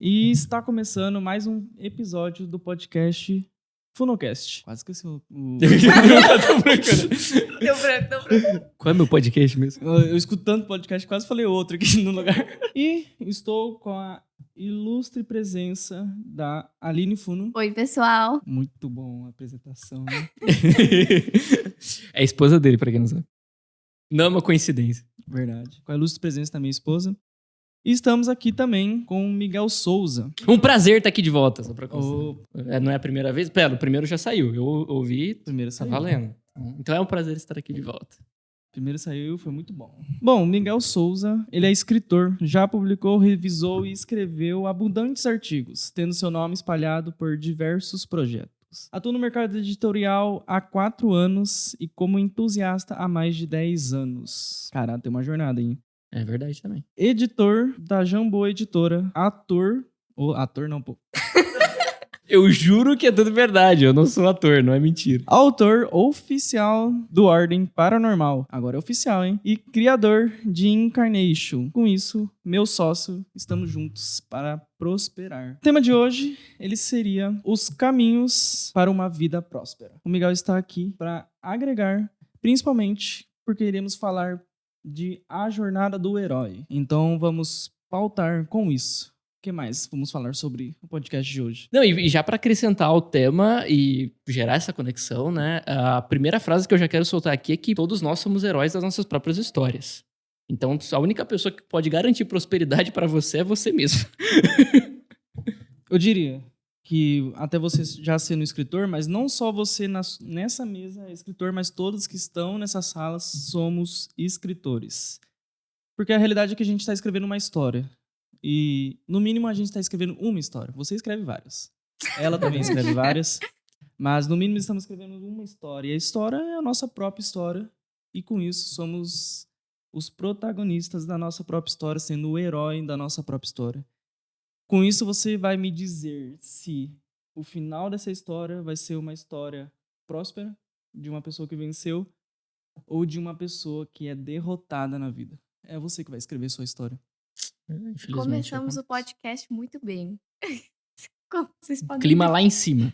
E está começando mais um episódio do podcast Funocast. Quase esqueci o... Tô brincando. Deu branco. Qual é meu podcast mesmo? Eu escutando podcast, quase falei outro aqui no lugar. E estou com a ilustre presença da Aline Funo. Oi, pessoal. Muito bom a apresentação, né? É a esposa dele, pra quem não sabe. Não é uma coincidência. Verdade. Com a ilustre presença da minha esposa. E estamos aqui também com o Miguel Souza. Um prazer estar aqui de volta, só pra constar. O Não é a primeira vez? Pera, o primeiro já saiu. Eu ouvi, primeiro tá saiu. valendo. Então é um prazer estar aqui de volta. Primeiro saiu, foi muito bom. Bom, Miguel Souza, ele é escritor, já publicou, revisou e escreveu abundantes artigos, tendo seu nome espalhado por diversos projetos. Atua no mercado editorial há 4 anos e como entusiasta há mais de 10 anos. Caralho, tem uma jornada, hein? É verdade também. Editor da Jambô Editora, ator... ator não, pô. Eu juro que é tudo verdade. Eu não sou ator, não é mentira. Autor oficial do Ordem Paranormal. Agora é oficial, hein? E criador de Incarnation. Com isso, meu sócio, estamos juntos para prosperar. O tema de hoje, ele seria os caminhos para uma vida próspera. O Miguel está aqui para agregar, principalmente porque iremos falar de A Jornada do Herói. Então, vamos pautar com isso. O que mais vamos falar sobre o podcast de hoje? Não, e já pra acrescentar o tema e gerar essa conexão, né? A primeira frase que eu já quero soltar aqui é que todos nós somos heróis das nossas próprias histórias. Então, a única pessoa que pode garantir prosperidade pra você é você mesmo. Eu diria que até você já sendo escritor, mas não só você nessa mesa é escritor, mas todos que estão nessa sala somos escritores. Porque a realidade é que a gente está escrevendo uma história. E, no mínimo, a gente está escrevendo uma história. Você escreve várias. Ela também escreve várias. Mas, no mínimo, estamos escrevendo uma história. E a história é a nossa própria história. E, com isso, somos os protagonistas da nossa própria história, sendo o herói da nossa própria história. Com isso, você vai me dizer se o final dessa história vai ser uma história próspera, de uma pessoa que venceu, ou de uma pessoa que é derrotada na vida. É você que vai escrever sua história. Infelizmente, Começamos o acontece. podcast muito bem. Como vocês podem Clima ver. lá em cima.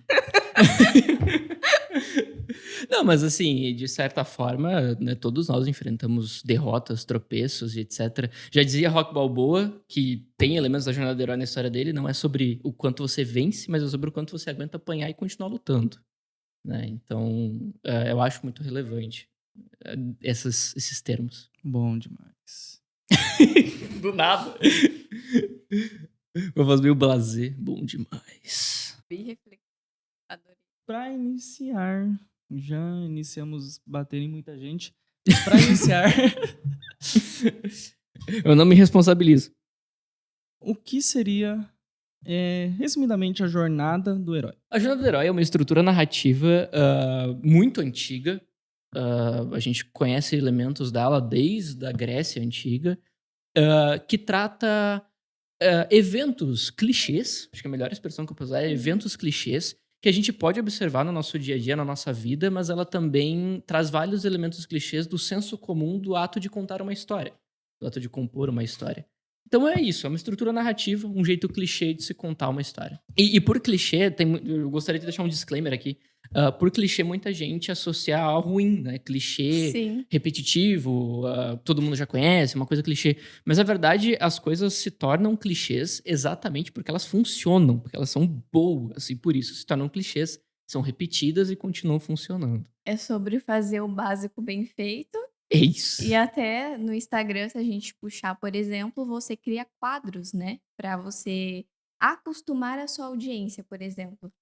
Não, mas assim, de certa forma, né, todos nós enfrentamos derrotas, tropeços e etc. Já dizia Rock Balboa que tem elementos da jornada do herói na história dele, não é sobre o quanto você vence, mas é sobre o quanto você aguenta apanhar e continuar lutando. Né? Então, eu acho muito relevante esses termos. Bom demais. Do nada. Uma voz meio blasé. Bom demais. Bem reflexivo. Adorei. Para iniciar, já iniciamos batendo em muita gente. Para iniciar, Eu não me responsabilizo. o que seria, resumidamente, a jornada do herói? A Jornada do Herói é uma estrutura narrativa muito antiga. A gente conhece elementos dela desde a Grécia Antiga, que trata eventos clichês, acho que a melhor expressão que eu posso usar é eventos clichês, que a gente pode observar no nosso dia a dia, na nossa vida, mas ela também traz vários elementos clichês do senso comum do ato de contar uma história, do ato de compor uma história. Então é isso, é uma estrutura narrativa, um jeito clichê de se contar uma história. E por clichê, eu gostaria de deixar um disclaimer aqui. Por clichê, muita gente associa ao ruim, né? Clichê Sim. repetitivo, todo mundo já conhece, uma coisa clichê. Mas, na verdade, as coisas se tornam clichês exatamente porque elas funcionam, porque elas são boas, e por isso se tornam clichês, são repetidas e continuam funcionando. É sobre fazer o básico bem feito. É isso. E até no Instagram, se a gente puxar, por exemplo, você cria quadros, né? Pra você acostumar a sua audiência, por exemplo.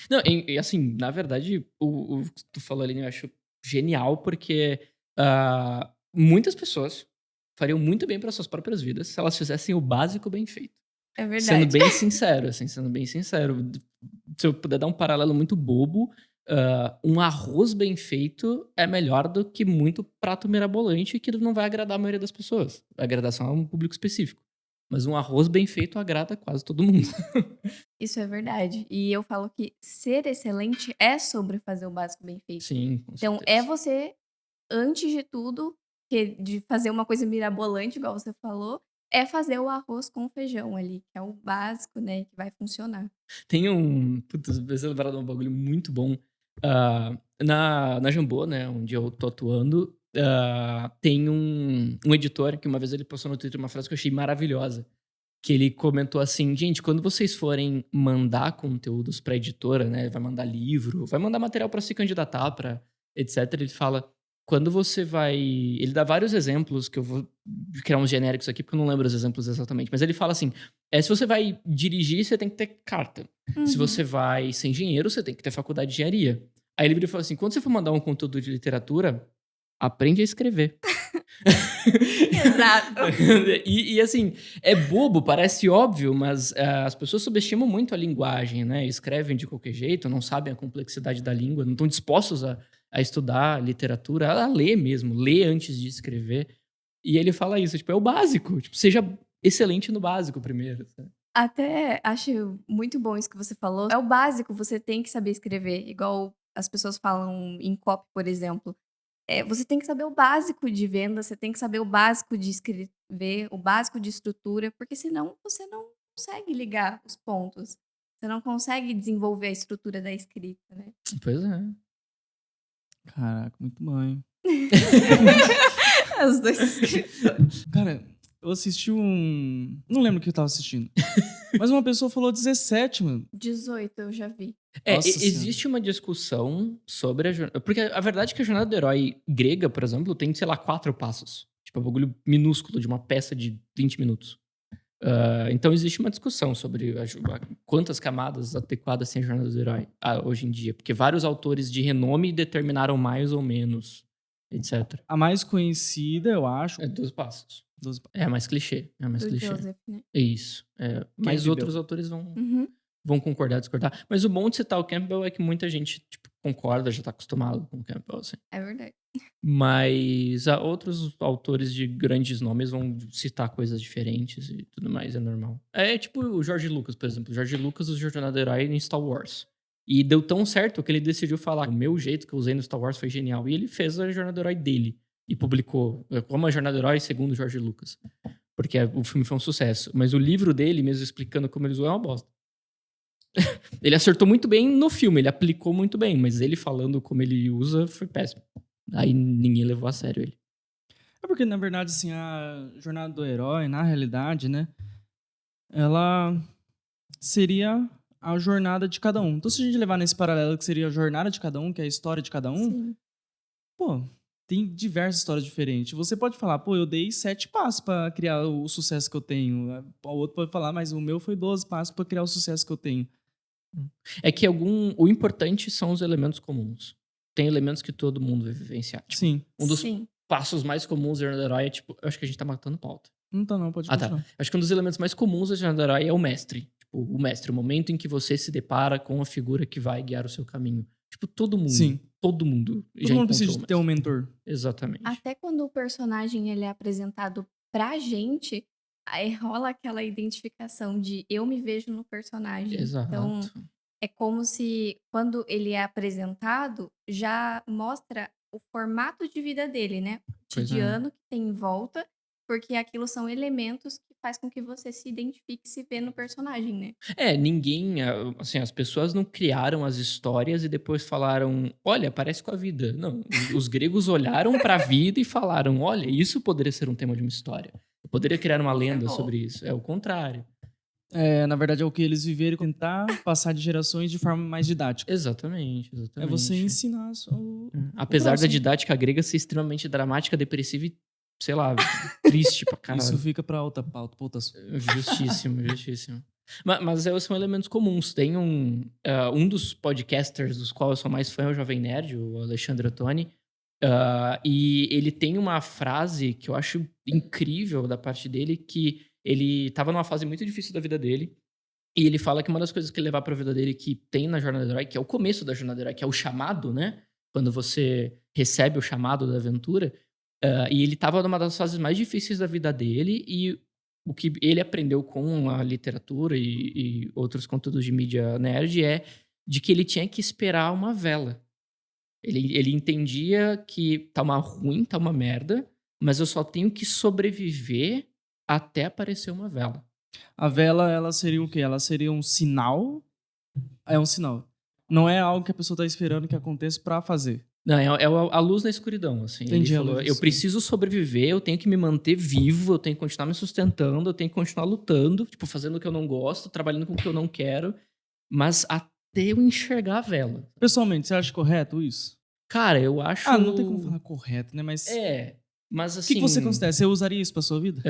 Não, e assim, na verdade, o que tu falou ali, eu acho genial, porque muitas pessoas fariam muito bem para suas próprias vidas se elas fizessem o básico bem feito. É verdade. Sendo bem sincero, assim, sendo bem sincero. Se eu puder dar um paralelo muito bobo, um arroz bem feito é melhor do que muito prato mirabolante que não vai agradar a maioria das pessoas. Vai agradar só a um público específico. Mas um arroz bem feito agrada quase todo mundo. Isso é verdade. E eu falo que ser excelente é sobre fazer o básico bem feito. Sim, com Então, certeza. é você, antes de tudo, de fazer uma coisa mirabolante, igual você falou, é fazer o arroz com feijão ali, que é o básico, né, que vai funcionar. Tem um. Putz, você lembrar de um bagulho muito bom. Na Jambô, né, onde eu tô atuando, tem um editor que uma vez ele postou no Twitter uma frase que eu achei maravilhosa. Que ele comentou assim: gente, quando vocês forem mandar conteúdos pra editora, né, vai mandar livro, vai mandar material pra se candidatar, pra etc. Ele fala: quando você vai. Ele dá vários exemplos, que eu vou criar uns genéricos aqui, porque eu não lembro os exemplos exatamente. Mas ele fala assim: se você vai dirigir, você tem que ter carta. Se Uhum. você vai ser engenheiro, você tem que ter faculdade de engenharia. Aí ele virou e falou assim: quando você for mandar um conteúdo de literatura, aprende a escrever. Exato. E assim, é bobo, parece óbvio, mas as pessoas subestimam muito a linguagem, né? Escrevem de qualquer jeito, não sabem a complexidade da língua, não estão dispostos a estudar literatura, a ler mesmo, ler antes de escrever. E ele fala isso, tipo, é o básico. Tipo, seja excelente no básico primeiro. Sabe? Até acho muito bom isso que você falou. É o básico, você tem que saber escrever, igual as pessoas falam em copy, por exemplo. Você tem que saber o básico de venda, você tem que saber o básico de escrever, o básico de estrutura, porque senão você não consegue ligar os pontos. Você não consegue desenvolver a estrutura da escrita, né? Pois é. Caraca, muito bom, hein? Os dois escritores. Cara, eu assisti um. Não lembro o que eu tava assistindo. Mas uma pessoa falou 17, mano. 18 eu já vi. Nossa Senhora. Existe uma discussão sobre a jornada. Porque a verdade é que a jornada do herói grega, por exemplo, tem, sei lá, 4 passos. Tipo, é um bagulho minúsculo de uma peça de 20 minutos. Então existe uma discussão sobre quantas camadas adequadas tem a jornada do herói hoje em dia. Porque vários autores de renome determinaram mais ou menos, etc. A mais conhecida, eu acho. É 12 passos. 12... É a mais clichê. É a mais Do clichê. Joseph, né? É isso. Mas Campbell. outros autores Uhum. vão concordar, discordar. Mas o bom de citar o Campbell é que muita gente tipo, concorda, já tá acostumado com o Campbell, assim. É verdade. Mas outros autores de grandes nomes vão citar coisas diferentes e tudo mais, é normal. É tipo o George Lucas, por exemplo. O George Lucas usou Jornada do Herói em Star Wars. E deu tão certo que ele decidiu falar: o meu jeito que eu usei no Star Wars foi genial. E ele fez a Jornada do Herói dele. E publicou como a Jornada do Herói segundo o George Lucas. Porque o filme foi um sucesso. Mas o livro dele, mesmo explicando como ele usou, é uma bosta. Ele acertou muito bem no filme, ele aplicou muito bem, mas ele falando como ele usa foi péssimo. Aí ninguém levou a sério ele. É porque, na verdade, assim, a jornada do herói, na realidade, né? Ela seria a jornada de cada um. Então, se a gente levar nesse paralelo que seria a jornada de cada um, que é a história de cada um, Sim. pô, tem diversas histórias diferentes. Você pode falar, pô, eu dei 7 passos pra criar o sucesso que eu tenho. O outro pode falar, mas o meu foi 12 passos pra criar o sucesso que eu tenho. É que o importante são os elementos comuns. Tem elementos que todo mundo vai vivenciar. Tipo, Sim. um dos Sim. passos mais comuns da Jornada do Herói é tipo, eu acho que a gente tá matando pauta. Não tá não, pode Tá. continuar. Acho que um dos elementos mais comuns da Jornada do Herói é o mestre. Tipo, o mestre, o momento em que você se depara com a figura que vai guiar o seu caminho. Tipo, todo mundo. Sim. Todo mundo Todo já mundo encontrou precisa o ter um mestre. mentor. Exatamente. Até quando o personagem ele é apresentado pra gente, aí rola aquela identificação de eu me vejo no personagem. Exato. Então, é como se quando ele é apresentado, já mostra o formato de vida dele, né? O Pois é. cotidiano que tem em volta, porque aquilo são elementos que faz com que você se identifique e se vê no personagem, né? Ninguém, assim, as pessoas não criaram as histórias e depois falaram, olha, parece com a vida. Não, os gregos olharam pra vida e falaram, olha, isso poderia ser um tema de uma história. Eu poderia criar uma Isso é lenda bom. sobre isso. É o contrário. Na verdade, é o que eles viveram e tentar passar de gerações de forma mais didática. Exatamente. É você ensinar Apesar da próximo. didática grega ser extremamente dramática, depressiva e, sei lá, triste pra caralho. Isso fica pra outra pauta, pra outra assunto. Justíssimo, justíssimo. Mas são elementos comuns. Tem um dos podcasters dos quais eu sou mais fã, é o Jovem Nerd, o Alexandre Ottoni. E ele tem uma frase que eu acho incrível da parte dele, que ele tava numa fase muito difícil da vida dele. E ele fala que uma das coisas que ele levar pra vida dele que tem na Jornada do Herói, que é o começo da Jornada do Herói, que é o chamado, né? Quando você recebe o chamado da aventura. E ele tava numa das fases mais difíceis da vida dele. E o que ele aprendeu com a literatura e outros conteúdos de mídia nerd é de que ele tinha que esperar uma vela. Ele entendia que tá uma ruim, tá uma merda, mas eu só tenho que sobreviver até aparecer uma vela. A vela, ela seria o quê? Ela seria um sinal? É um sinal. Não é algo que a pessoa tá esperando que aconteça pra fazer. Não, é a luz na escuridão, assim. Ele Entendi, a falou, luz na eu escuridão. preciso sobreviver, eu tenho que me manter vivo, eu tenho que continuar me sustentando, eu tenho que continuar lutando, tipo, fazendo o que eu não gosto, trabalhando com o que eu não quero, mas até eu enxergar a vela. Pessoalmente, você acha correto isso? Cara, eu acho... Ah, não tem como falar correto, né? Mas mas o que você assim... considera? Você usaria isso pra sua vida?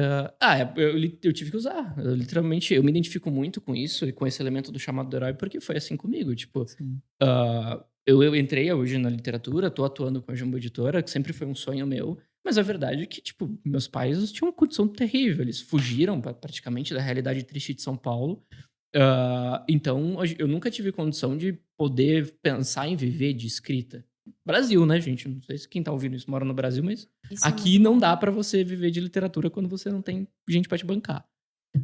Eu tive que usar. Literalmente, eu me identifico muito com isso e com esse elemento do chamado do herói, porque foi assim comigo. Tipo, Sim. eu entrei hoje na literatura, tô atuando com a Jumbo Editora, que sempre foi um sonho meu. Mas a verdade é que, tipo, meus pais tinham uma condição terrível. Eles fugiram praticamente da realidade triste de São Paulo. Então, eu nunca tive condição de poder pensar em viver de escrita. Brasil, né, gente? Não sei se quem tá ouvindo isso mora no Brasil, mas Isso é aqui muito não bom. dá pra você viver de literatura quando você não tem gente pra te bancar.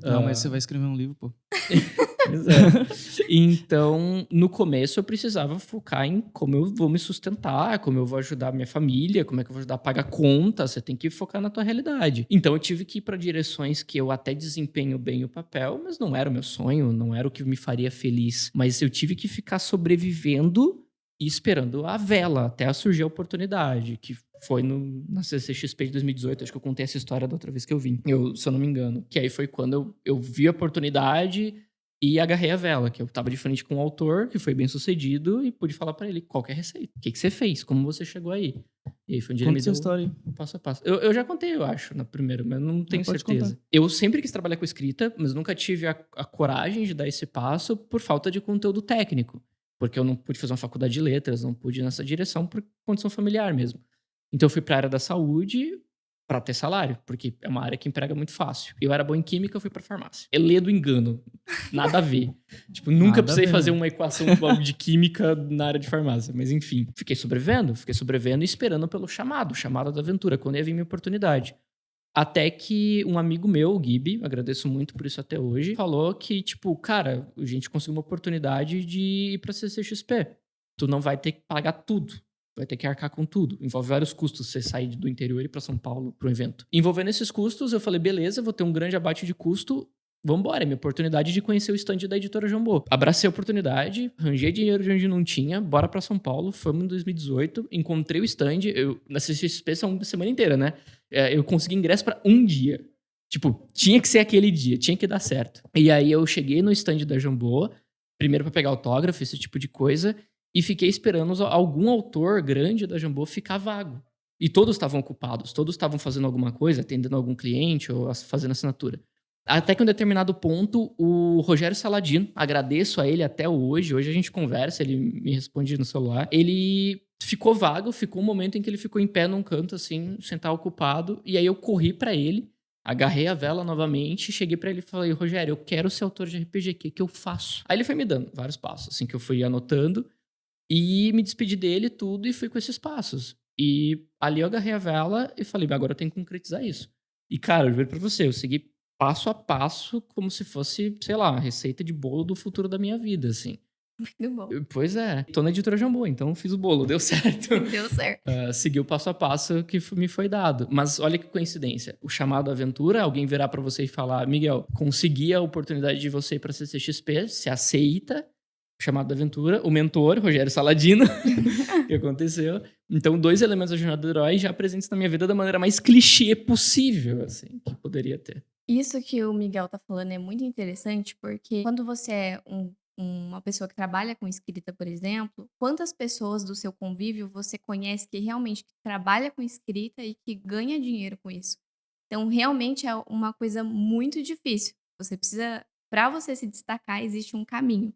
Não, mas você vai escrever um livro, pô. Pois é. Então, no começo eu precisava focar em como eu vou me sustentar, como eu vou ajudar a minha família, como é que eu vou ajudar a pagar conta. Você tem que focar na tua realidade. Então, eu tive que ir para direções que eu até desempenho bem o papel, mas não era o meu sonho, não era o que me faria feliz. Mas eu tive que ficar sobrevivendo e esperando a vela até surgir a oportunidade, que foi na CCXP de 2018, acho que eu contei essa história da outra vez que eu vim, se eu não me engano. Que aí foi quando eu vi a oportunidade e agarrei a vela, que eu tava de frente com um autor que foi bem sucedido e pude falar pra ele qual que é a receita. O que você fez? Como você chegou aí? E aí foi onde ele Conta me essa deu história aí. o passo a passo. Eu já contei, eu acho, na primeira, mas não tenho pode certeza. contar. Eu sempre quis trabalhar com escrita, mas nunca tive a coragem de dar esse passo por falta de conteúdo técnico. Porque eu não pude fazer uma faculdade de letras, não pude ir nessa direção por condição familiar mesmo. Então eu fui pra área da saúde pra ter salário, porque é uma área que emprega muito fácil. Eu era bom em química, eu fui pra farmácia. É lê do engano. Nada a ver. Tipo, nunca Nada a precisei ver, fazer né? uma equação de química na área de farmácia. Mas enfim, fiquei sobrevivendo e esperando pelo chamado, chamado da aventura, quando ia vir minha oportunidade. Até que um amigo meu, o Gibi, agradeço muito por isso até hoje, falou que, tipo, cara, a gente conseguiu uma oportunidade de ir pra CCXP. Tu não vai ter que pagar tudo. Vai ter que arcar com tudo. Envolve vários custos você sair do interior e ir pra São Paulo pro evento. Envolvendo esses custos, eu falei, beleza, vou ter um grande abate de custo. Vambora, é minha oportunidade de conhecer o stand da editora Jambô. Abracei a oportunidade, arranjei dinheiro de onde não tinha, bora pra São Paulo, fomos em 2018, encontrei o stand, na CCXP são uma semana inteira, né? Eu consegui ingresso pra um dia. Tipo, tinha que ser aquele dia, tinha que dar certo. E aí eu cheguei no stand da Jambô, primeiro pra pegar autógrafo, esse tipo de coisa, e fiquei esperando algum autor grande da Jambô ficar vago. E todos estavam ocupados, todos estavam fazendo alguma coisa, atendendo algum cliente ou fazendo assinatura. Até que em um determinado ponto, o Rogério Saladino, agradeço a ele até hoje a gente conversa, ele me responde no celular, ele ficou vago, ficou um momento em que ele ficou em pé num canto, assim, sentado ocupado, e aí eu corri pra ele, agarrei a vela novamente, cheguei pra ele e falei, Rogério, eu quero ser autor de RPG, o que eu faço? Aí ele foi me dando vários passos, assim, que eu fui anotando, e me despedi dele tudo e fui com esses passos. E ali eu agarrei a vela e falei, agora eu tenho que concretizar isso. E, cara, eu juro pra você, eu segui passo a passo como se fosse, sei lá, a receita de bolo do futuro da minha vida, assim. Muito bom. Pois é. Tô na editora Jambô, então fiz o bolo, deu certo. Deu certo. Segui o passo a passo que me foi dado. Mas olha que coincidência. O chamado aventura, alguém virar pra você e falar, Miguel, consegui a oportunidade de você ir pra CCXP, se aceita, chamado da aventura, o mentor, Rogério Saladino, que aconteceu. Então, 2 elementos da jornada do herói já presentes na minha vida da maneira mais clichê possível, assim, que poderia ter. Isso que o Miguel tá falando é muito interessante, porque quando você é uma pessoa que trabalha com escrita, por exemplo, quantas pessoas do seu convívio você conhece que realmente trabalha com escrita e que ganha dinheiro com isso? Então, realmente é uma coisa muito difícil. Você precisa, para você se destacar, existe um caminho.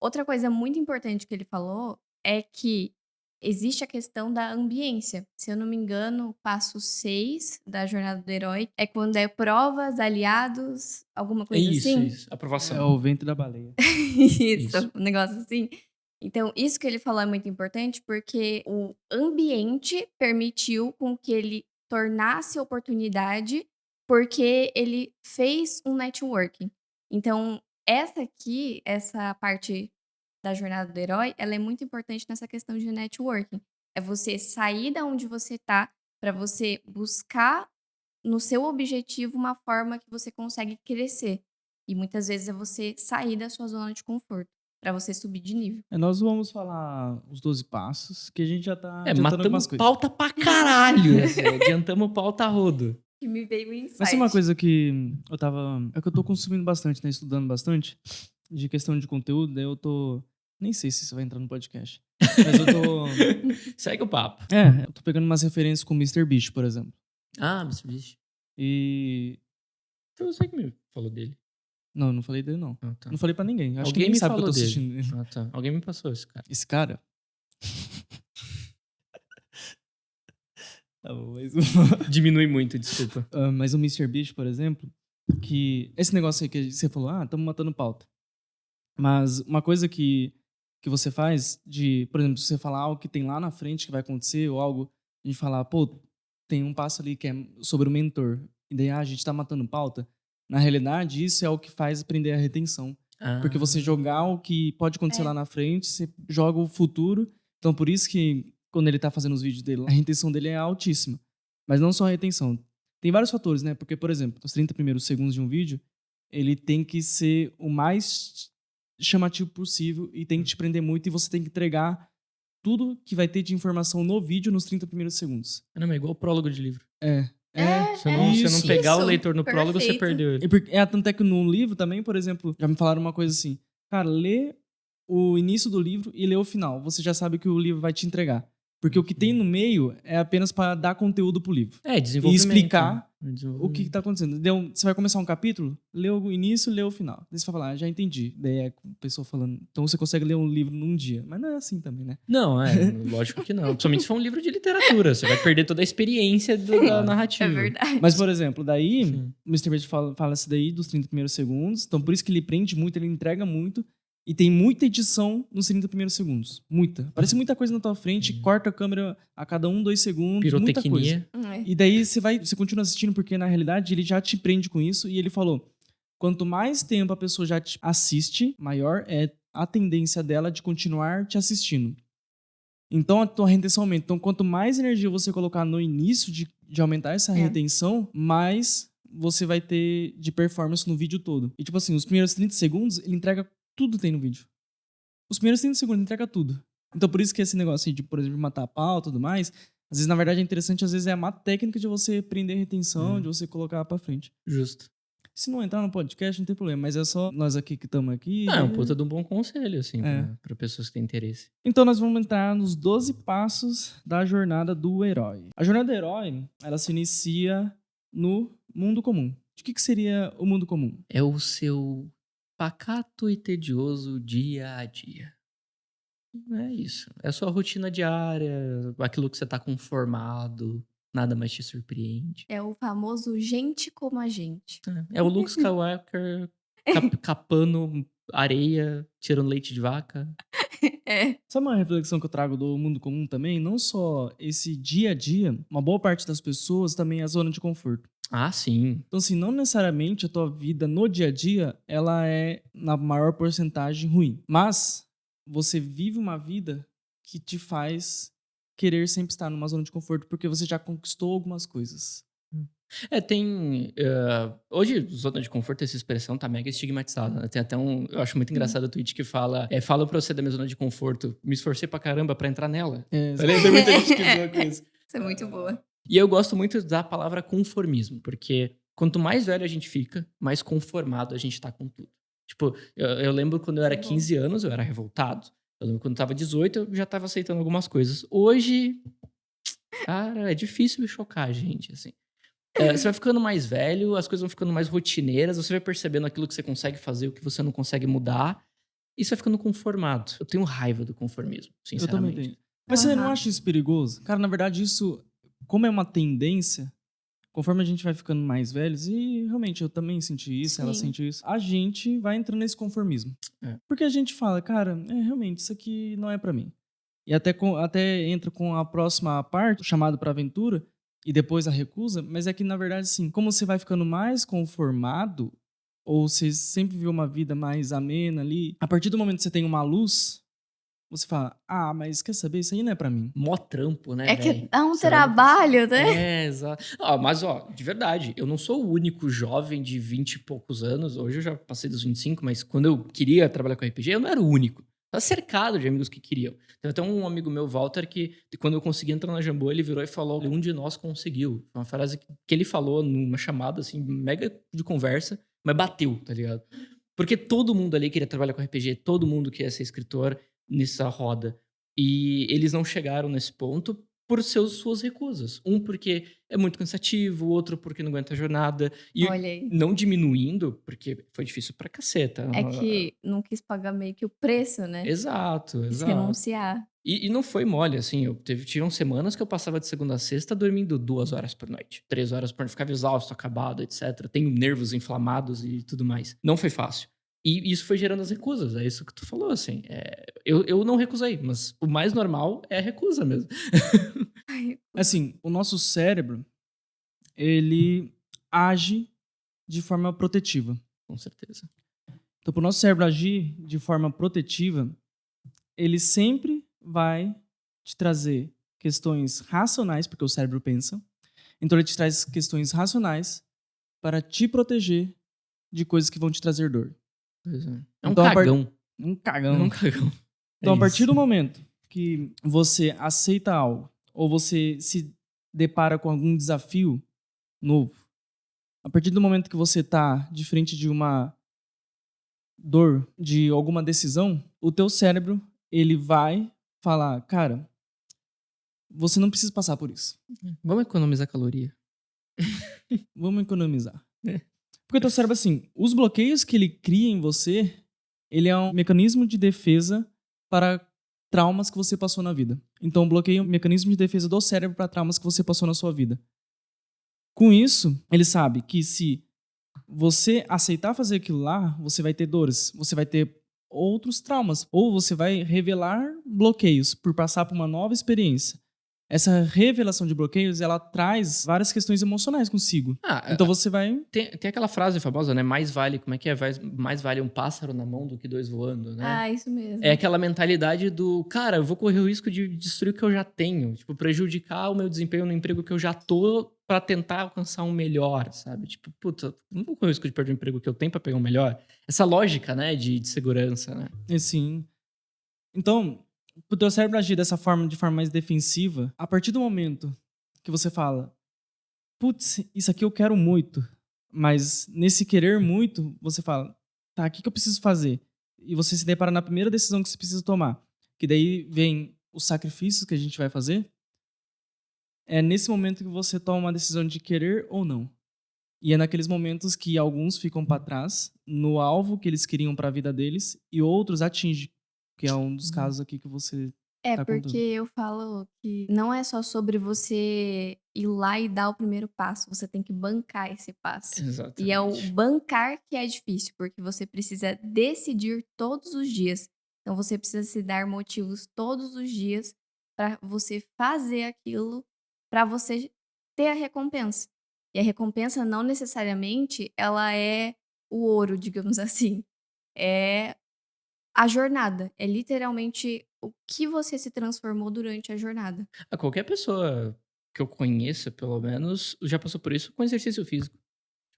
Outra coisa muito importante que ele falou é que existe a questão da ambiência. Se eu não me engano, o passo 6 da jornada do herói é quando é provas, aliados, alguma É coisa isso, assim? isso. Aprovação. É o ventre da baleia. Isso, Isso. um negócio assim. Então, isso que ele falou é muito importante porque o ambiente permitiu com que ele tornasse oportunidade porque ele fez um networking. Então, essa parte da jornada do herói, ela é muito importante nessa questão de networking. É você sair da onde você tá para você buscar no seu objetivo uma forma que você consegue crescer. E muitas vezes é você sair da sua zona de conforto para você subir de nível. Nós vamos falar os 12 passos, que a gente já tá adiantando matamos algumas coisas. pauta pra caralho. Assim, adiantamos pauta a rodo. Que me veio o insight. Mas tem uma coisa que eu tava... É que eu tô consumindo bastante, né? Estudando bastante. De questão de conteúdo, daí eu tô... Nem sei se isso vai entrar no podcast. Mas eu tô... Segue o papo. Eu tô pegando umas referências com o MrBeast, por exemplo. Ah, MrBeast. E... Então você que me falou dele. Não, não falei dele, não. Ah, tá. Não falei pra ninguém. Acho que Alguém ninguém me sabe que eu tô falou dele. assistindo ele. Ah, tá. Alguém me passou esse cara. Esse cara... Tá bom, mas... Diminui muito, desculpa. Mas o MrBeast, por exemplo, que... Esse negócio aí que você falou, estamos matando pauta. Mas uma coisa que você faz de, por exemplo, se você falar algo que tem lá na frente que vai acontecer, ou algo, a gente falar, pô, tem um passo ali que é sobre o mentor, e daí a gente tá matando pauta. Na realidade, isso é o que faz aprender a retenção. Porque você jogar o que pode acontecer lá na frente, você joga o futuro. Então, por isso que quando ele tá fazendo os vídeos dele, a retenção dele é altíssima. Mas não só a retenção. Tem vários fatores, né? Porque, por exemplo, os 30 primeiros segundos de um vídeo, ele tem que ser o mais chamativo possível e tem que te prender muito e você tem que entregar tudo que vai ter de informação no vídeo nos 30 primeiros segundos. Não, é igual o prólogo de livro. Se isso, não pegar o isso. leitor no prólogo, você Perfeito. perdeu ele. Tanto é que no livro também, por exemplo, já me falaram uma coisa assim, cara, lê o início do livro e lê o final. Você já sabe o que o livro vai te entregar. Porque o que tem no meio é apenas para dar conteúdo pro livro. E Desenvolvimento. explicar o que tá acontecendo. Você vai começar um capítulo, lê o início, lê o final. Daí você vai falar, já entendi. Daí é a pessoa falando, então você consegue ler um livro num dia. Mas não é assim também, né? Não, lógico que não. Principalmente se for um livro de literatura. Você vai perder toda a experiência da narrativa. É verdade. Mas, por exemplo, daí, Sim. o MrBeast fala isso daí dos 30 primeiros segundos. Então, por isso que ele prende muito, ele entrega muito. E tem muita edição nos 30 primeiros segundos. Muita. Aparece muita coisa na tua frente, corta a câmera a cada 1, 2 segundos, muita coisa. Pirotecnia. E daí você continua assistindo porque, na realidade, ele já te prende com isso. E ele falou, quanto mais tempo a pessoa já te assiste, maior é a tendência dela de continuar te assistindo. Então, a tua retenção aumenta. Então, quanto mais energia você colocar no início de aumentar essa retenção, mais você vai ter de performance no vídeo todo. E, tipo assim, os primeiros 30 segundos, ele entrega tudo que tem no vídeo. Os primeiros 30 segundos entrega tudo. Então, por isso que esse negócio de, por exemplo, matar a pau e tudo mais, às vezes, na verdade, é interessante, às vezes é uma técnica de você prender a retenção, de você colocar pra frente. Justo. Se não entrar no podcast, não tem problema, mas é só nós aqui que estamos aqui. É um puta de um bom conselho, assim, pra pessoas que têm interesse. Então, nós vamos entrar nos 12 passos da jornada do herói. A jornada do herói, ela se inicia no mundo comum. O que seria o mundo comum? É o seu pacato e tedioso dia a dia. É isso. É a sua rotina diária, aquilo que você tá conformado, nada mais te surpreende. É o famoso gente como a gente. É o Luke Skywalker capando areia, tirando leite de vaca. Sabe uma reflexão que eu trago do mundo comum também? Não só esse dia a dia, uma boa parte das pessoas também é a zona de conforto. Ah, sim. Então, assim, não necessariamente a tua vida no dia a dia, ela é, na maior porcentagem, ruim. Mas você vive uma vida que te faz querer sempre estar numa zona de conforto porque você já conquistou algumas coisas. Hoje, zona de conforto, essa expressão tá mega estigmatizada, né? Tem até eu acho muito engraçado o tweet que fala, fala pra você da minha zona de conforto, me esforcei pra caramba pra entrar nela. Tem muita gente que zoa com isso. Isso é muito boa. E eu gosto muito da palavra conformismo, porque quanto mais velho a gente fica, mais conformado a gente tá com tudo. Tipo, eu lembro quando eu era 15 anos, eu era revoltado. Eu lembro quando eu tava 18, eu já tava aceitando algumas coisas. Hoje, cara, é difícil me chocar, gente, assim. Você vai ficando mais velho, as coisas vão ficando mais rotineiras, você vai percebendo aquilo que você consegue fazer, o que você não consegue mudar, e você vai ficando conformado. Eu tenho raiva do conformismo, sinceramente. Eu também tenho. Mas você não acha isso perigoso? Cara, na verdade, isso, como é uma tendência, conforme a gente vai ficando mais velhos, e realmente eu também senti isso, ela sentiu isso, a gente vai entrando nesse conformismo. Porque a gente fala, cara, realmente, isso aqui não é pra mim. E até entra com a próxima parte, o chamado pra aventura, e depois a recusa, mas é que, na verdade, assim, como você vai ficando mais conformado, ou você sempre viu uma vida mais amena ali, a partir do momento que você tem uma luz, você fala, mas quer saber? Isso aí não é pra mim. Mó trampo, né, É que velho? dá um Você vai trabalho, né? É, exato. Mas, de verdade, eu não sou o único jovem de 20 e poucos anos. Hoje eu já passei dos 25, mas quando eu queria trabalhar com RPG, eu não era o único. Tava cercado de amigos que queriam. Tem até um amigo meu, Walter, que quando eu consegui entrar na Jambô, ele virou e falou: um de nós conseguiu. Foi uma frase que ele falou numa chamada, assim, mega de conversa, mas bateu, tá ligado? Porque todo mundo ali queria trabalhar com RPG, todo mundo queria ser escritor nessa roda. E eles não chegaram nesse ponto por suas recusas. Um porque é muito cansativo, outro porque não aguenta a jornada. E Olha aí. não diminuindo, porque foi difícil pra caceta. É que não quis pagar meio que o preço, né? Exato, Quis exato. renunciar. E não foi mole, assim. Tiveram semanas que eu passava de segunda a sexta dormindo 2 horas por noite. 3 horas por noite. Ficava exausto, acabado, etc. Tenho nervos inflamados e tudo mais. Não foi fácil. E isso foi gerando as recusas. É isso que tu falou, assim. Eu não recusei, mas o mais normal é a recusa mesmo. Assim, o nosso cérebro, ele age de forma protetiva. Com certeza. Então, para o nosso cérebro agir de forma protetiva, ele sempre vai te trazer questões racionais, porque o cérebro pensa. Então, ele te traz questões racionais para te proteger de coisas que vão te trazer dor. Pois é. É um Então, cagão. Um É cagão. um cagão. Então, a partir isso. do momento que você aceita algo, ou você se depara com algum desafio novo, a partir do momento que você está de frente de uma dor, de alguma decisão, o teu cérebro, ele vai falar, cara, você não precisa passar por isso. Vamos economizar caloria. Vamos economizar. É. Porque o teu cérebro, assim, os bloqueios que ele cria em você, ele é um mecanismo de defesa para traumas que você passou na vida. Então, o bloqueio é um mecanismo de defesa do cérebro para traumas que você passou na sua vida. Com isso, ele sabe que se você aceitar fazer aquilo lá, você vai ter dores, você vai ter outros traumas, ou você vai revelar bloqueios por passar por uma nova experiência. Essa revelação de bloqueios, ela traz várias questões emocionais consigo. Então você vai... Tem aquela frase famosa, né? Mais vale, como é que é? Mais vale um pássaro na mão do que 2 voando, né? Isso mesmo. É aquela mentalidade do, cara, eu vou correr o risco de destruir o que eu já tenho. Tipo, prejudicar o meu desempenho no emprego que eu já tô pra tentar alcançar um melhor, sabe? Tipo, puta, não vou correr o risco de perder o emprego que eu tenho pra pegar um melhor. Essa lógica, né, de segurança, né? Sim. Então, o teu cérebro agir dessa forma, de forma mais defensiva, a partir do momento que você fala, putz, isso aqui eu quero muito, mas nesse querer muito, você fala, tá, o que eu preciso fazer? E você se depara na primeira decisão que você precisa tomar, que daí vem os sacrifícios que a gente vai fazer, é nesse momento que você toma uma decisão de querer ou não. E é naqueles momentos que alguns ficam para trás, no alvo que eles queriam para a vida deles, e outros atingem, que é um dos casos aqui que você tá porque contando. eu falo que não é só sobre você ir lá e dar o primeiro passo, você tem que bancar esse passo. Exatamente. E é o bancar que é difícil, porque você precisa decidir todos os dias. Então você precisa se dar motivos todos os dias para você fazer aquilo, para você ter a recompensa. E a recompensa não necessariamente ela é o ouro, digamos assim. É a jornada. É literalmente o que você se transformou durante a jornada. Qualquer pessoa que eu conheça, pelo menos, já passou por isso com exercício físico.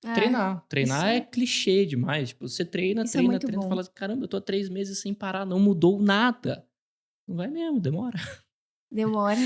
Treinar. Treinar é clichê demais. Tipo, você treina, Isso é treina, muito treina, bom. fala, caramba, eu tô há 3 meses sem parar, não mudou nada. Não vai mesmo, demora. Demora.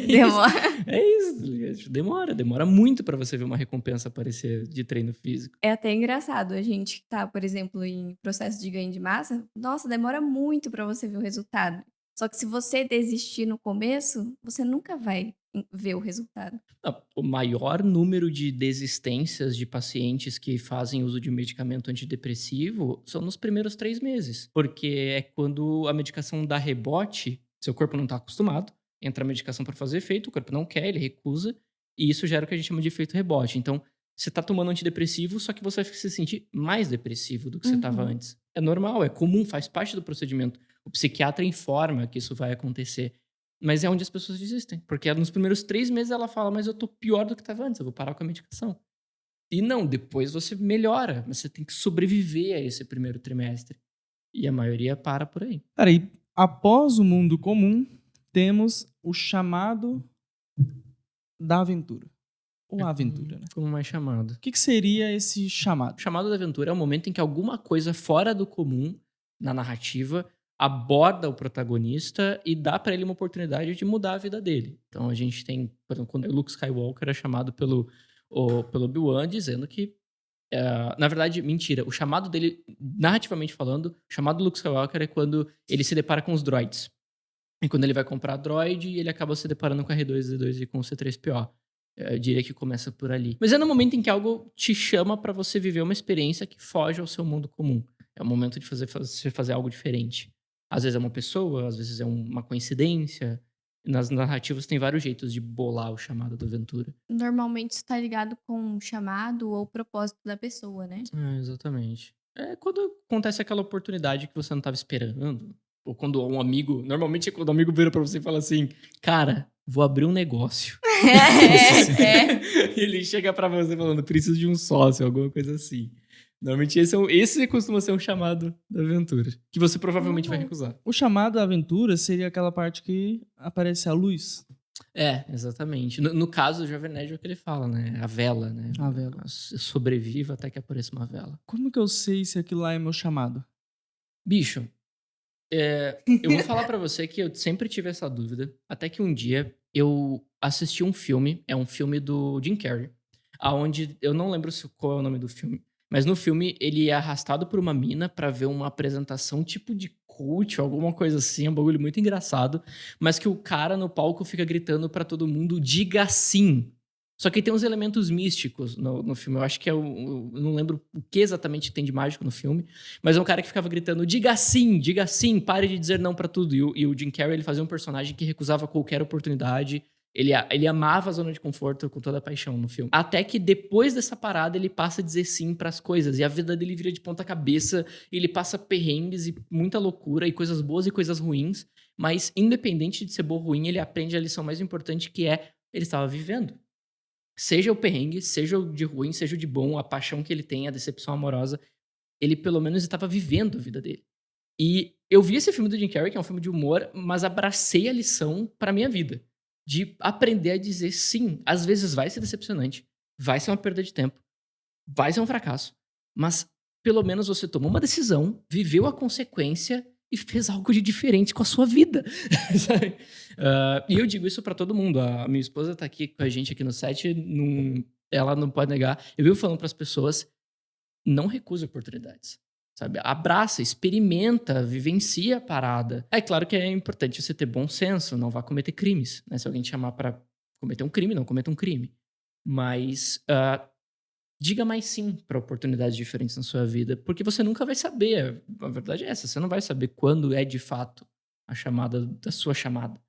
Demora. É isso, demora muito pra você ver uma recompensa aparecer de treino físico. É até engraçado. A gente que tá, por exemplo, em processo de ganho de massa, nossa, demora muito pra você ver o resultado. Só que se você desistir no começo, você nunca vai ver o resultado. Não, o maior número de desistências de pacientes que fazem uso de medicamento antidepressivo são nos primeiros 3 meses. Porque é quando a medicação dá rebote, seu corpo não tá acostumado, entra a medicação para fazer efeito, o corpo não quer, ele recusa, e isso gera o que a gente chama de efeito rebote. Então, você tá tomando antidepressivo, só que você vai se sentir mais depressivo do que você estava antes. É normal, é comum, faz parte do procedimento. O psiquiatra informa que isso vai acontecer. Mas é onde as pessoas desistem. Porque nos primeiros 3 meses ela fala, mas eu tô pior do que estava antes, eu vou parar com a medicação. E não, depois você melhora, mas você tem que sobreviver a esse primeiro trimestre. E a maioria para por aí. Cara, e Após o mundo comum, temos o chamado da aventura. Ou a aventura, né? Como mais chamado. O que seria esse O chamado? chamado da aventura é o momento em que alguma coisa fora do comum na narrativa aborda o protagonista e dá pra ele uma oportunidade de mudar a vida dele. Então a gente tem, por exemplo, quando o Luke Skywalker é chamado pelo Obi-Wan dizendo que na verdade, mentira. O chamado dele, narrativamente falando, o chamado do Luke Skywalker é quando ele se depara com os droids. E quando ele vai comprar droid, ele acaba se deparando com a R2-D2 e com o C3PO. Eu diria que começa por ali. Mas é no momento em que algo te chama pra você viver uma experiência que foge ao seu mundo comum. É o momento de você fazer algo diferente. Às vezes é uma pessoa, às vezes é uma coincidência. Nas narrativas tem vários jeitos de bolar o chamado da aventura. Normalmente isso tá ligado com o chamado ou o propósito da pessoa, né? Exatamente. É quando acontece aquela oportunidade que você não estava esperando. Ou quando um amigo... Normalmente é quando um amigo vira pra você e fala assim... Cara, vou abrir um negócio. E ele chega pra você falando... Preciso de um sócio, alguma coisa assim. Normalmente esse costuma ser um chamado da aventura. Que você provavelmente vai recusar. O chamado da aventura seria aquela parte que aparece a luz. Exatamente. No caso, o Jovem Nerd é o que ele fala, né? A vela, né? A vela. Sobreviva até que apareça uma vela. Como que eu sei se aquilo lá é meu chamado? Bicho, eu vou falar pra você que eu sempre tive essa dúvida, até que um dia eu assisti um filme, é um filme do Jim Carrey, aonde eu não lembro qual é o nome do filme, mas no filme ele é arrastado por uma mina pra ver uma apresentação tipo de cult, alguma coisa assim, um bagulho muito engraçado, mas que o cara no palco fica gritando pra todo mundo, diga sim. Só que tem uns elementos místicos no filme. Eu acho que eu não lembro o que exatamente tem de mágico no filme, mas é um cara que ficava gritando: diga sim, pare de dizer não pra tudo. E o Jim Carrey, ele fazia um personagem que recusava qualquer oportunidade. Ele amava a zona de conforto com toda a paixão no filme. Até que depois dessa parada, ele passa a dizer sim pras coisas. E a vida dele vira de ponta cabeça. Ele passa perrengues e muita loucura, e coisas boas e coisas ruins. Mas independente de ser bom ou ruim, ele aprende a lição mais importante, que é: ele estava vivendo. Seja o perrengue, seja o de ruim, seja o de bom, a paixão que ele tem, a decepção amorosa, ele pelo menos estava vivendo a vida dele. E eu vi esse filme do Jim Carrey, que é um filme de humor, mas abracei a lição pra minha vida. De aprender a dizer sim. Às vezes vai ser decepcionante, vai ser uma perda de tempo, vai ser um fracasso, mas pelo menos você tomou uma decisão, viveu a consequência e fez algo de diferente com a sua vida. Sabe? E eu digo isso pra todo mundo. A minha esposa tá aqui com a gente aqui no set, ela não pode negar. Eu vivo falando pras pessoas: não recuse oportunidades. Sabe? Abraça, experimenta, vivencia a parada. É claro que é importante você ter bom senso, não vá cometer crimes. Né? Se alguém te chamar pra cometer um crime, não cometa um crime. Mas diga mais sim para oportunidades diferentes na sua vida, porque você nunca vai saber. A verdade é essa, você não vai saber quando é de fato a chamada da sua chamada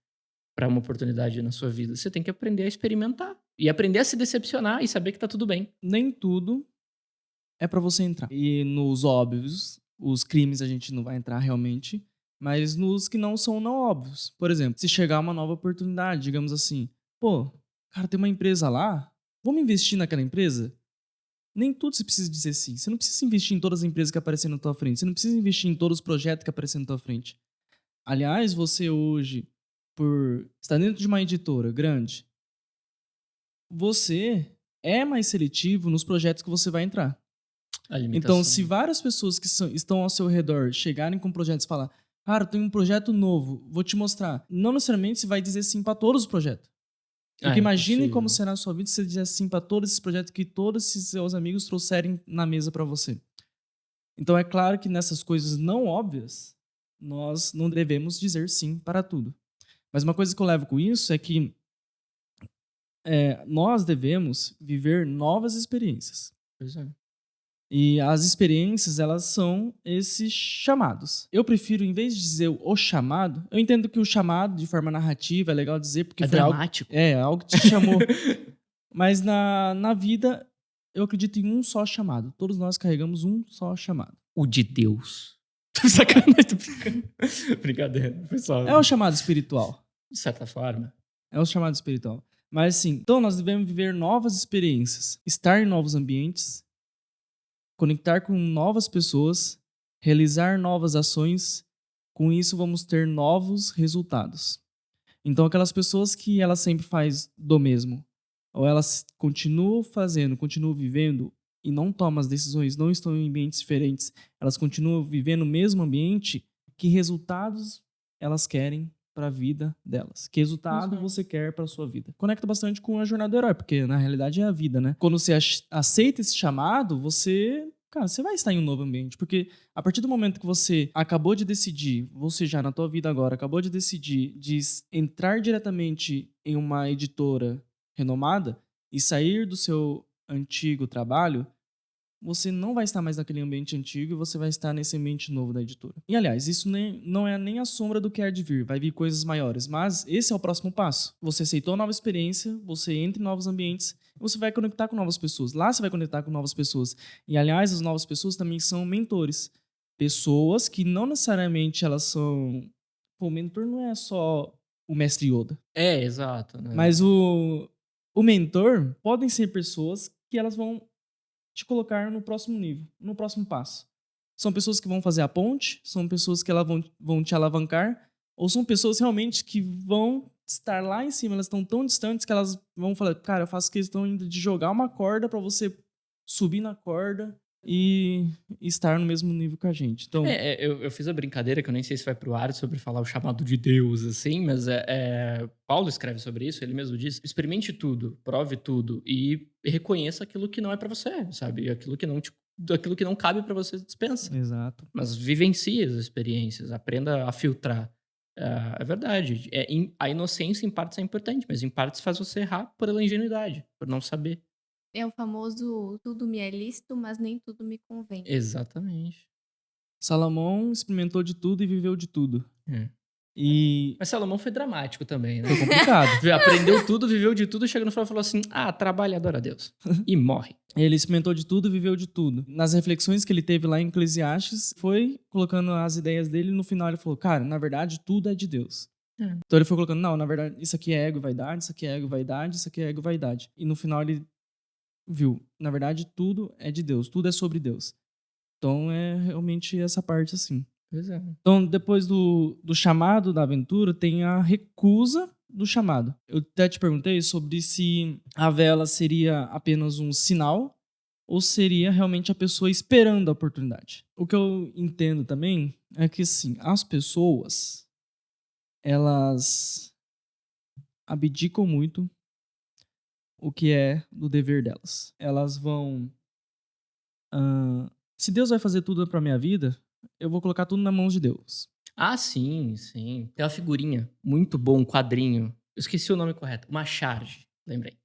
para uma oportunidade na sua vida. Você tem que aprender a experimentar e aprender a se decepcionar e saber que tá tudo bem. Nem tudo é pra você entrar. E nos óbvios, os crimes a gente não vai entrar realmente, mas nos que não são não óbvios. Por exemplo, se chegar uma nova oportunidade, digamos assim, pô, cara, tem uma empresa lá, vamos investir naquela empresa? Nem tudo você precisa dizer sim. Você não precisa investir em todas as empresas que aparecem na tua frente. Você não precisa investir em todos os projetos que aparecem na tua frente. Aliás, você hoje, por estar dentro de uma editora grande, você é mais seletivo nos projetos que você vai entrar. Então, se várias pessoas que estão ao seu redor chegarem com projetos e falar: cara, tem um projeto novo, vou te mostrar. Não necessariamente você vai dizer sim para todos os projetos. Porque imagine como será a sua vida se você dizer sim para todos esses projetos que todos esses seus amigos trouxerem na mesa para você. Então, é claro que nessas coisas não óbvias, nós não devemos dizer sim para tudo. Mas uma coisa que eu levo com isso é que nós devemos viver novas experiências. Pois é. E as experiências, elas são esses chamados. Eu prefiro, em vez de dizer o chamado, eu entendo que o chamado, de forma narrativa, é legal dizer, porque foi dramático. Algo que te chamou. Mas na vida, eu acredito em um só chamado. Todos nós carregamos um só chamado. O de Deus. Sacanagem, tô brincando. Brincadeira, pessoal. É o chamado espiritual. De certa forma. É o chamado espiritual. Mas assim, então nós devemos viver novas experiências, estar em novos ambientes, conectar com novas pessoas, realizar novas ações Com isso, vamos ter novos resultados. Então, aquelas pessoas que elas sempre faz do mesmo, ou elas continuam fazendo, continuam vivendo e não tomam as decisões, não estão em ambientes diferentes, elas continuam vivendo o mesmo ambiente, que resultados elas querem para a vida delas? Que resultado Exato. você quer para sua vida? Conecta bastante com a jornada do herói, porque na realidade é a vida, né? Quando você aceita esse chamado, você vai estar em um novo ambiente, porque a partir do momento que você acabou de decidir, você já na tua vida agora, acabou de decidir de entrar diretamente em uma editora renomada e sair do seu antigo trabalho, você não vai estar mais naquele ambiente antigo e você vai estar nesse ambiente novo da editora. E, aliás, isso não é nem a sombra do que há de vir. Vai vir coisas maiores. Mas esse é o próximo passo. Você aceitou a nova experiência, você entra em novos ambientes, você vai conectar com novas pessoas. Lá você vai conectar com novas pessoas. E, aliás, as novas pessoas também são mentores. Pessoas que não necessariamente elas são... Pô, o mentor não é só o mestre Yoda. Exato. Né? Mas o mentor podem ser pessoas que elas vão te colocar no próximo nível, no próximo passo. São pessoas que vão fazer a ponte, são pessoas que elas vão te alavancar, ou são pessoas realmente que vão estar lá em cima, elas estão tão distantes que elas vão falar, cara, eu faço questão ainda de jogar uma corda para você subir na corda e estar no mesmo nível que a gente. Então, Eu fiz a brincadeira, que eu nem sei se vai pro ar, sobre falar o chamado de Deus, assim, mas Paulo escreve sobre isso, ele mesmo diz, experimente tudo, prove tudo e reconheça aquilo que não é pra você, sabe? Aquilo que não cabe pra você, dispensa. exato. Mas vivencie as experiências, aprenda a filtrar. É verdade, a inocência em partes é importante, mas em partes faz você errar por ela ingenuidade, por não saber. É o famoso tudo me é lícito, mas nem tudo me convém. Exatamente. Salomão experimentou de tudo e viveu de tudo. É. E Mas Salomão foi dramático também, né? foi complicado. Aprendeu tudo, viveu de tudo, chega no final e falou assim: trabalha, adora a Deus. E morre. Ele experimentou de tudo e viveu de tudo. Nas reflexões que ele teve lá em Eclesiastes, foi colocando as ideias dele e no final ele falou, cara, na verdade tudo é de Deus. Então ele foi colocando, não, na verdade isso aqui é ego e vaidade, isso aqui é ego e vaidade, isso aqui é ego e vaidade. E no final ele viu, na verdade tudo é de Deus, tudo é sobre Deus. Então é realmente essa parte assim. Pois é. Então depois do chamado da aventura tem a recusa do chamado. Eu até te perguntei sobre se a vela seria apenas um sinal ou seria realmente a pessoa esperando a oportunidade. O que eu entendo também é que, assim, as pessoas, elas abdicam muito o que é do dever delas. Elas vão... se Deus vai fazer tudo pra minha vida, eu vou colocar tudo nas mãos de Deus. Sim, sim. Tem uma figurinha muito bom, um quadrinho. Eu esqueci o nome correto. Uma charge, lembrei.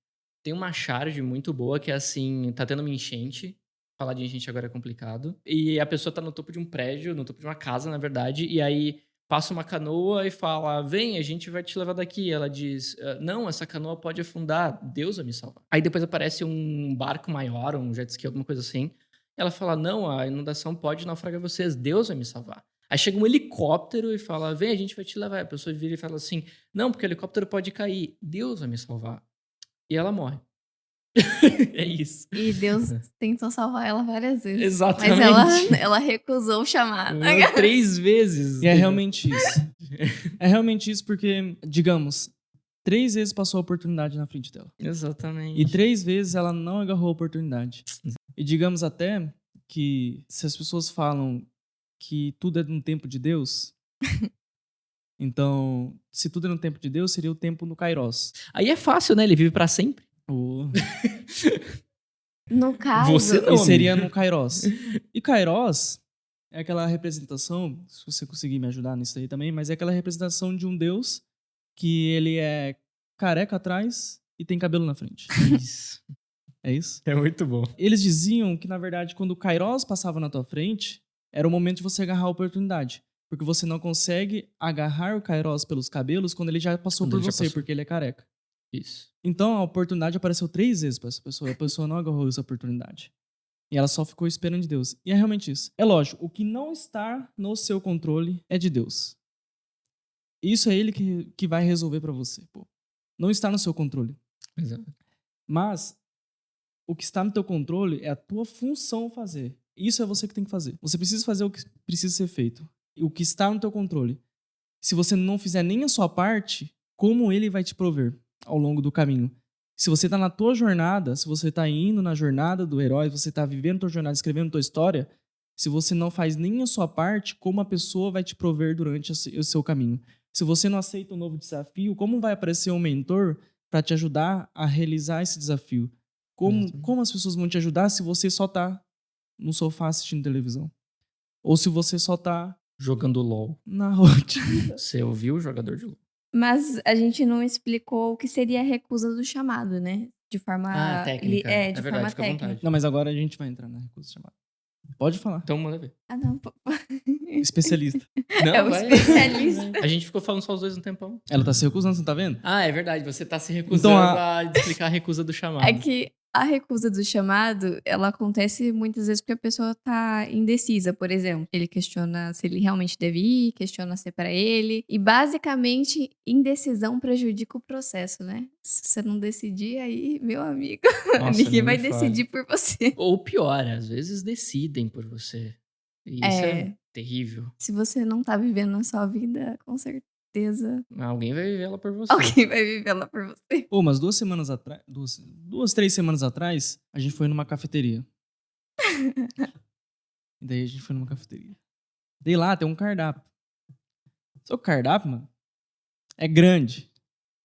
Tem uma charge muito boa que é assim, tá tendo uma enchente. Falar de enchente agora é complicado. E a pessoa tá no topo de um prédio, no topo de uma casa, na verdade, e aí passa uma canoa e fala, vem, a gente vai te levar daqui. Ela diz, não, essa canoa pode afundar, Deus vai me salvar. Aí depois aparece um barco maior, um jet ski, alguma coisa assim. Ela fala, não, a inundação pode naufragar vocês, Deus vai me salvar. Aí chega um helicóptero e fala, vem, a gente vai te levar. A pessoa vira e fala assim, não, porque o helicóptero pode cair, Deus vai me salvar. E ela morre. É isso. E Deus tentou salvar ela várias vezes. Exatamente. Mas ela recusou o chamado. 3 vezes. E é realmente isso. É realmente isso porque, digamos, 3 vezes passou a oportunidade na frente dela. Exatamente. E 3 vezes ela não agarrou a oportunidade. E digamos até que se as pessoas falam que tudo é no tempo de Deus, então, se tudo é no tempo de Deus, seria o tempo no Kairos. Aí é fácil, né? Ele vive pra sempre. No caso... Você não, E seria amigo. no Kairos. E Kairos é aquela representação, se você conseguir me ajudar nisso aí também, mas é aquela representação de um Deus que ele é careca atrás e tem cabelo na frente. Isso. É isso? É muito bom. Eles diziam que, na verdade, quando o Kairos passava na tua frente, era o momento de você agarrar a oportunidade. Porque você não consegue agarrar o Kairos pelos cabelos quando ele já passou Quando por ele já você, passou. porque ele é careca. Isso. Então, a oportunidade apareceu 3 vezes pra essa pessoa. E a pessoa não agarrou essa oportunidade. E ela só ficou esperando de Deus. E é realmente isso. É lógico, o que não está no seu controle é de Deus. Isso é ele que vai resolver pra você. Pô. Não está no seu controle. Exato. Mas o que está no teu controle é a tua função fazer. Isso é você que tem que fazer. Você precisa fazer o que precisa ser feito. o que está no teu controle. Se você não fizer nem a sua parte, como ele vai te prover ao longo do caminho? Se você tá na tua jornada, se você tá indo na jornada do herói, você tá vivendo tua jornada, escrevendo tua história, se você não faz nem a sua parte, como a pessoa vai te prover durante o seu caminho? Se você não aceita um novo desafio, como vai aparecer um mentor para te ajudar a realizar esse desafio? Como as pessoas vão te ajudar se você só tá no sofá assistindo televisão? Ou se você só tá Jogando LOL. na rotina? Você ouviu o jogador de LOL? Mas a gente não explicou o que seria a recusa do chamado, né? De forma... Técnica. de verdade, forma fica à técnica. vontade. Não, mas agora a gente vai entrar na recusa chamada. Pode falar. Então manda ver. Ah, não. Especialista. Não, É o vai. especialista. A gente ficou falando só os dois um tempão. Ela tá se recusando, você não tá vendo? Ah, é verdade. Você tá se recusando Então, a explicar a recusa do chamado. É que a recusa do chamado, ela acontece muitas vezes porque a pessoa tá indecisa, por exemplo. Ele questiona se ele realmente deve ir, questiona se é pra ele. E basicamente, indecisão prejudica o processo, né? Se você não decidir, aí, meu amigo, Nossa, ninguém nem vai me fale. decidir por você. Ou pior, às vezes decidem por você. E isso é terrível. Se você não tá vivendo a sua vida, com certeza Alguém vai viver ela por você. alguém vai viver lá por você. Pô, mas 2 semanas atrás, 3 semanas atrás, a gente foi numa cafeteria. E daí a gente foi numa cafeteria. Daí lá tem um cardápio. Só que o cardápio, mano, é grande.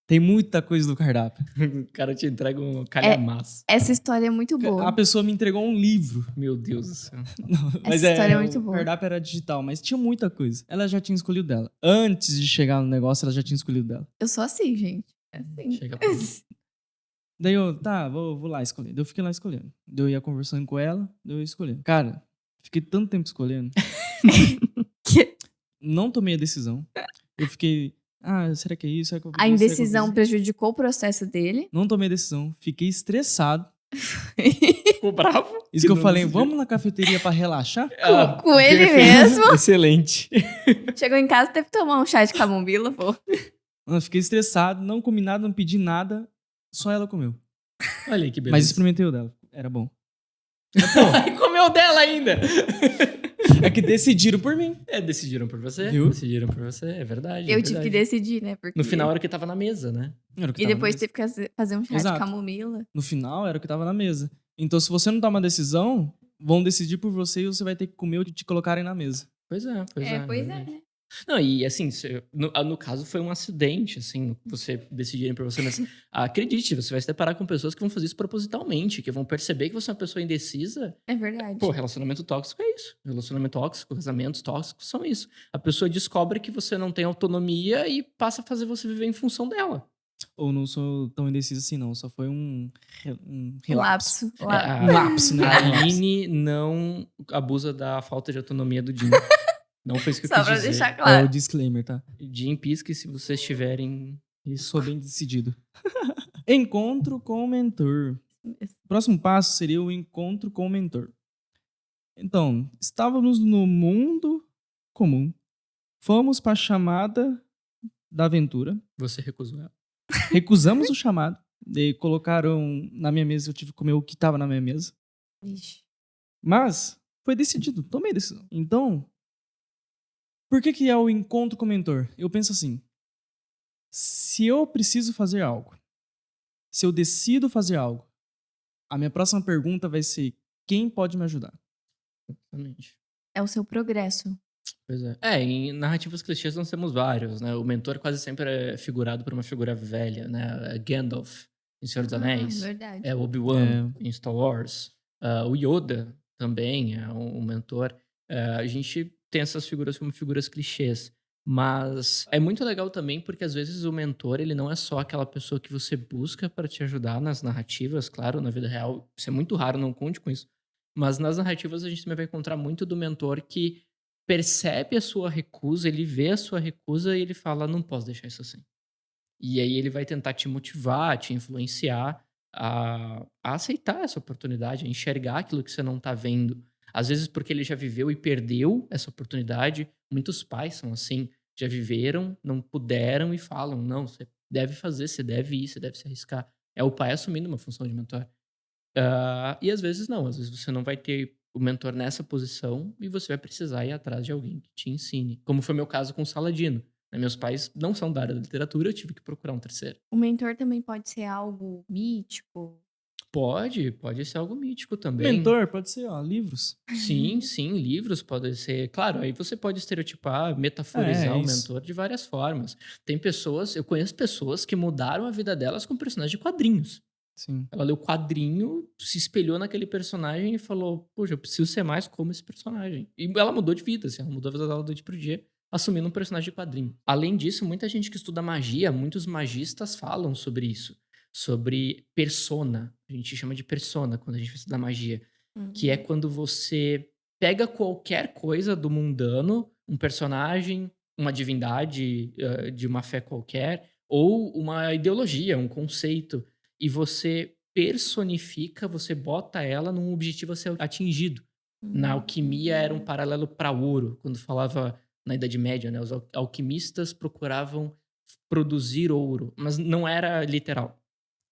Tem muita coisa do cardápio. O cara te entrega um calhamaço. Essa história é muito A boa. pessoa me entregou um livro. Meu Deus do céu. Não, Essa história é muito o boa. cardápio era digital, mas tinha muita coisa. Ela já tinha escolhido dela. Antes de chegar no negócio, ela já tinha escolhido dela. Eu sou assim, gente. É assim. Chega pra mim. Daí eu, tá, vou lá escolher. Daí eu fiquei lá escolhendo. Daí eu ia conversando com ela, daí eu ia escolhendo. Cara, fiquei tanto tempo escolhendo. Que- Não tomei a decisão. Eu fiquei, será que é isso? Será que eu vou A fazer isso? Será que eu vou indecisão fazer prejudicou o processo dele. isso? Não tomei a decisão. Fiquei estressado. Ficou bravo? Isso que eu não falei, decidiu. vamos na cafeteria pra relaxar? Com ele perfeito. mesmo. Excelente. Chegou em casa, teve que tomar um chá de camomila, pô. Eu fiquei estressado, não comi nada, não pedi nada. Só ela comeu. Olha aí que beleza. Mas experimentei o dela. Era bom. E comeu dela ainda. É que decidiram por mim. Decidiram por você. Viu? Decidiram por você, é verdade. Eu é tive que verdade. decidir, né? Porque... No final era o que tava na mesa, né? Era o que E tava depois na mesa. teve que fazer um chá Exato. de camomila. No final era o que tava na mesa. Então, se você não tomar uma decisão, vão decidir por você e você vai ter que comer o que te colocarem na mesa. Pois é. Pois é, verdade. né? Não, e assim, no caso foi um acidente, assim, você decidirem por você, mas acredite, você vai se deparar com pessoas que vão fazer isso propositalmente, que vão perceber que você é uma pessoa indecisa. É verdade. Pô, relacionamento tóxico é isso. Relacionamento tóxico, casamentos tóxicos são isso. A pessoa descobre que você não tem autonomia e passa a fazer você viver em função dela. Ou não sou tão indeciso assim, não. Só foi um relapso. Lapso. Um lapso, né? A Um lapso. Aline não abusa da falta de autonomia do Jim. Não foi isso que eu Só quis pra dizer. deixar É claro. o disclaimer, tá? Jim pisque se vocês tiverem isso. Sou bem decidido. Encontro com o mentor. O próximo passo seria o encontro com o mentor. Então, estávamos no mundo comum. Fomos para a chamada da aventura. Você recusou ela. Recusamos o chamado. Daí colocaram na minha mesa, eu tive que comer o que estava na minha mesa. Ixi. Mas foi decidido, tomei a decisão. Então, por que é o encontro com o mentor? Eu penso assim, se eu preciso fazer algo, se eu decido fazer algo, a minha próxima pergunta vai ser, quem pode me ajudar? Exatamente. É o seu progresso. Pois é. Em narrativas clichês nós temos vários, né? O mentor quase sempre é figurado por uma figura velha, né? Gandalf, em Senhor dos Anéis. Verdade. É o Obi-Wan, em Star Wars. O Yoda também é um mentor. A gente tem essas figuras como figuras clichês. Mas é muito legal também porque às vezes o mentor, ele não é só aquela pessoa que você busca para te ajudar nas narrativas, claro, na vida real. Isso é muito raro, não conte com isso. Mas nas narrativas a gente também vai encontrar muito do mentor que percebe a sua recusa, ele vê a sua recusa e ele fala, não posso deixar isso assim. E aí ele vai tentar te motivar, te influenciar a aceitar essa oportunidade, a enxergar aquilo que você não tá vendo. Às vezes porque ele já viveu e perdeu essa oportunidade. Muitos pais são assim, já viveram, não puderam e falam, não, você deve fazer, você deve ir, você deve se arriscar. É o pai assumindo uma função de mentor. E às vezes não, às vezes você não vai ter o mentor nessa posição e você vai precisar ir atrás de alguém que te ensine. Como foi meu caso com o Saladino. Né, meus pais não são da área da literatura, eu tive que procurar um terceiro. O mentor também pode ser algo mítico. Pode ser algo mítico também. Mentor pode ser, livros. Sim, livros podem ser. Claro, aí você pode estereotipar, metaforizar É, o isso. mentor de várias formas. Tem pessoas, eu conheço pessoas que mudaram a vida delas com personagens de quadrinhos. Sim. Ela leu o quadrinho, se espelhou naquele personagem e falou: Poxa, eu preciso ser mais como esse personagem. E ela mudou de vida, assim, ela mudou a vida dela do dia pro dia, assumindo um personagem de quadrinho. Além disso, muita gente que estuda magia, muitos magistas falam sobre isso. Sobre persona. A gente chama de persona quando a gente estuda magia. Que é quando você pega qualquer coisa do mundano, um personagem, uma divindade de uma fé qualquer, ou uma ideologia, um conceito, e você personifica, você bota ela num objetivo a ser atingido. Na alquimia era um paralelo para ouro, quando falava na Idade Média, né? Os alquimistas procuravam produzir ouro, mas não era literal.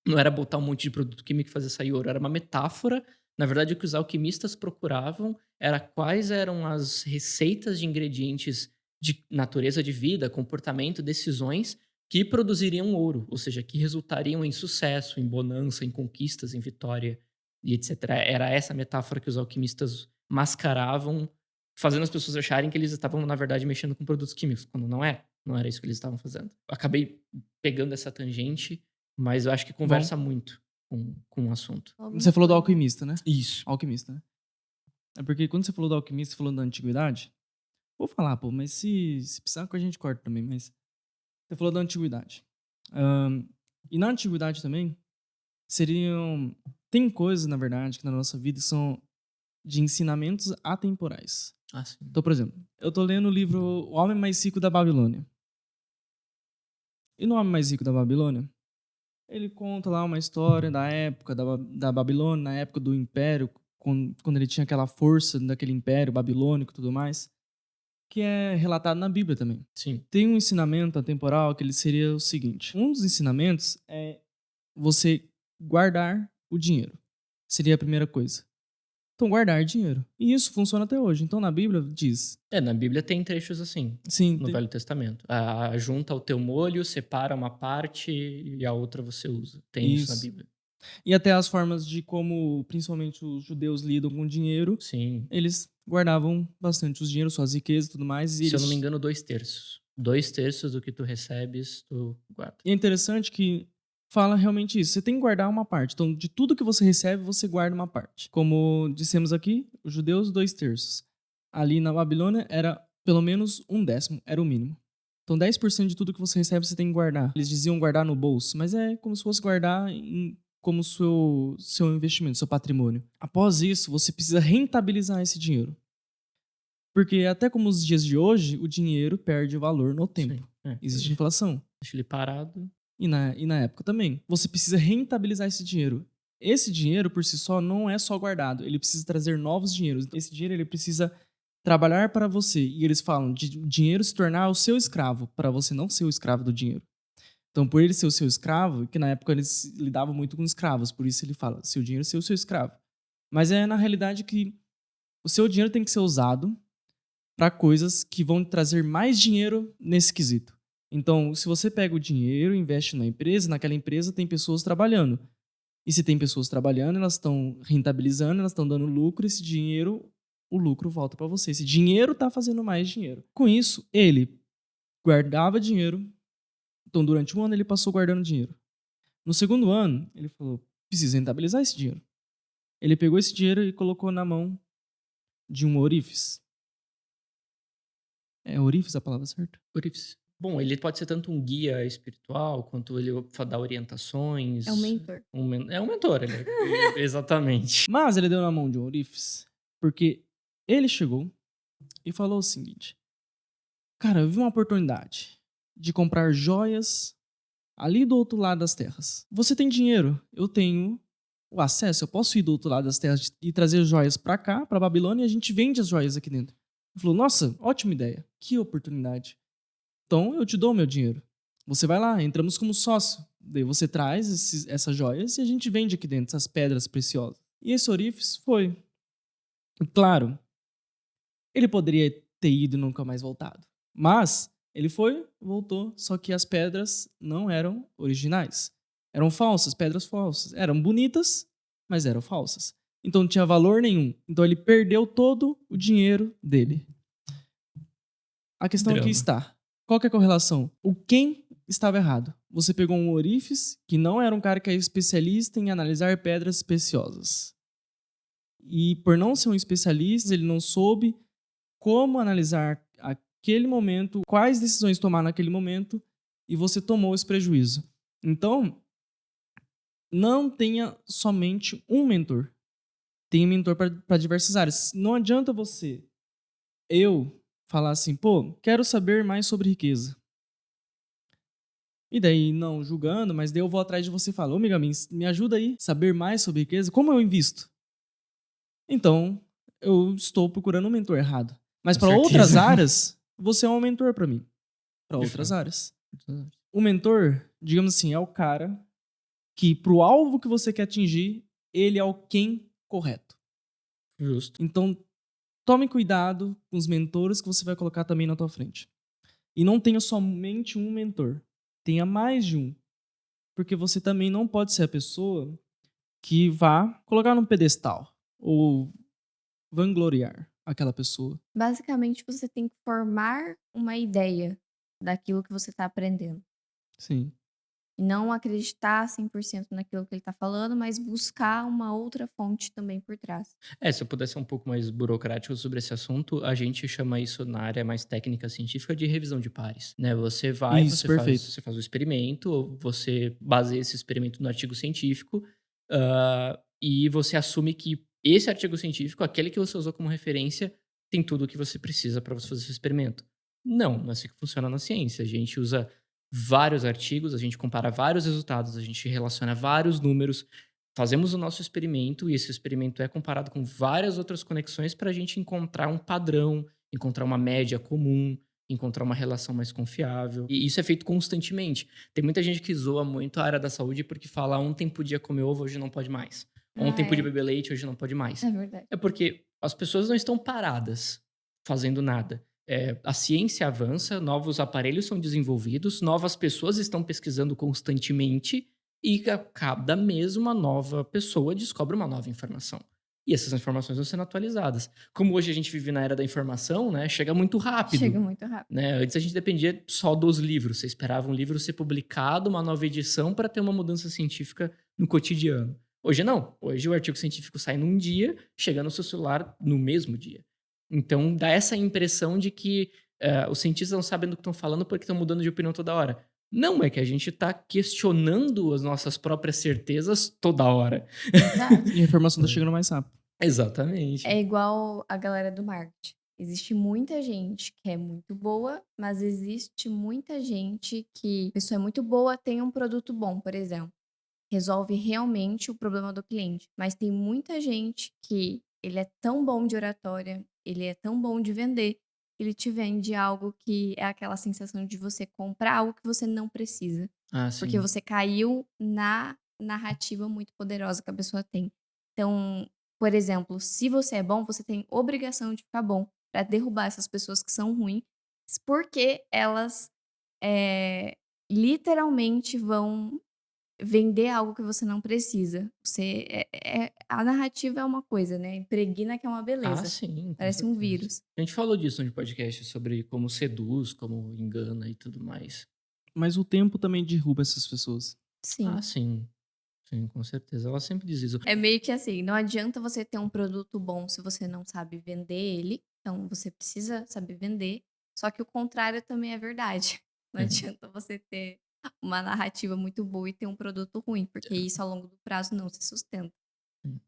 Não era botar um monte de produto químico e fazer sair ouro, era uma metáfora. Na verdade, o que os alquimistas procuravam era quais eram as receitas de ingredientes de natureza de vida, comportamento, decisões que produziriam ouro, ou seja, que resultariam em sucesso, em bonança, em conquistas, em vitória e etc. Era essa metáfora que os alquimistas mascaravam, fazendo as pessoas acharem que eles estavam, na verdade, mexendo com produtos químicos, quando não é. Não era isso que eles estavam fazendo. Acabei pegando essa tangente, mas eu acho que Bom, conversa muito com o assunto. você falou do alquimista, né? Isso. Alquimista, né? É porque quando você falou do alquimista, falando da antiguidade, vou falar, pô, mas se precisar que a gente corta também, mas você falou da antiguidade. E na antiguidade também, tem coisas, na verdade, que na nossa vida são de ensinamentos atemporais. Ah, sim. Então, por exemplo, eu tô lendo o livro O Homem Mais Rico da Babilônia. E no Homem Mais Rico da Babilônia, ele conta lá uma história da época da Babilônia, na época do Império, quando ele tinha aquela força daquele Império babilônico e tudo mais, que é relatado na Bíblia também. Sim. Tem um ensinamento atemporal que ele seria o seguinte. Um dos ensinamentos é você guardar o dinheiro. Seria a primeira coisa. Então, guardar dinheiro. E isso funciona até hoje. Então, na Bíblia diz... Na Bíblia tem trechos assim, Sim, no Velho Testamento. Junta o teu molho, separa uma parte e a outra você usa. Tem isso na Bíblia. E até as formas de como, principalmente, os judeus lidam com dinheiro. Sim. Eles guardavam bastante os dinheiros, suas riquezas e tudo mais. E Se eu não me engano, 2/3. 2/3 do que tu recebes, tu guarda. E é interessante que fala realmente isso. Você tem que guardar uma parte. Então, de tudo que você recebe, você guarda uma parte. Como dissemos aqui, os judeus, 2/3. Ali na Babilônia, era pelo menos 1/10, era o mínimo. Então, 10% de tudo que você recebe, você tem que guardar. Eles diziam guardar no bolso, mas é como se fosse guardar como seu investimento, seu patrimônio. Após isso, você precisa rentabilizar esse dinheiro. Porque até como os dias de hoje, o dinheiro perde valor no tempo. Existe inflação. Deixa ele parado. E na época também. Você precisa rentabilizar esse dinheiro. Esse dinheiro, por si só, não é só guardado. Ele precisa trazer novos dinheiros. Esse dinheiro, ele precisa trabalhar para você. E eles falam de dinheiro se tornar o seu escravo, para você não ser o escravo do dinheiro. Então, por ele ser o seu escravo, que na época eles lidavam muito com escravos, por isso ele fala, seu dinheiro ser o seu escravo. Mas é na realidade que o seu dinheiro tem que ser usado para coisas que vão trazer mais dinheiro nesse quesito. Então, se você pega o dinheiro, investe na empresa, naquela empresa tem pessoas trabalhando. E se tem pessoas trabalhando, elas estão rentabilizando, elas estão dando lucro, esse dinheiro, o lucro volta para você. Esse dinheiro está fazendo mais dinheiro. Com isso, ele guardava dinheiro. Então, durante um ano, ele passou guardando dinheiro. No segundo ano, ele falou, preciso rentabilizar esse dinheiro. Ele pegou esse dinheiro e colocou na mão de um ourives. É ourives a palavra certa? Ourives. Bom, ele pode ser tanto um guia espiritual, quanto ele dá orientações. É um mentor. É um mentor, exatamente. Mas ele deu na mão de um ourives, porque ele chegou e falou o seguinte, cara, eu vi uma oportunidade de comprar joias ali do outro lado das terras. Você tem dinheiro, eu tenho o acesso, eu posso ir do outro lado das terras e trazer joias pra cá, pra Babilônia, e a gente vende as joias aqui dentro. Ele falou, nossa, ótima ideia, que oportunidade. Então, eu te dou o meu dinheiro. Você vai lá, entramos como sócio. Daí você traz essas joias e a gente vende aqui dentro, essas pedras preciosas. E esse ourives foi. Claro, ele poderia ter ido e nunca mais voltado. Mas ele foi, voltou, só que as pedras não eram originais. Eram falsas, pedras falsas. Eram bonitas, mas eram falsas. Então não tinha valor nenhum. Então ele perdeu todo o dinheiro dele. A questão aqui Drama. está. Qual que é a correlação? O quem estava errado? Você pegou um ourives que não era um cara que é especialista em analisar pedras preciosas. E por não ser um especialista, ele não soube como analisar aquele momento, quais decisões tomar naquele momento, e você tomou esse prejuízo. Então, não tenha somente um mentor. Tenha mentor para diversas áreas. Não adianta eu, falar assim, pô, quero saber mais sobre riqueza. E daí, não julgando, mas daí eu vou atrás de você e falo, ô amiga, me ajuda aí a saber mais sobre riqueza, como eu invisto? Então, eu estou procurando um mentor errado. Mas Com para certeza. outras áreas, você é um mentor para mim. Para De outras fato. áreas. O mentor, digamos assim, é o cara que, pro alvo que você quer atingir, ele é o quem correto. Justo. Então, tome cuidado com os mentores que você vai colocar também na tua frente. E não tenha somente um mentor. Tenha mais de um. Porque você também não pode ser a pessoa que vá colocar num pedestal ou vangloriar aquela pessoa. Basicamente, você tem que formar uma ideia daquilo que você está aprendendo. Sim. E não acreditar 100% naquilo que ele está falando, mas buscar uma outra fonte também por trás. Se eu pudesse ser um pouco mais burocrático sobre esse assunto, a gente chama isso na área mais técnica científica de revisão de pares, né? Você vai, Isso, perfeito. você faz o experimento, você baseia esse experimento no artigo científico, e você assume que esse artigo científico, aquele que você usou como referência, tem tudo o que você precisa para você fazer esse experimento. Não é assim que funciona na ciência. A gente usa vários artigos, a gente compara vários resultados, a gente relaciona vários números, fazemos o nosso experimento e esse experimento é comparado com várias outras conexões para a gente encontrar um padrão, encontrar uma média comum, encontrar uma relação mais confiável. E isso é feito constantemente. Tem muita gente que zoa muito a área da saúde porque fala ontem podia comer ovo, hoje não pode mais. Ontem podia beber leite, hoje não pode mais. É verdade. É porque as pessoas não estão paradas fazendo nada. A ciência avança, novos aparelhos são desenvolvidos, novas pessoas estão pesquisando constantemente e a cada mês uma nova pessoa descobre uma nova informação. E essas informações vão sendo atualizadas. Como hoje a gente vive na era da informação, né, chega muito rápido. Chega muito rápido. Né? Antes a gente dependia só dos livros. Você esperava um livro ser publicado, uma nova edição, para ter uma mudança científica no cotidiano. Hoje não. Hoje o artigo científico sai num dia, chega no seu celular no mesmo dia. Então dá essa impressão de que os cientistas não sabem do que estão falando porque estão mudando de opinião toda hora. Não, é que a gente está questionando as nossas próprias certezas toda hora. Exato. E a informação tá chegando mais rápido. Exatamente. É igual a galera do marketing. Existe muita gente que é muito boa, mas existe muita gente que a pessoa é muito boa, tem um produto bom, por exemplo. Resolve realmente o problema do cliente. Mas tem muita gente que ele é tão bom de oratória, ele é tão bom de vender, que ele te vende algo que é aquela sensação de você comprar algo que você não precisa. Ah, sim. Porque você caiu na narrativa muito poderosa que a pessoa tem. Então, por exemplo, se você é bom, você tem obrigação de ficar bom para derrubar essas pessoas que são ruins, porque elas literalmente vão vender algo que você não precisa. A narrativa é uma coisa, né? Impregna que é uma Ah, beleza. sim. com Parece um certeza. vírus. A gente falou disso no podcast sobre como seduz, como engana e tudo mais. Mas o tempo também derruba essas pessoas. Sim. Ah, sim. Sim, com certeza. Ela sempre diz isso. É meio que assim, não adianta você ter um produto bom se você não sabe vender ele. Então, você precisa saber vender. Só que o contrário também é verdade. Não Uhum. adianta você ter uma narrativa muito boa e ter um produto ruim, porque isso ao longo do prazo não se sustenta.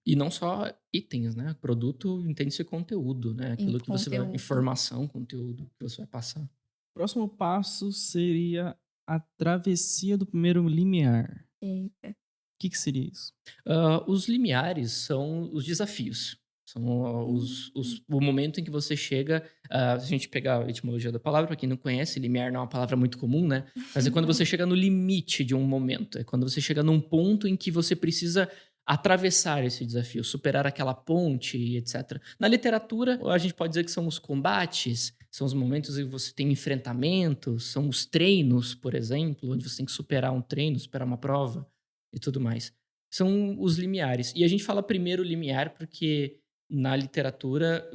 E não só itens, né? Produto entende-se conteúdo, né? Aquilo que você vai. Conteúdo. Informação, conteúdo que você vai passar. O próximo passo seria a travessia do primeiro limiar. Eita. O que seria isso? Os limiares são os desafios. São o momento em que você chega. Se a gente pegar a etimologia da palavra, para quem não conhece, limiar não é uma palavra muito comum, né? Mas é quando você chega no limite de um momento. É quando você chega num ponto em que você precisa atravessar esse desafio, superar aquela ponte e etc. Na literatura, a gente pode dizer que são os combates, são os momentos em que você tem enfrentamentos, são os treinos, por exemplo, onde você tem que superar um treino, superar uma prova e tudo mais. São os limiares. E a gente fala primeiro limiar porque na literatura,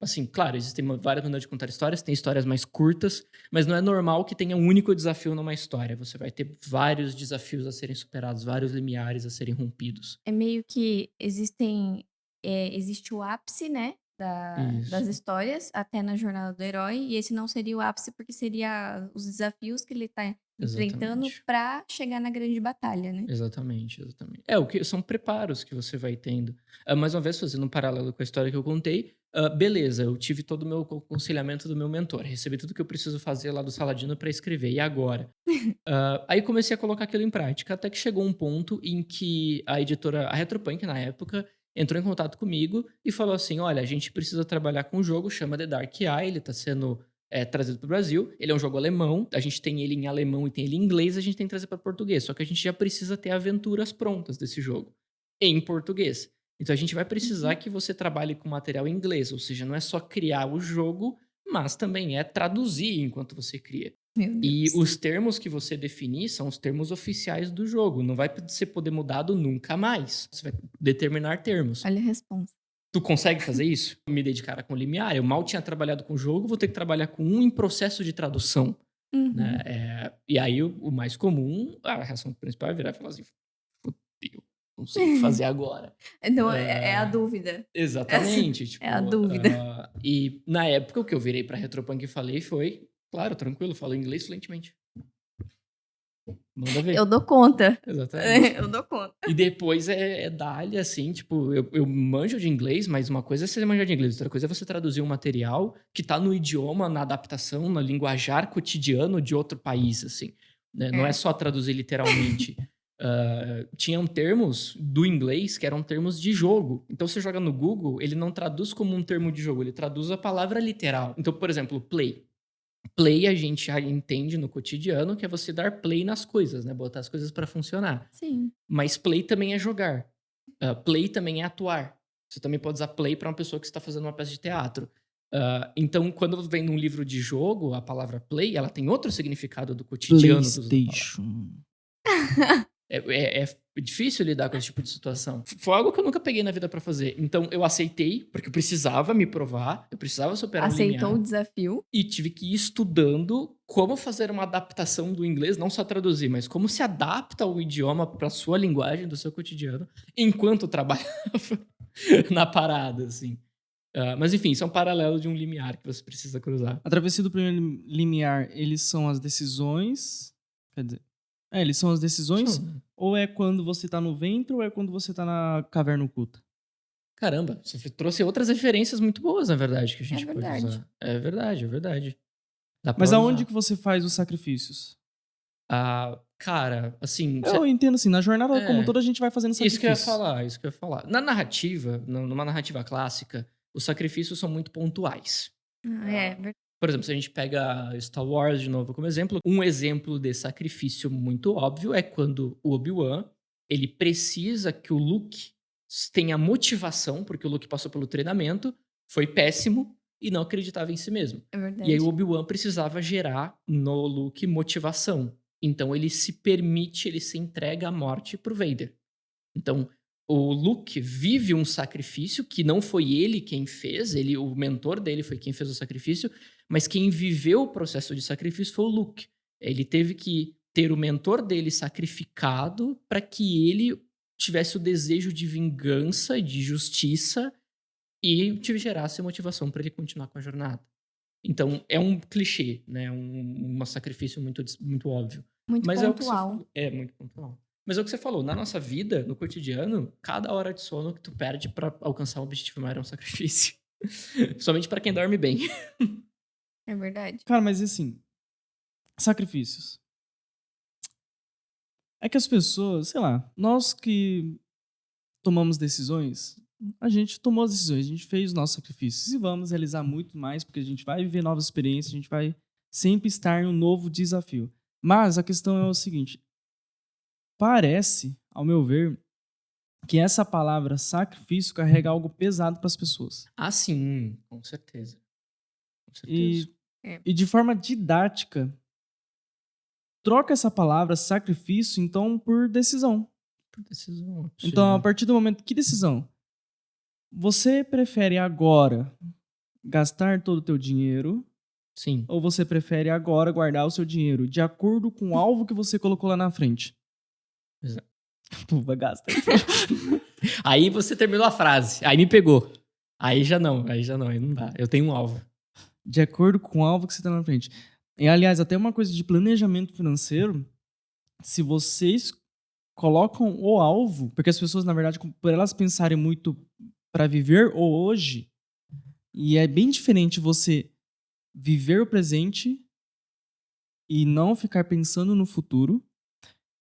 assim, claro, existem várias maneiras de contar histórias, tem histórias mais curtas, mas não é normal que tenha um único desafio numa história. Você vai ter vários desafios a serem superados, vários limiares a serem rompidos. É meio que existe o ápice, né, das Isso. histórias, até na jornada do herói, e esse não seria o ápice porque seria os desafios que ele tá enfrentando Exatamente. pra chegar na grande batalha, né? Exatamente. É, o que são preparos que você vai tendo. Mais uma vez, fazendo um paralelo com a história que eu contei, beleza, eu tive todo o meu aconselhamento do meu mentor, recebi tudo que eu preciso fazer lá do Saladino para escrever, e agora? Aí comecei a colocar aquilo em prática, até que chegou um ponto em que a editora, a Retropunk, na época, entrou em contato comigo e falou assim: olha, a gente precisa trabalhar com um jogo, chama The Dark Eye, ele está sendo trazido para o Brasil. Ele é um jogo alemão, a gente tem ele em alemão e tem ele em inglês, a gente tem que trazer para português. Só que a gente já precisa ter aventuras prontas desse jogo em português. Então a gente vai precisar que você trabalhe com material em inglês, ou seja, não é só criar o jogo, mas também é traduzir enquanto você cria. Meu E Deus. os termos que você definir são os termos oficiais do jogo. Não vai ser poder mudado nunca mais. Você vai determinar termos. Olha a resposta. Tu consegue fazer isso? Me dedicar com limiar. Eu mal tinha trabalhado com o jogo, vou ter que trabalhar com um em processo de tradução. Uhum. Né? E aí, o mais comum, a reação principal é virar e falar assim: fudeu, não sei o que fazer agora. Não, é a dúvida. Exatamente. Tipo, É a dúvida. E na época, o que eu virei pra Retropunk e falei foi: claro, tranquilo, falo inglês fluentemente. Manda ver. Eu dou conta. Exatamente. Eu dou conta. E depois dar-lhe, assim, tipo, eu manjo de inglês, mas uma coisa é você manjar de inglês, outra coisa é você traduzir um material que tá no idioma, na adaptação, no linguajar cotidiano de outro país, assim. Né? Não é só traduzir literalmente. Tinham termos do inglês que eram termos de jogo. Então, você joga no Google, ele não traduz como um termo de jogo, ele traduz a palavra literal. Então, por exemplo, play. Play a gente já entende no cotidiano que é você dar play nas coisas, né? Botar as coisas para funcionar. Sim. Mas play também é jogar. Play também é atuar. Você também pode usar play para uma pessoa que está fazendo uma peça de teatro. Então, quando vem num livro de jogo, a palavra play, ela tem outro significado do cotidiano. PlayStation. É difícil lidar com esse tipo de situação. Foi algo que eu nunca peguei na vida pra fazer. Então, eu aceitei, porque eu precisava me provar, eu precisava superar um Aceitou o limiar. desafio. E tive que ir estudando como fazer uma adaptação do inglês, não só traduzir, mas como se adapta o idioma pra sua linguagem, do seu cotidiano, enquanto trabalhava na parada, assim. Mas enfim, isso é um paralelo de um limiar que você precisa cruzar. A travessia do primeiro limiar, eles são as decisões. Quer dizer. Eles são as decisões? Ou é quando você tá no ventre ou é quando você tá na caverna oculta? Caramba, você trouxe outras referências muito boas, na verdade, que a gente pode verdade. usar. É verdade, é verdade. Dá pra Mas usar. aonde que você faz os sacrifícios? Cara, assim... Eu entendo assim, na jornada como toda a gente vai fazendo Isso que eu ia sacrifícios. falar. Na narrativa, numa narrativa clássica, os sacrifícios são muito pontuais. Verdade. Por exemplo, se a gente pega Star Wars de novo como exemplo, um exemplo de sacrifício muito óbvio é quando o Obi-Wan, ele precisa que o Luke tenha motivação, porque o Luke passou pelo treinamento, foi péssimo e não acreditava em si mesmo. É verdade. E aí o Obi-Wan precisava gerar no Luke motivação. Então ele se permite, ele se entrega à morte pro Vader. Então o Luke vive um sacrifício que não foi ele quem fez, o mentor dele foi quem fez o sacrifício, mas quem viveu o processo de sacrifício foi o Luke. Ele teve que ter o mentor dele sacrificado para que ele tivesse o desejo de vingança, de justiça e gerasse motivação para ele continuar com a jornada. Então, é um clichê, né? Um sacrifício muito, muito óbvio. Muito Mas pontual. É muito pontual. Mas é o que você falou, na nossa vida, no cotidiano, cada hora de sono que tu perde pra alcançar um objetivo maior é um sacrifício. Somente pra quem dorme bem. É verdade. Cara, mas assim, sacrifícios. É que as pessoas, sei lá, nós que tomamos decisões, a gente tomou as decisões, a gente fez os nossos sacrifícios e vamos realizar muito mais, porque a gente vai viver novas experiências, a gente vai sempre estar em um novo desafio. Mas a questão é o seguinte, parece, ao meu ver, que essa palavra sacrifício carrega algo pesado para as pessoas. Ah, sim, com certeza. Com certeza. E de forma didática, troca essa palavra sacrifício, então, por decisão. Por decisão. Então, a Sim. partir do momento... Que decisão? Você prefere agora gastar todo o teu dinheiro Sim. ou você prefere agora guardar o seu dinheiro de acordo com o alvo que você colocou lá na frente? Exato. Pô, gasta. Aí você terminou a frase. Aí me pegou. Aí não, aí não dá. Eu tenho um alvo. De acordo com o alvo que você está na frente. E, aliás, até uma coisa de planejamento financeiro, se vocês colocam o alvo, porque as pessoas, na verdade, por elas pensarem muito para viver o hoje, e é bem diferente você viver o presente e não ficar pensando no futuro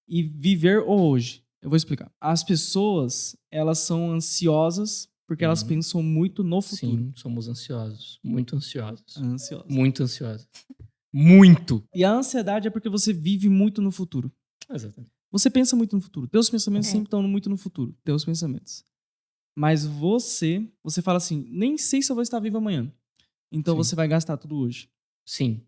e viver o hoje. Eu vou explicar. As pessoas, elas são ansiosas porque elas pensam muito no futuro. Sim, somos ansiosos. Muito ansiosos. Ansiosas. Muito ansiosos. Muito. E a ansiedade é porque você vive muito no futuro. Exatamente. Você pensa muito no futuro. Teus pensamentos sempre estão muito no futuro. Teus pensamentos. Mas você fala assim, nem sei se eu vou estar vivo amanhã. Então Sim. você vai gastar tudo hoje. Sim.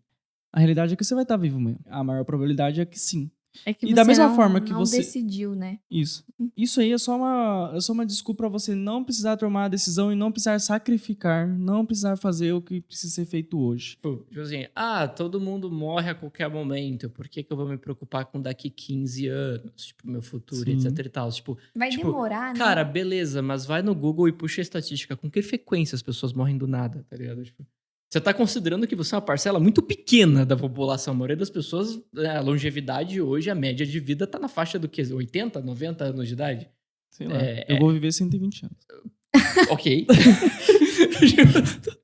A realidade é que você vai estar vivo amanhã. A maior probabilidade é que sim. É que E você da mesma não, forma que não você... decidiu, né? Isso. Isso aí é só uma desculpa pra você não precisar tomar a decisão e não precisar sacrificar, não precisar fazer o que precisa ser feito hoje. Tipo assim, todo mundo morre a qualquer momento. Por que eu vou me preocupar com daqui 15 anos? Tipo, meu futuro, Sim. etc e tal. Tipo, Vai demorar, né? cara, beleza, mas vai no Google e puxa a estatística. Com que frequência as pessoas morrem do nada, tá ligado? Tipo, você tá considerando que você é uma parcela muito pequena da população. A maioria das pessoas, a longevidade hoje, a média de vida tá na faixa do quê? 80, 90 anos de idade? Sei lá. Eu vou viver 120 anos. Ok. Justo.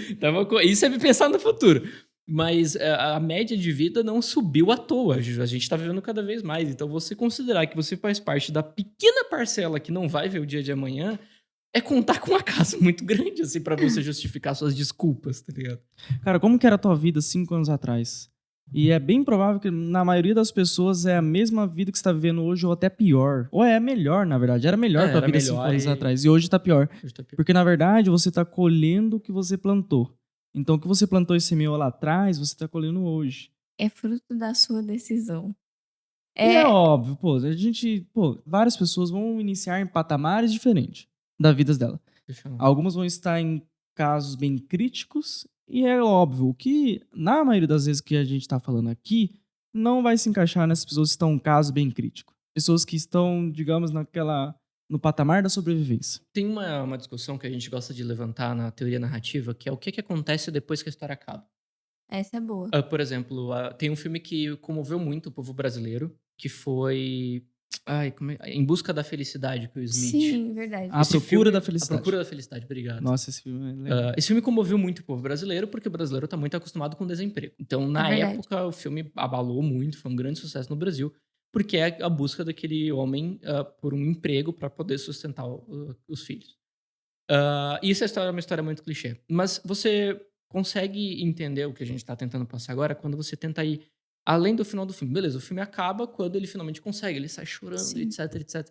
Então, isso é pensar no futuro. Mas a média de vida não subiu à toa. A gente tá vivendo cada vez mais. Então, você considerar que você faz parte da pequena parcela que não vai ver o dia de amanhã é contar com um acaso muito grande, assim, pra você justificar suas desculpas, tá ligado? Cara, como que era a tua vida 5 anos atrás? E é bem provável que na maioria das pessoas é a mesma vida que você tá vivendo hoje ou até pior. Ou é melhor, na verdade. Era melhor tua vida 5 anos atrás e hoje tá pior. Porque, na verdade, você tá colhendo o que você plantou. Então, o que você plantou e semeou lá atrás, você tá colhendo hoje. É fruto da sua decisão. E é óbvio, várias pessoas vão iniciar em patamares diferentes da vida dela. Algumas vão estar em casos bem críticos e é óbvio que, na maioria das vezes que a gente está falando aqui, não vai se encaixar nessas pessoas que estão em um caso bem crítico. Pessoas que estão, digamos, no patamar da sobrevivência. Tem uma discussão que a gente gosta de levantar na teoria narrativa, que é o que acontece depois que a história acaba. Essa é boa. Por exemplo, tem um filme que comoveu muito o povo brasileiro, que foi Em Busca da Felicidade, com o Smith. Sim, verdade. A Procura da Felicidade. A Procura da Felicidade, obrigado. Nossa, esse filme é legal. Esse filme comoveu muito o povo brasileiro, porque o brasileiro tá muito acostumado com desemprego. Então, na época, o filme abalou muito, foi um grande sucesso no Brasil, porque é a busca daquele homem por um emprego para poder sustentar os filhos. E essa história é uma história muito clichê. Mas você consegue entender o que a gente tá tentando passar agora quando você tenta ir além do final do filme. Beleza, o filme acaba quando ele finalmente consegue, ele sai chorando, Sim. etc, etc.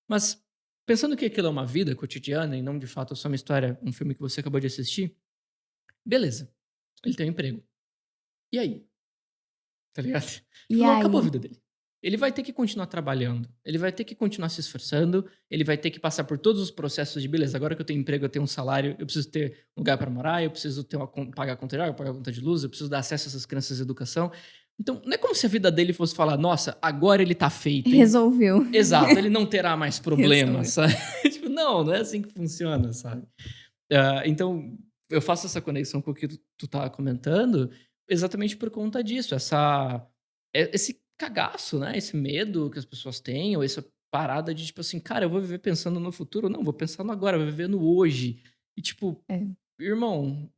Mas, pensando que aquilo é uma vida cotidiana e não, de fato, só uma história, um filme que você acabou de assistir, beleza, ele tem um emprego. E aí? Tá ligado? Não acabou a vida dele. Ele vai ter que continuar trabalhando, ele vai ter que continuar se esforçando, ele vai ter que passar por todos os processos de, beleza, agora que eu tenho emprego, eu tenho um salário, eu preciso ter lugar para morar, eu preciso pagar a conta de água, pagar a conta de luz, eu preciso dar acesso a essas crianças à educação. Então, não é como se a vida dele fosse falar, nossa, agora ele tá feito. Resolveu. Exato, ele não terá mais problemas, sabe? Tipo, não é assim que funciona, sabe? Então, eu faço essa conexão com o que tu tá comentando exatamente por conta disso, esse cagaço, né? Esse medo que as pessoas têm, ou essa parada de, tipo assim, cara, eu vou viver pensando no futuro? Não, vou pensar no agora, vou viver no hoje. E, tipo, irmão,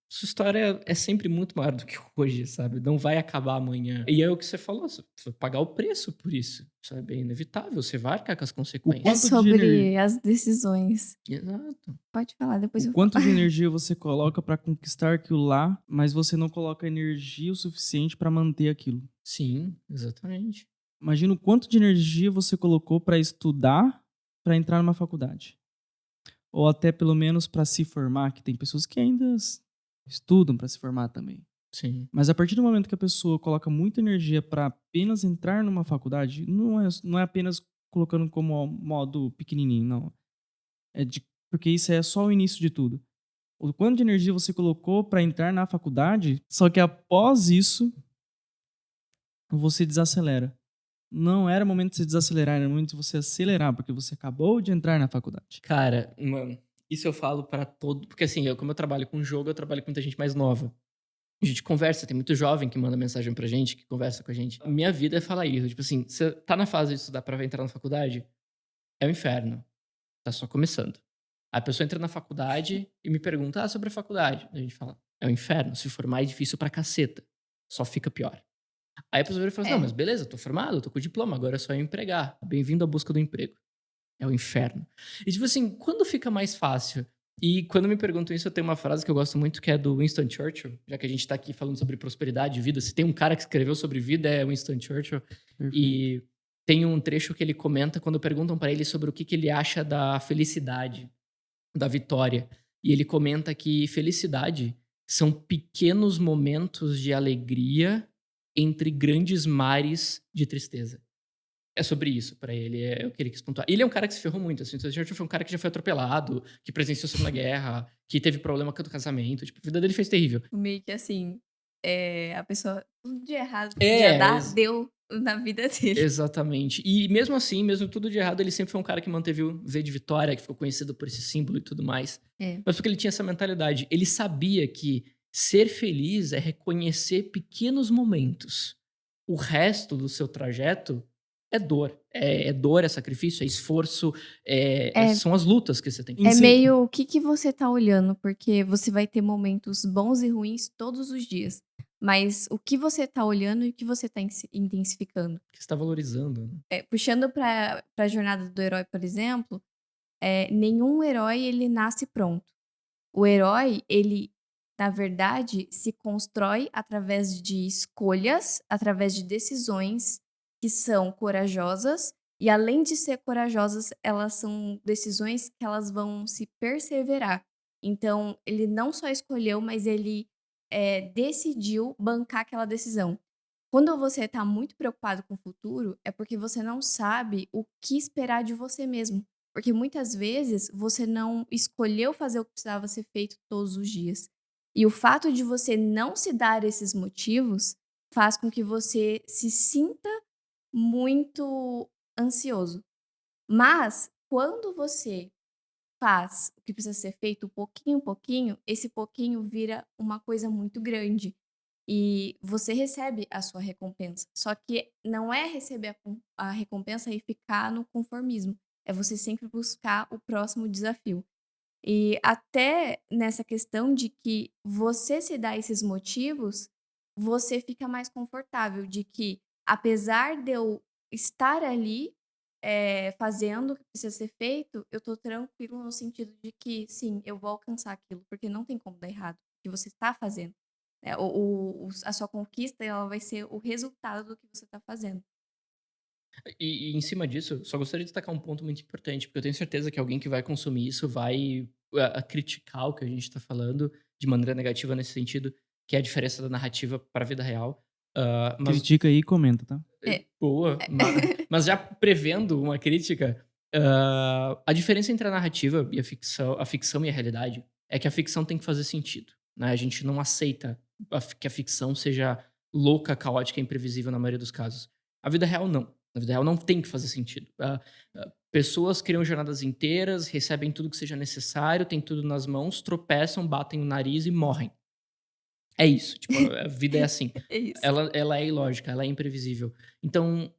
sua história é sempre muito maior do que hoje, sabe? Não vai acabar amanhã. E é o que você falou, você vai pagar o preço por isso. Isso é bem inevitável, você vai arcar com as consequências. É sobre as decisões. Exato. Pode falar, depois eu falo. Quanto de energia você coloca pra conquistar aquilo lá, mas você não coloca energia o suficiente pra manter aquilo. Sim, exatamente. Imagina o quanto de energia você colocou pra estudar para entrar numa faculdade. Ou até pelo menos para se formar, que tem pessoas que ainda estudam para se formar também. Sim. Mas a partir do momento que a pessoa coloca muita energia para apenas entrar numa faculdade, não é apenas colocando como modo pequenininho, não. Porque isso é só o início de tudo. O quanto de energia você colocou para entrar na faculdade, só que após isso, você desacelera. Não era momento de você desacelerar, era momento de você acelerar, porque você acabou de entrar na faculdade. Cara, mano, isso eu falo pra todo. Porque assim, como eu trabalho com jogo, eu trabalho com muita gente mais nova. A gente conversa, tem muito jovem que manda mensagem pra gente, que conversa com a gente. Minha vida é falar isso. Tipo assim, você tá na fase de estudar pra entrar na faculdade? É o inferno. Tá só começando. A pessoa entra na faculdade e me pergunta, sobre a faculdade. A gente fala, é o inferno. Se formar é difícil pra caceta. Só fica pior. Aí a pessoa vira e fala assim, não, mas beleza, tô formado, tô com diploma, agora é só eu empregar. Bem-vindo à busca do emprego. É o inferno. E tipo assim, quando fica mais fácil? E quando me perguntam isso, eu tenho uma frase que eu gosto muito, que é do Winston Churchill, já que a gente tá aqui falando sobre prosperidade e vida. Se tem um cara que escreveu sobre vida, é Winston Churchill. Perfeito. E tem um trecho que ele comenta quando perguntam pra ele sobre o que ele acha da felicidade, da vitória. E ele comenta que felicidade são pequenos momentos de alegria entre grandes mares de tristeza. É sobre isso pra ele, é o que ele quis pontuar. Ele é um cara que se ferrou muito, assim. O Churchill foi um cara que já foi atropelado, que presenciou a Segunda Guerra, que teve problema com o casamento. Tipo, a vida dele fez terrível. Meio que assim, a pessoa, tudo de errado podia É, dar, deu na vida dele. exatamente. E mesmo assim, mesmo tudo de errado, ele sempre foi um cara que manteve o V de Vitória, que ficou conhecido por esse símbolo e tudo mais. É. Mas porque ele tinha essa mentalidade. Ele sabia que ser feliz é reconhecer pequenos momentos. O resto do seu trajeto é dor. É dor, é sacrifício, é esforço, são as lutas que você tem que É Sim. meio o que você tá olhando, porque você vai ter momentos bons e ruins todos os dias. Mas o que você tá olhando e o que você tá intensificando. que você está valorizando. Né? Puxando pra jornada do herói, por exemplo, nenhum herói ele nasce pronto. O herói, ele, na verdade, se constrói através de escolhas, através de decisões que são corajosas. E além de ser corajosas, elas são decisões que elas vão se perseverar. Então, ele não só escolheu, mas ele decidiu bancar aquela decisão. Quando você está muito preocupado com o futuro, é porque você não sabe o que esperar de você mesmo. Porque muitas vezes você não escolheu fazer o que precisava ser feito todos os dias. E o fato de você não se dar esses motivos faz com que você se sinta muito ansioso. Mas quando você faz o que precisa ser feito pouquinho em pouquinho, esse pouquinho vira uma coisa muito grande. E você recebe a sua recompensa. Só que não é receber a recompensa e ficar no conformismo. É você sempre buscar o próximo desafio. E até nessa questão de que você se dá esses motivos, você fica mais confortável de que, apesar de eu estar ali fazendo o que precisa ser feito, eu tô tranquilo no sentido de que, sim, eu vou alcançar aquilo, porque não tem como dar errado, o que você está fazendo. A sua conquista ela vai ser o resultado do que você está fazendo. E em cima disso, só gostaria de destacar um ponto muito importante, porque eu tenho certeza que alguém que vai consumir isso vai criticar o que a gente está falando de maneira negativa nesse sentido, que é a diferença da narrativa para a vida real. Mas Critica aí e comenta, tá? boa, mas já prevendo uma crítica, a diferença entre a narrativa e a ficção e a realidade é que a ficção tem que fazer sentido. Né? A gente não aceita que a ficção seja louca, caótica e imprevisível na maioria dos casos. A vida real não. Na vida real não tem que fazer sentido. Pessoas criam jornadas inteiras, recebem tudo que seja necessário, têm tudo nas mãos, tropeçam, batem o nariz e morrem. É isso. Tipo, a vida é assim. É isso. Ela é ilógica, ela é imprevisível. Então,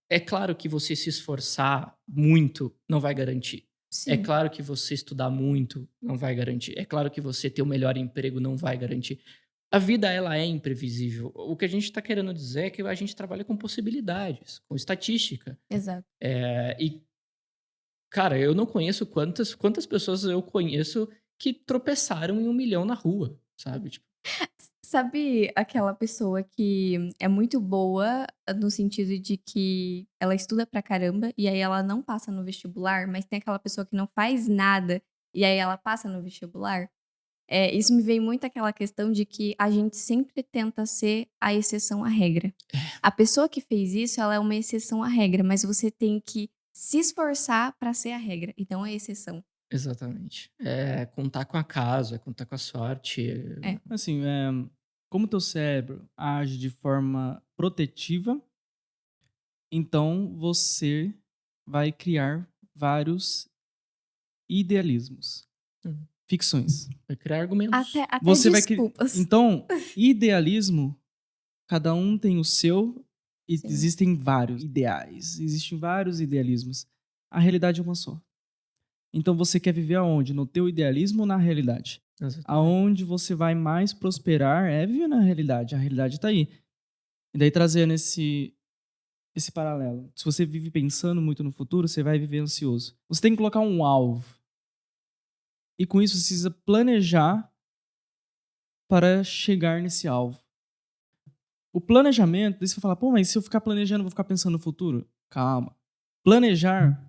é claro que você se esforçar muito não vai garantir. É Sim. claro que você estudar muito não vai garantir. É claro que você ter o melhor emprego não vai garantir. A vida, ela é imprevisível. O que a gente está querendo dizer é que a gente trabalha com possibilidades, com estatística. Exato. E, cara, eu não conheço quantas pessoas eu conheço que tropeçaram em 1 milhão na rua, sabe? Tipo, Sabe aquela pessoa que é muito boa no sentido de que ela estuda pra caramba e aí ela não passa no vestibular, mas tem aquela pessoa que não faz nada e aí ela passa no vestibular? Isso me vem muito aquela questão de que a gente sempre tenta ser a exceção à regra. A pessoa que fez isso, ela é uma exceção à regra, mas você tem que se esforçar pra ser a regra e não a exceção. Exatamente. É contar com acaso, é contar com a sorte. É. Assim, como o teu cérebro age de forma protetiva, então você vai criar vários idealismos, Hum. ficções. Vai criar argumentos. Até Você vai criar. desculpas. Então, idealismo, cada um tem o seu e Sim. existem vários ideais, existem vários idealismos. A realidade é uma só. Então você quer viver aonde? No teu idealismo ou na realidade? Exatamente. Aonde você vai mais prosperar é viver na realidade. A realidade está aí. E daí trazendo esse paralelo. Se você vive pensando muito no futuro, você vai viver ansioso. Você tem que colocar um alvo. E com isso você precisa planejar para chegar nesse alvo. O planejamento, daí você vai falar, pô, mas se eu ficar planejando, eu vou ficar pensando no futuro? Calma. Planejar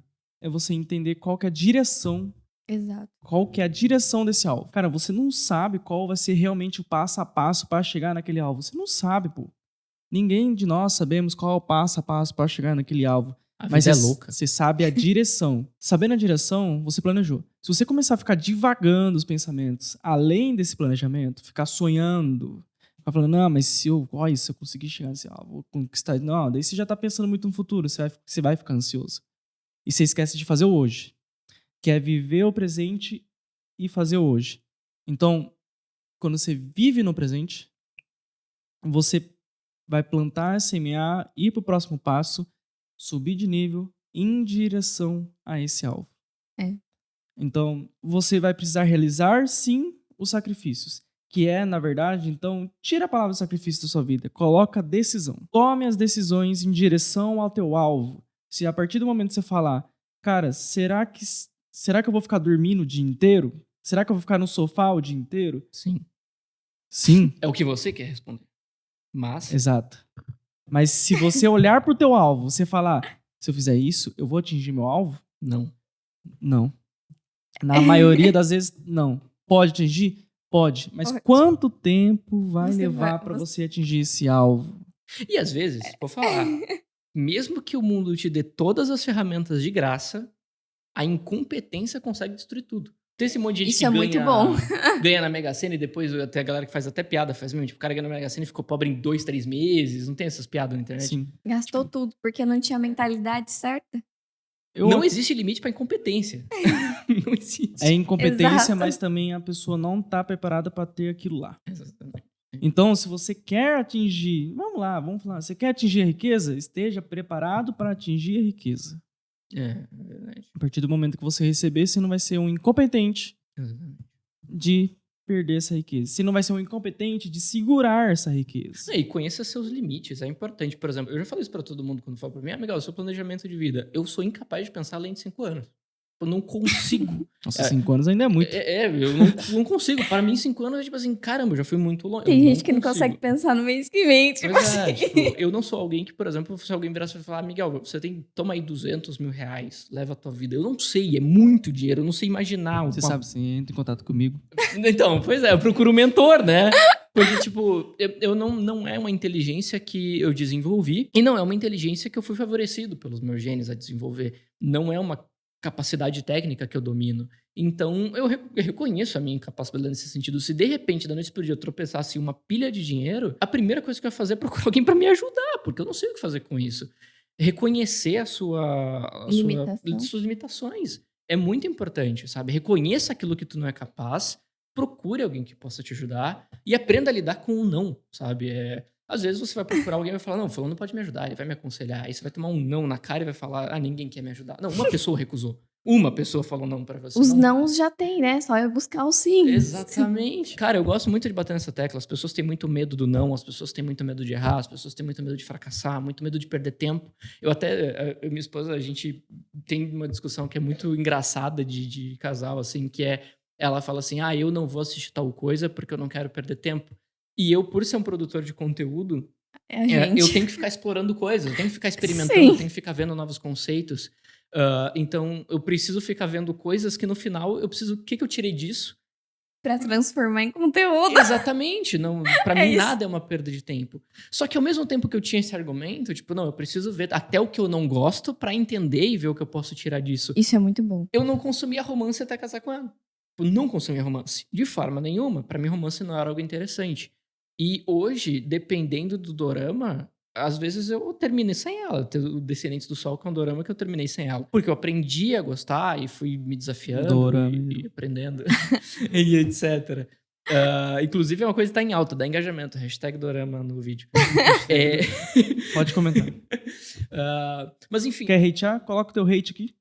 é você entender qual que é a direção, Exato. qual que é a direção desse alvo. Cara, você não sabe qual vai ser realmente o passo a passo para chegar naquele alvo. Você não sabe, pô. Ninguém de nós sabemos qual é o passo a passo para chegar naquele alvo. A Mas vida é louca. você sabe a direção. Sabendo a direção, você planejou. Se você começar a ficar divagando os pensamentos, além desse planejamento, ficar sonhando, ficar falando, não, mas se eu conseguir chegar nesse alvo, vou conquistar. Não, daí você já tá pensando muito no futuro, você vai ficar ansioso. E você esquece de fazer o hoje, que é viver o presente e fazer o hoje. Então, quando você vive no presente, você vai plantar, semear, ir para o próximo passo, subir de nível em direção a esse alvo. É. Então, você vai precisar realizar, sim, os sacrifícios. Que é, na verdade, então, tira a palavra sacrifício da sua vida. Coloca decisão. Tome as decisões em direção ao teu alvo. Se a partir do momento que você falar, cara, será que eu vou ficar dormindo o dia inteiro? Será que eu vou ficar no sofá o dia inteiro? Sim. Sim. É o que você quer responder. Mas, Exato. Mas se você olhar pro teu alvo, você falar, se eu fizer isso, eu vou atingir meu alvo? não. Não. Na maioria das vezes, não. Pode atingir? Pode. Mas Pode. quanto tempo vai Você levar vai- pra você- você atingir esse alvo? E às vezes, vou falar, mesmo que o mundo te dê todas as ferramentas de graça, a incompetência consegue destruir tudo. Tem esse monte de gente Isso que é muito bom. ganha na Mega Sena e depois tem a galera que faz até piada, faz mesmo, tipo, o cara ganha na Mega Sena e ficou pobre em 2, 3 meses, não tem essas piadas na internet? Sim. Gastou tudo porque não tinha a mentalidade certa. Não existe limite pra incompetência. Não existe. É incompetência, Exato. mas também a pessoa não tá preparada pra ter aquilo lá. Exatamente. Então, se você quer atingir, vamos lá, você quer atingir a riqueza? Esteja preparado para atingir a riqueza. É verdade. A partir do momento que você receber, você não vai ser um incompetente Exatamente. de perder essa riqueza. Você não vai ser um incompetente de segurar essa riqueza. E conheça seus limites, é importante. Por exemplo, eu já falei isso pra todo mundo quando fala pra mim, Miguel, o seu planejamento de vida. Eu sou incapaz de pensar além de 5 anos. Eu não consigo. Nossa, 5 anos ainda é muito. Eu não consigo. Para mim, 5 anos é tipo assim, caramba, eu já fui muito longe. Tem Eu gente que não consigo. consegue pensar no mês que vem. Tipo Pois é, assim. tipo, eu não sou alguém que, por exemplo, se alguém virasse e falar, Miguel, você toma aí 200 mil reais, leva a tua vida. Eu não sei, é muito dinheiro, eu não sei imaginar. Você sabe, você entra em contato comigo. Então, pois é, eu procuro um mentor, né? Porque, tipo, eu não é uma inteligência que eu desenvolvi e não é uma inteligência que eu fui favorecido pelos meus genes a desenvolver. Não é uma capacidade técnica que eu domino. Então, eu reconheço a minha incapacidade nesse sentido. Se de repente, da noite pro dia, eu tropeçasse em uma pilha de dinheiro, a primeira coisa que eu ia fazer é procurar alguém pra me ajudar, porque eu não sei o que fazer com isso. Reconhecer suas limitações é muito importante, sabe? Reconheça aquilo que tu não é capaz, procure alguém que possa te ajudar e aprenda a lidar com o não, sabe? Às vezes você vai procurar alguém e vai falar, não, fulano não pode me ajudar, ele vai me aconselhar. Aí você vai tomar um não na cara e vai falar, ninguém quer me ajudar. Não, uma pessoa recusou. Uma pessoa falou não pra você. Os nãos já tem, né? Só eu buscar os sim. Exatamente. Cara, eu gosto muito de bater nessa tecla. As pessoas têm muito medo do não, as pessoas têm muito medo de errar, as pessoas têm muito medo de fracassar, muito medo de perder tempo. Eu e minha esposa, a gente tem uma discussão que é muito engraçada de casal, assim, que é ela fala assim, eu não vou assistir tal coisa porque eu não quero perder tempo. E eu, por ser um produtor de conteúdo, É a gente. eu tenho que ficar explorando coisas, eu tenho que ficar experimentando, Sim. eu tenho que ficar vendo novos conceitos. Então, eu preciso ficar vendo coisas que no final eu preciso... O que eu tirei disso? Pra transformar em conteúdo. Exatamente. Não, pra É mim, isso. nada é uma perda de tempo. Só que ao mesmo tempo que eu tinha esse argumento, tipo, não, eu preciso ver até o que eu não gosto pra entender e ver o que eu posso tirar disso. Isso é muito bom. Eu não consumia romance até casar com ela. Eu não consumia romance. De forma nenhuma. Pra mim, romance não era algo interessante. E hoje, dependendo do dorama, às vezes eu terminei sem ela. O Descendentes do Sol, que é um dorama que eu terminei sem ela. Porque eu aprendi a gostar e fui me desafiando Dorama. e aprendendo. E etc. Inclusive, é uma coisa que tá em alta, dá engajamento. Hashtag dorama no vídeo. Pode comentar. Mas enfim. Quer hatear? Coloca o teu hate aqui.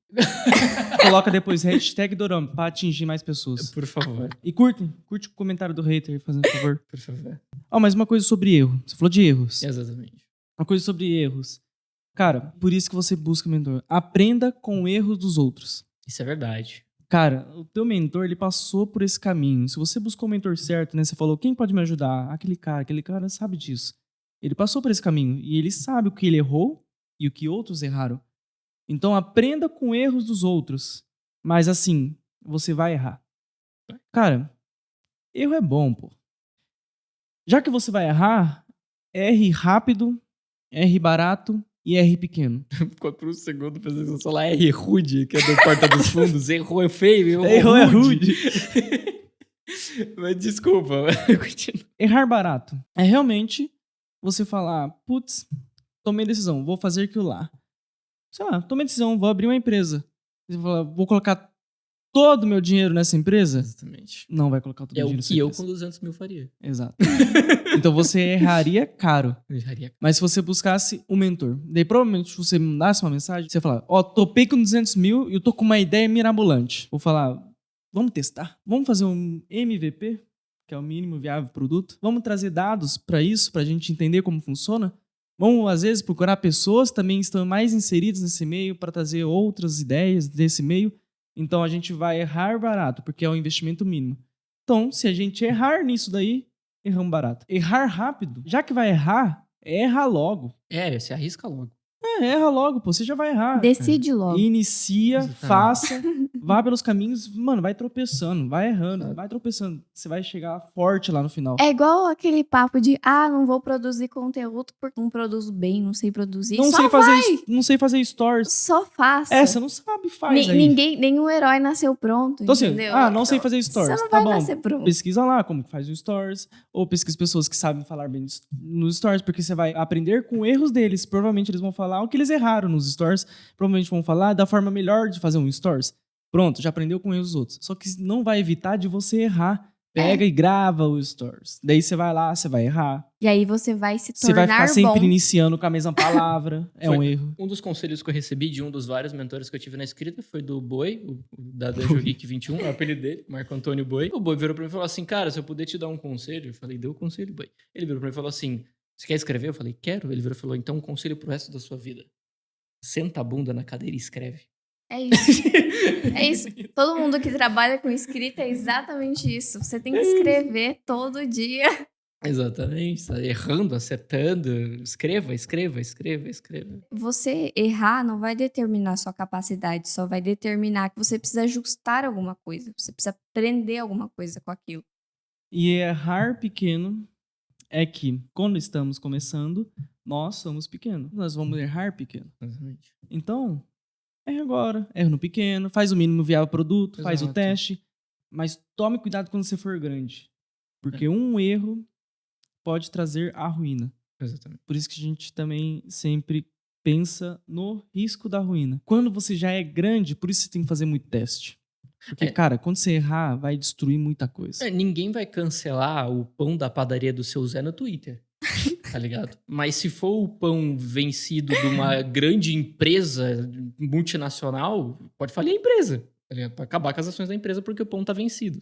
Coloca depois hashtag Dorama pra atingir mais pessoas. Por favor. E curte o comentário do hater, fazendo favor. Por favor. Mas uma coisa sobre erro. Você falou de erros. Exatamente. Uma coisa sobre erros. Cara, por isso que você busca mentor. Aprenda com erros dos outros. Isso é verdade. Cara, o teu mentor, ele passou por esse caminho. Se você buscou o mentor certo, né? Você falou, quem pode me ajudar? Aquele cara sabe disso. Ele passou por esse caminho e ele sabe o que ele errou e o que outros erraram. Então, aprenda com erros dos outros. Mas assim, você vai errar. Cara, erro é bom, pô. Já que você vai errar, erre rápido, erre barato e erre pequeno. Ficou por um segundo pensando que eu sou lá R rude, que é do Porta dos Fundos. Errou é feio, Errou é rude. Mas desculpa, continua. Errar barato é realmente você falar, putz, tomei decisão, vou fazer aquilo lá. Sei lá, tomei decisão, vou abrir uma empresa. Você fala, vou colocar todo o meu dinheiro nessa empresa? Exatamente. Não vai colocar todo o É o dinheiro nessa que eu empresa. com 200 mil faria. Exato. Então você erraria caro. Eu erraria. Mas se você buscasse um mentor, daí provavelmente você mandasse uma mensagem, você falar, topei com 200 mil e eu tô com uma ideia mirabolante. Vou falar, vamos testar? Vamos fazer um MVP, que é o mínimo viável produto? Vamos trazer dados para isso, pra gente entender como funciona? Vamos, às vezes, procurar pessoas que também estão mais inseridas nesse meio para trazer outras ideias desse meio. Então, a gente vai errar barato, porque é o investimento mínimo. Então, se a gente errar nisso daí, erramos barato. Errar rápido, já que vai errar, erra logo. Você arrisca logo. Erra logo, pô, você já vai errar. Decide logo. Inicia, Exatamente. faça, vá pelos caminhos, mano, vai tropeçando, vai errando, Exato. vai tropeçando. Você vai chegar forte lá no final. É igual aquele papo de, não vou produzir conteúdo porque não produzo bem, não sei produzir. Não sei fazer stories. Só faça. Você não sabe, faz aí. Nenhum herói nasceu pronto, Então, assim, entendeu? não sei fazer stories. Você não Tá vai bom, nascer pronto. pesquisa lá como que faz um stories, ou pesquisa pessoas que sabem falar bem nos stories, porque você vai aprender com erros deles. Provavelmente eles vão falar o que eles erraram nos stories, provavelmente vão falar da forma melhor de fazer um stories. Pronto, já aprendeu com erros dos outros. Só que não vai evitar de você errar. Pega e grava os stories. Daí você vai lá, você vai errar. E aí você vai se Você tornar vai ficar sempre bom. iniciando com a mesma palavra. É um erro. Um dos conselhos que eu recebi de um dos vários mentores que eu tive na escrita foi do Boi, o da Dungeon Geek 21, é o apelido dele, Marco Antônio Boi. O Boi virou pra mim e falou assim, cara, se eu puder te dar um conselho... Eu falei, deu conselho, Boi. Ele virou pra mim e falou assim, você quer escrever? Eu falei, quero. Ele virou e falou, então um conselho pro resto da sua vida. Senta a bunda na cadeira e escreve. É isso. É isso. Todo mundo que trabalha com escrita é exatamente isso. Você tem que escrever todo dia. Exatamente. Tá errando, acertando. Escreva. Você errar não vai determinar sua capacidade, só vai determinar que você precisa ajustar alguma coisa. Você precisa aprender alguma coisa com aquilo. E errar pequeno é que, quando estamos começando, nós somos pequenos. Nós vamos errar pequeno. Exatamente. Então, erra agora. Erra no pequeno, faz o mínimo viável produto, faz o Exato. teste. Mas tome cuidado quando você for grande. Porque um erro pode trazer a ruína. Exatamente. Por isso que a gente também sempre pensa no risco da ruína. Quando você já é grande, por isso você tem que fazer muito teste. Porque, cara, quando você errar, vai destruir muita coisa. Ninguém vai cancelar o pão da padaria do seu Zé no Twitter. Tá ligado? Mas se for o pão vencido de uma grande empresa multinacional, pode falir a empresa. Tá ligado? Pode acabar com as ações da empresa porque o pão tá vencido.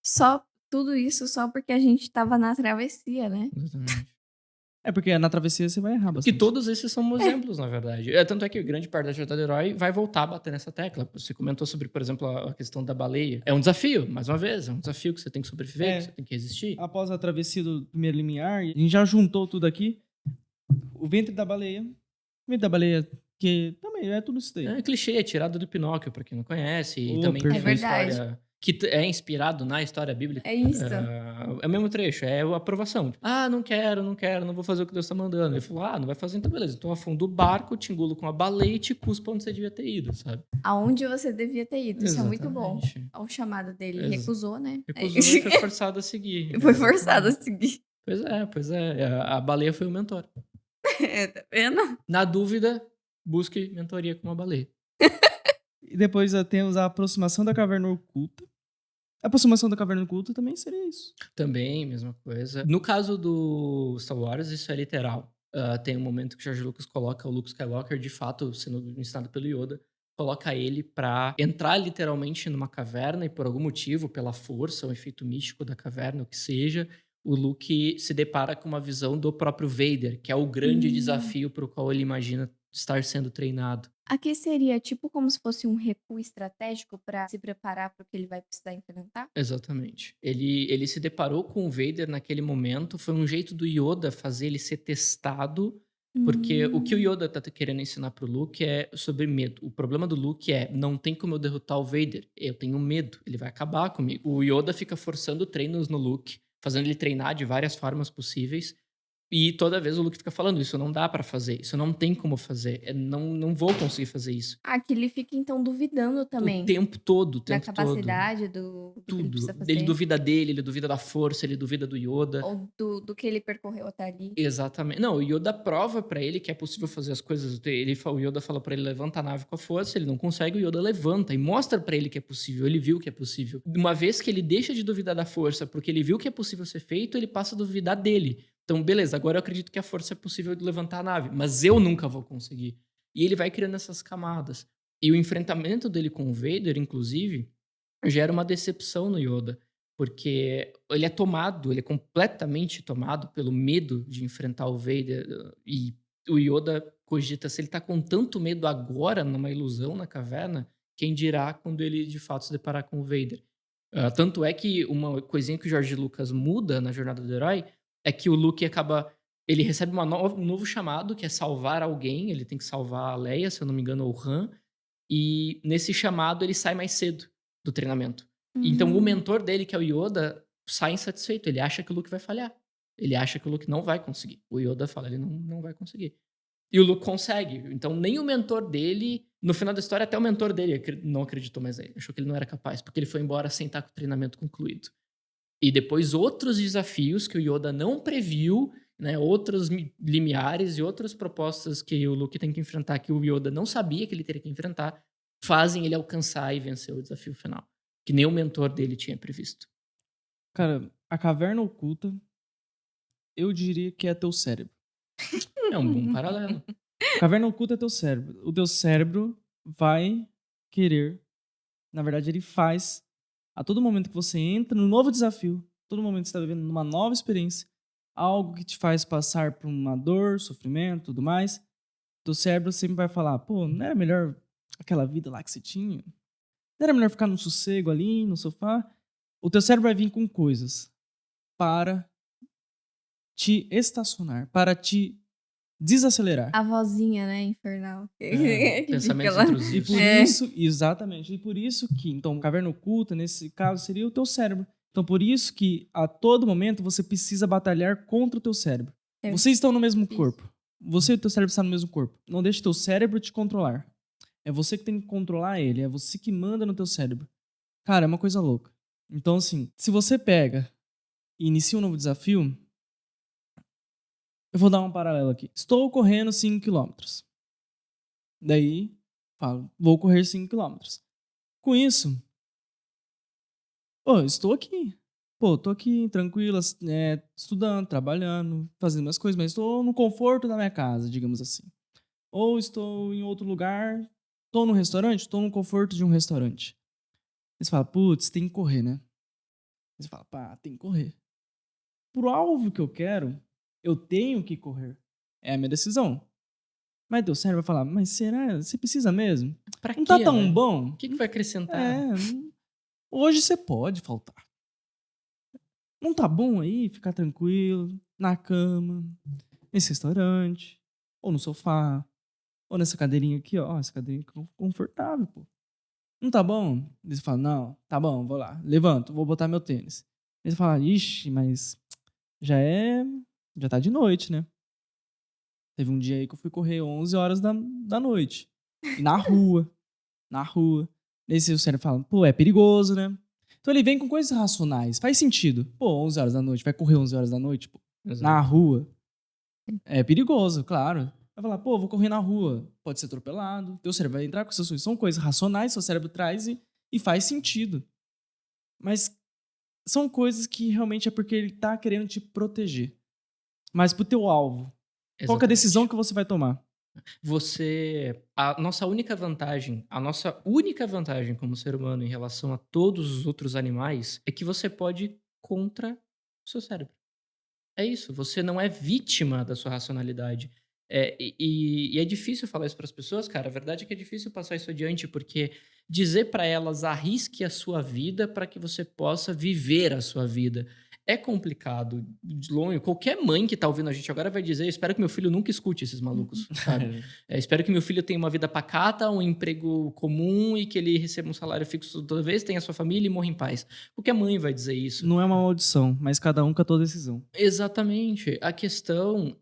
Sabe? Tudo isso só porque a gente tava na travessia, né? Exatamente. É porque na travessia você vai errar Que bastante. todos esses são exemplos, na verdade. Tanto é que grande parte da jornada do herói vai voltar a bater nessa tecla. Você comentou sobre, por exemplo, a questão da baleia. É um desafio, mais uma vez. É um desafio que você tem que sobreviver, que você tem que resistir. Após a travessia do primeiro limiar, a gente já juntou tudo aqui. O ventre da baleia. O ventre da baleia, que também é tudo isso daí. É clichê, é tirado do Pinóquio, pra quem não conhece. E Oh, também tem uma perfeito. É verdade. história que é inspirado na história bíblica. É isso. É o mesmo trecho, é a aprovação. Não quero, não vou fazer o que Deus tá mandando. Ele falou, não vai fazer, então beleza. Então afunda o barco, te engulo com a baleia e te cuspa onde você devia ter ido, sabe? Aonde você devia ter ido. Isso é muito bom. Exatamente. Olha o chamado dele. Ex- Recusou, né? Recusou e foi forçado a seguir. Foi forçado a seguir. Pois é. A baleia foi o mentor. Tá vendo? Na dúvida, busque mentoria com uma baleia. E depois temos a aproximação da caverna oculta. A aproximação da caverna oculta também seria isso. Também, mesma coisa. No caso do Star Wars, isso é literal. Tem um momento que o George Lucas coloca o Luke Skywalker, de fato, sendo ensinado pelo Yoda, coloca ele pra entrar literalmente numa caverna e por algum motivo, pela força, o efeito místico da caverna, o que seja, o Luke se depara com uma visão do próprio Vader, que é o grande desafio pro qual ele imagina estar sendo treinado. Aqui seria tipo como se fosse um recuo estratégico pra se preparar pro que ele vai precisar enfrentar? Exatamente. Ele se deparou com o Vader naquele momento, foi um jeito do Yoda fazer ele ser testado, porque o que o Yoda tá querendo ensinar pro Luke é sobre medo. O problema do Luke é, não tem como eu derrotar o Vader, eu tenho medo, ele vai acabar comigo. O Yoda fica forçando treinos no Luke, fazendo ele treinar de várias formas possíveis, e toda vez o Luke fica falando, isso não dá pra fazer, isso não tem como fazer, não vou conseguir fazer isso. Aqui ele fica então duvidando também O tempo todo, o da tempo todo. capacidade do que ele Tudo. precisa fazer. Ele duvida dele, ele duvida da força, ele duvida do Yoda. Ou do que ele percorreu até ali. Exatamente. Não, o Yoda prova pra ele que é possível fazer as coisas. O Yoda fala pra ele, levanta a nave com a força, ele não consegue, o Yoda levanta e mostra pra ele que é possível, ele viu que é possível. Uma vez que ele deixa de duvidar da força porque ele viu que é possível ser feito, ele passa a duvidar dele. Então, beleza, agora eu acredito que a força é possível de levantar a nave, mas eu nunca vou conseguir. E ele vai criando essas camadas. E o enfrentamento dele com o Vader, inclusive, gera uma decepção no Yoda, porque ele é completamente tomado pelo medo de enfrentar o Vader, e o Yoda cogita, se ele tá com tanto medo agora, numa ilusão na caverna, quem dirá quando ele de fato se deparar com o Vader. Tanto é que uma coisinha que o George Lucas muda na jornada do herói é que o Luke ele recebe um novo chamado, que é salvar alguém, ele tem que salvar a Leia, se eu não me engano, ou o Han, e nesse chamado ele sai mais cedo do treinamento. Então o mentor dele, que é o Yoda, sai insatisfeito. Ele acha que o Luke vai falhar. Ele acha que o Luke não vai conseguir. O Yoda fala, ele não vai conseguir. E o Luke consegue. Então nem o mentor dele, no final da história, até o mentor dele não acreditou mais nele. Achou que ele não era capaz, porque ele foi embora sem estar com o treinamento concluído. E depois outros desafios que o Yoda não previu, né, outros limiares e outras propostas que o Luke tem que enfrentar, que o Yoda não sabia que ele teria que enfrentar, fazem ele alcançar e vencer o desafio final, que nem o mentor dele tinha previsto. Cara, a caverna oculta, eu diria que é teu cérebro. É um bom paralelo. A caverna oculta é teu cérebro. O teu cérebro vai querer, na verdade ele faz, a todo momento que você entra no novo desafio, todo momento que você está vivendo numa nova experiência, algo que te faz passar por uma dor, sofrimento, tudo mais, teu cérebro sempre vai falar, pô, não era melhor aquela vida lá que você tinha? Não era melhor ficar no sossego ali, no sofá? O teu cérebro vai vir com coisas para te estacionar, para te desacelerar. A vozinha, né, infernal. Que Pensamentos fica lá. E intrusivos. por isso, exatamente, e por isso que, então, caverna oculta, nesse caso, seria o teu cérebro. Então, por isso que, a todo momento, você precisa batalhar contra o teu cérebro. É. Vocês estão no mesmo corpo. Você e o teu cérebro estão no mesmo corpo. Não deixe teu cérebro te controlar. É você que tem que controlar ele. É você que manda no teu cérebro. Cara, é uma coisa louca. Então, assim, se você pega e inicia um novo desafio, eu vou dar um paralelo aqui. Estou correndo 5 km. Daí, falo, vou correr 5 km. Com isso, estou aqui. Tô aqui, tranquilo, estudando, trabalhando, fazendo minhas coisas, mas estou no conforto da minha casa, digamos assim. Ou estou em outro lugar, estou no restaurante, estou no conforto de um restaurante. Aí você fala, putz, tem que correr, né? Aí você fala, pá, tem que correr. Pro alvo que eu quero, Eu tenho que correr. É a minha decisão. Mas teu cérebro vai falar, mas será? Você precisa mesmo? Pra Não tá quê, tão né? bom? O que vai acrescentar? Hoje você pode faltar. Não tá bom aí ficar tranquilo, na cama, nesse restaurante, ou no sofá, ou nessa cadeirinha aqui, ó. Essa cadeirinha confortável, pô. Não tá bom? Eles falam, não, tá bom, vou lá. Levanto, vou botar meu tênis. Eles falam, ixi, mas já tá de noite, né? Teve um dia aí que eu fui correr 11 horas da noite. E na rua. Na rua. Nesse o cérebro fala, pô, é perigoso, né? Então ele vem com coisas racionais. Faz sentido. Pô, 11 horas da noite, vai correr 11 horas da noite, pô, na Exato. rua. É perigoso, claro. Vai falar, pô, vou correr na rua. Pode ser atropelado. Teu cérebro vai entrar com essas coisas. São coisas racionais, seu cérebro traz e faz sentido. Mas são coisas que realmente é porque ele tá querendo te proteger. Mas pro teu alvo, qual que é a decisão que você vai tomar? A nossa única vantagem como ser humano em relação a todos os outros animais é que você pode ir contra o seu cérebro. É isso, você não é vítima da sua racionalidade. E é difícil falar isso para as pessoas, cara. A verdade é que é difícil passar isso adiante, porque dizer para elas arrisque a sua vida para que você possa viver a sua vida é complicado. De longe, qualquer mãe que tá ouvindo a gente agora vai dizer: espero que meu filho nunca escute esses malucos, sabe? Espero que meu filho tenha uma vida pacata, um emprego comum e que ele receba um salário fixo toda vez, tenha sua família e morra em paz. Qualquer mãe vai dizer isso. Não é uma maldição, mas cada um com a tua decisão. Exatamente. A questão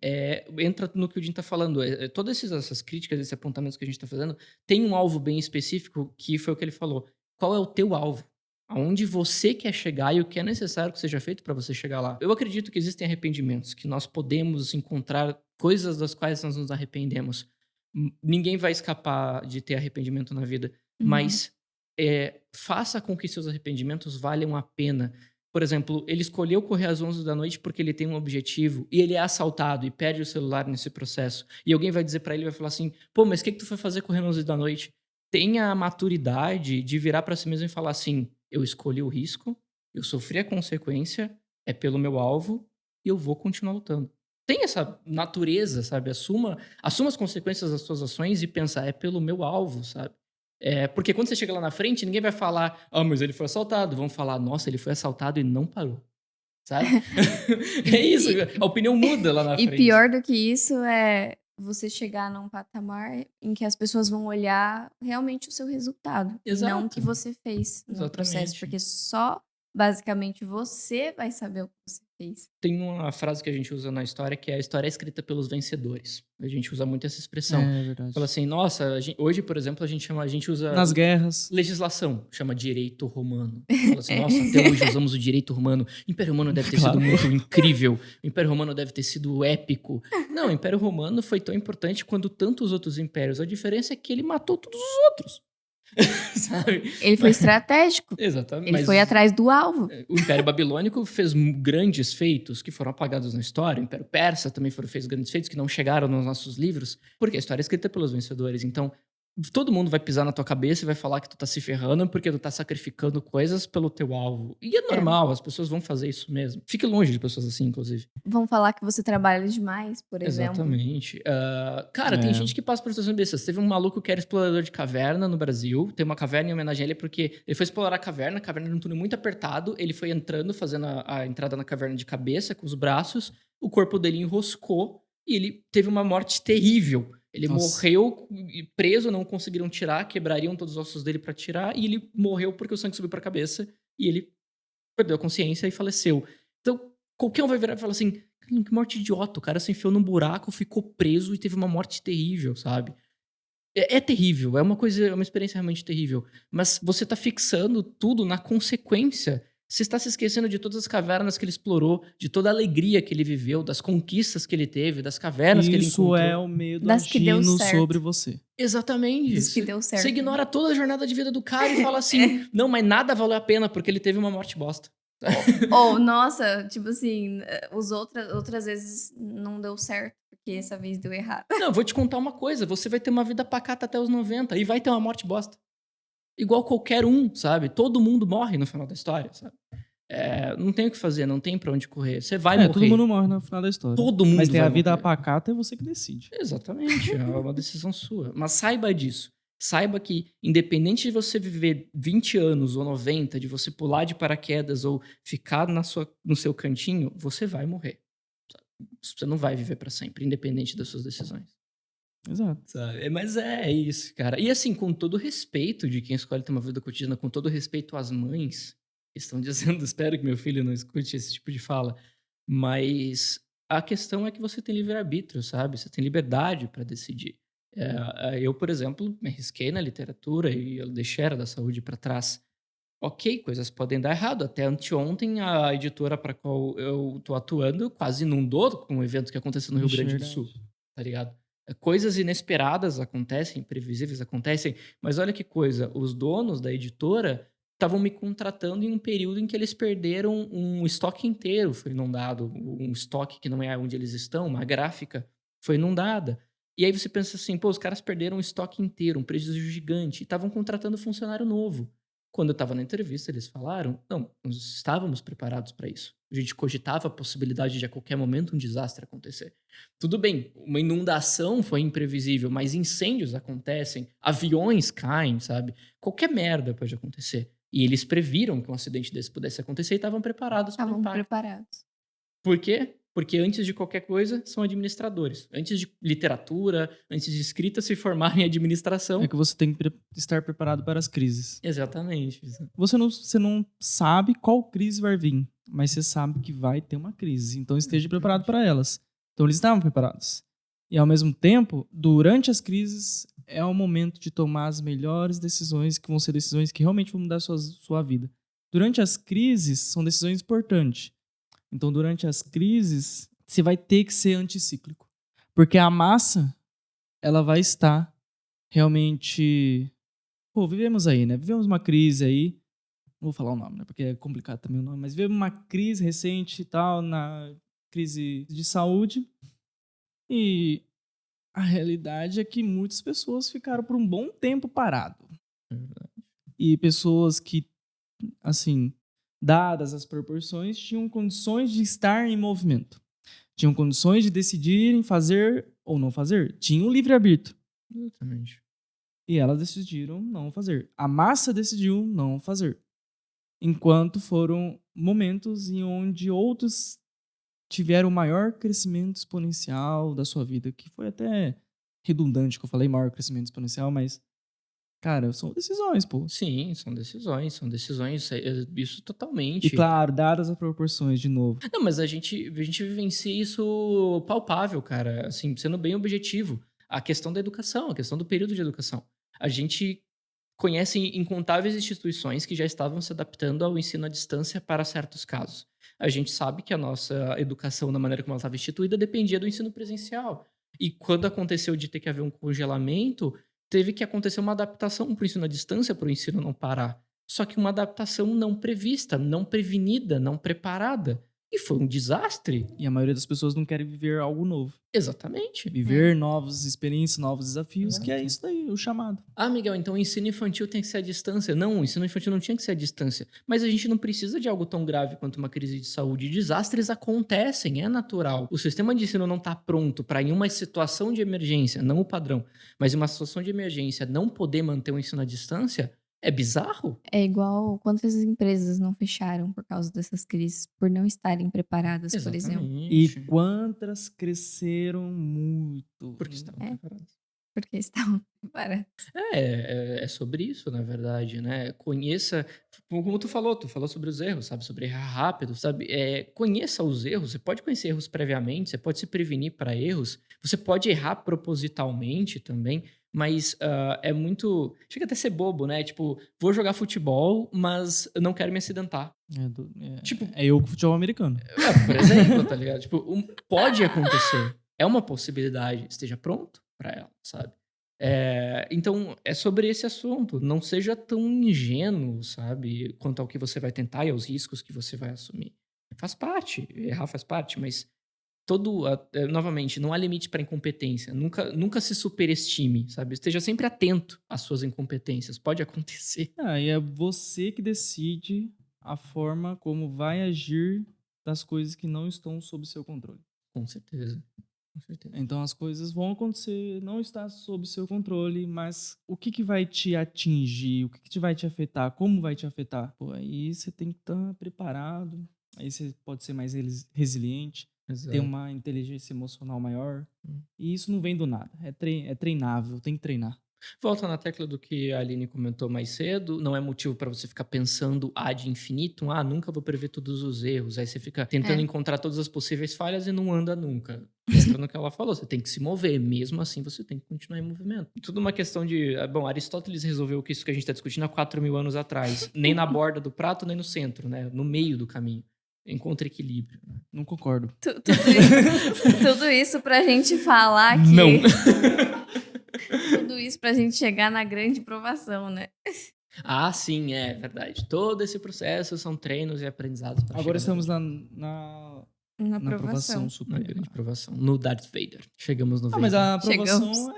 entra no que o Jim tá falando. Todas essas críticas, esses apontamentos que a gente tá fazendo, tem um alvo bem específico, que foi o que ele falou. Qual é o teu alvo? Aonde você quer chegar e o que é necessário que seja feito para você chegar lá. Eu acredito que existem arrependimentos, que nós podemos encontrar coisas das quais nós nos arrependemos. Ninguém vai escapar de ter arrependimento na vida, mas faça com que seus arrependimentos valham a pena. Por exemplo, ele escolheu correr às 11 da noite porque ele tem um objetivo e ele é assaltado e perde o celular nesse processo. E alguém vai dizer pra ele, vai falar assim, pô, mas o que tu foi fazer correndo às 11 da noite? Tenha a maturidade de virar pra si mesmo e falar assim, eu escolhi o risco, eu sofri a consequência, é pelo meu alvo e eu vou continuar lutando. Tem essa natureza, sabe? Assuma as consequências das suas ações e pensa, é pelo meu alvo, sabe? Porque quando você chega lá na frente, ninguém vai falar, mas ele foi assaltado. Vão falar, nossa, ele foi assaltado e não parou. Sabe? É isso, a opinião muda lá na frente. E pior do que isso é você chegar num patamar em que as pessoas vão olhar realmente o seu resultado. Exato. E não o que você fez no processo. Porque só, basicamente, você vai saber o que você fez. Tem uma frase que a gente usa na história, que é a história é escrita pelos vencedores. A gente usa muito essa expressão. É verdade. Fala assim, nossa, hoje, por exemplo, a gente usa... Nas guerras. Legislação, chama direito romano. Fala assim, nossa, até hoje usamos o direito romano. O Império Romano deve ter sido muito incrível. O Império Romano deve ter sido épico. Não, o Império Romano foi tão importante quanto tantos outros impérios. A diferença é que ele matou todos os outros. Sabe? Ele foi estratégico. Exatamente. Ele foi atrás do alvo. O Império Babilônico fez grandes feitos que foram apagados na história. O Império Persa também fez grandes feitos que não chegaram nos nossos livros, porque a história é escrita pelos vencedores. Então, todo mundo vai pisar na tua cabeça e vai falar que tu tá se ferrando porque tu tá sacrificando coisas pelo teu alvo. E é normal, as pessoas vão fazer isso mesmo. Fique longe de pessoas assim, inclusive. Vão falar que você trabalha demais, por exemplo. Exatamente. Cara, tem gente que passa por situações bestas. Teve um maluco que era explorador de caverna no Brasil. Tem uma caverna em homenagem a ele porque ele foi explorar a caverna era num túnel muito apertado. Ele foi entrando, fazendo a entrada na caverna de cabeça, com os braços. O corpo dele enroscou e ele teve uma morte terrível. Ele morreu preso, não conseguiram tirar, quebrariam todos os ossos dele pra tirar, e ele morreu porque o sangue subiu pra cabeça, e ele perdeu a consciência e faleceu. Então, qualquer um vai virar e falar assim, que morte idiota, o cara se enfiou num buraco, ficou preso e teve uma morte terrível, sabe? É terrível, é uma experiência realmente terrível, mas você tá fixando tudo na consequência. Você está se esquecendo de todas as cavernas que ele explorou, de toda a alegria que ele viveu, das conquistas que ele teve, das cavernas que ele encontrou. Isso é o medo Das que deu agindo certo. sobre você. Exatamente. Isso que deu certo. Você ignora toda a jornada de vida do cara e fala assim, não, mas nada valeu a pena porque ele teve uma morte bosta. Ou, nossa, tipo assim, outras vezes não deu certo, porque essa vez deu errado. Não, vou te contar uma coisa, você vai ter uma vida pacata até os 90 e vai ter uma morte bosta. Igual qualquer um, sabe? Todo mundo morre no final da história, sabe? Não tem o que fazer, não tem pra onde correr. Você vai morrer. Todo mundo morre no final da história. Todo mundo Mas tem a vai vida morrer. pacata, é você que decide. Exatamente, é uma decisão sua. Mas saiba disso. Saiba que, independente de você viver 20 anos ou 90, de você pular de paraquedas ou ficar no seu cantinho, você vai morrer. Você não vai viver pra sempre, independente das suas decisões. Exato. Sabe? Mas é isso, cara. E assim, com todo respeito de quem escolhe ter uma vida cotidiana, com todo respeito às mães que estão dizendo, espero que meu filho não escute esse tipo de fala, mas a questão é que você tem livre-arbítrio, sabe? Você tem liberdade para decidir. Eu, por exemplo, me arrisquei na literatura e eu deixei a área da saúde para trás. Ok, coisas podem dar errado. Até anteontem, a editora para qual eu tô atuando quase inundou com um evento que aconteceu no Rio Grande do Sul, tá ligado? Coisas inesperadas acontecem, imprevisíveis acontecem, mas olha que coisa, os donos da editora estavam me contratando em um período em que eles perderam um estoque inteiro, foi inundado, um estoque que não é onde eles estão, uma gráfica foi inundada. E aí você pensa assim, pô, os caras perderam um estoque inteiro, um prejuízo gigante, e estavam contratando funcionário novo. Quando eu estava na entrevista, eles falaram, não, nós estávamos preparados para isso. A gente cogitava a possibilidade de a qualquer momento um desastre acontecer. Tudo bem, uma inundação foi imprevisível, mas incêndios acontecem, aviões caem, sabe? Qualquer merda pode acontecer. E eles previram que um acidente desse pudesse acontecer e estavam preparados para o Estavam impacto. preparados. Por quê? Porque antes de qualquer coisa, são administradores. Antes de literatura, antes de escrita, se formarem em administração. É que você tem que estar preparado para as crises. Exatamente. Você não sabe qual crise vai vir, mas você sabe que vai ter uma crise. Então esteja preparado para elas. Então eles estavam preparados. E ao mesmo tempo, durante as crises, é o momento de tomar as melhores decisões, que vão ser decisões que realmente vão mudar a sua vida. Durante as crises, são decisões importantes. Então, durante as crises, você vai ter que ser anticíclico. Porque a massa, ela vai estar realmente... Pô, vivemos aí, né? Vivemos uma crise aí. Não vou falar o nome, né? Porque é complicado também o nome. Mas vivemos uma crise recente e tal, na crise de saúde. E a realidade é que muitas pessoas ficaram por um bom tempo parado. E pessoas que, assim... dadas as proporções, tinham condições de estar em movimento. Tinham condições de decidirem fazer ou não fazer. Tinham livre-arbítrio. Exatamente. E elas decidiram não fazer. A massa decidiu não fazer. Enquanto foram momentos em onde outros tiveram maior crescimento exponencial da sua vida, que foi até redundante que eu falei maior crescimento exponencial, mas cara, são decisões, pô. Sim, são decisões, isso totalmente. E claro, dadas as proporções, de novo. Não, mas a gente vivencia isso palpável, cara, assim, sendo bem objetivo. A questão da educação, a questão do período de educação. A gente conhece incontáveis instituições que já estavam se adaptando ao ensino à distância para certos casos. A gente sabe que a nossa educação, da maneira como ela estava instituída, dependia do ensino presencial. E quando aconteceu de ter que haver um congelamento, teve que acontecer uma adaptação para o ensino à distância, para o ensino não parar. Só que uma adaptação não prevista, não prevenida, não preparada. E foi um desastre. E a maioria das pessoas não querem viver algo novo. Exatamente. Viver novas experiências, novos desafios, que é isso daí, o chamado. Ah, Miguel, então o ensino infantil tem que ser à distância. Não, o ensino infantil não tinha que ser à distância. Mas a gente não precisa de algo tão grave quanto uma crise de saúde. Desastres acontecem, é natural. O sistema de ensino não está pronto para, em uma situação de emergência, não o padrão, mas em uma situação de emergência, não poder manter o ensino à distância. É bizarro? É igual quantas empresas não fecharam por causa dessas crises, por não estarem preparadas, por exemplo. E quantas cresceram muito. Porque estavam preparadas. Porque estavam preparadas. É sobre isso, na verdade, né? Conheça, como tu falou sobre os erros, sabe? Sobre errar rápido, sabe? Conheça os erros, você pode conhecer erros previamente, você pode se prevenir para erros, você pode errar propositalmente também, mas é muito... Chega até a ser bobo, né? Tipo, vou jogar futebol, mas eu não quero me acidentar. Tipo, eu com futebol americano. Por exemplo, tá ligado? Tipo, pode acontecer. É uma possibilidade. Esteja pronto para ela, sabe? Então, é sobre esse assunto. Não seja tão ingênuo, sabe? Quanto ao que você vai tentar e aos riscos que você vai assumir. Faz parte. Errar faz parte, mas novamente, não há limite para incompetência. Nunca se superestime, sabe? Esteja sempre atento às suas incompetências. Pode acontecer. E é você que decide a forma como vai agir das coisas que não estão sob seu controle. Com certeza. Com certeza. Então as coisas vão acontecer, não está sob seu controle, mas o que vai te atingir, o que vai te afetar, como vai te afetar? Pô, aí você tem que estar preparado, aí você pode ser mais resiliente, ter Exato. uma inteligência emocional maior. Hum. E isso não vem do nada, é treinável, tem que treinar. Volta na tecla do que a Aline comentou mais cedo, não é motivo para você ficar pensando ad infinitum, nunca vou prever todos os erros. Aí você fica tentando encontrar todas as possíveis falhas e não anda nunca. Entra no que ela falou, você tem que se mover, mesmo assim você tem que continuar em movimento. Tudo uma questão de... Bom, Aristóteles resolveu isso que a gente está discutindo há 4.000 anos atrás. Nem na borda do prato, nem no centro, né? No meio do caminho. Encontra equilíbrio. Né? Não concordo. Tudo isso pra gente falar que... Não. Tudo isso pra gente chegar na grande provação, né? Sim, é verdade. Todo esse processo são treinos e aprendizados. Agora estamos Na na aprovação. aprovação na suprema. grande provação. No Darth Vader. Chegamos no Vader. Mas a aprovação Chegamos.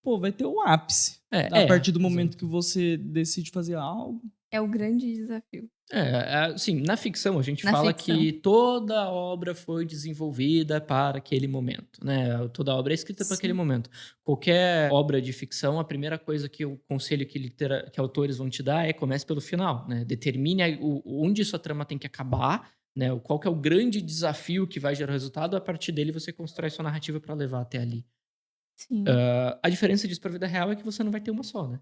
Pô, vai ter um ápice. A partir do momento que você decide fazer algo. É o grande desafio. Sim, na ficção a gente Na fala ficção. que toda a obra foi desenvolvida para aquele momento, né? Toda a obra é escrita para aquele momento. Qualquer obra de ficção, a primeira coisa que o conselho que autores vão te dar é comece pelo final, né? Determine onde sua trama tem que acabar, né? Qual que é o grande desafio que vai gerar o resultado, a partir dele você constrói sua narrativa para levar até ali. Sim. A diferença disso para a vida real é que você não vai ter uma só, né?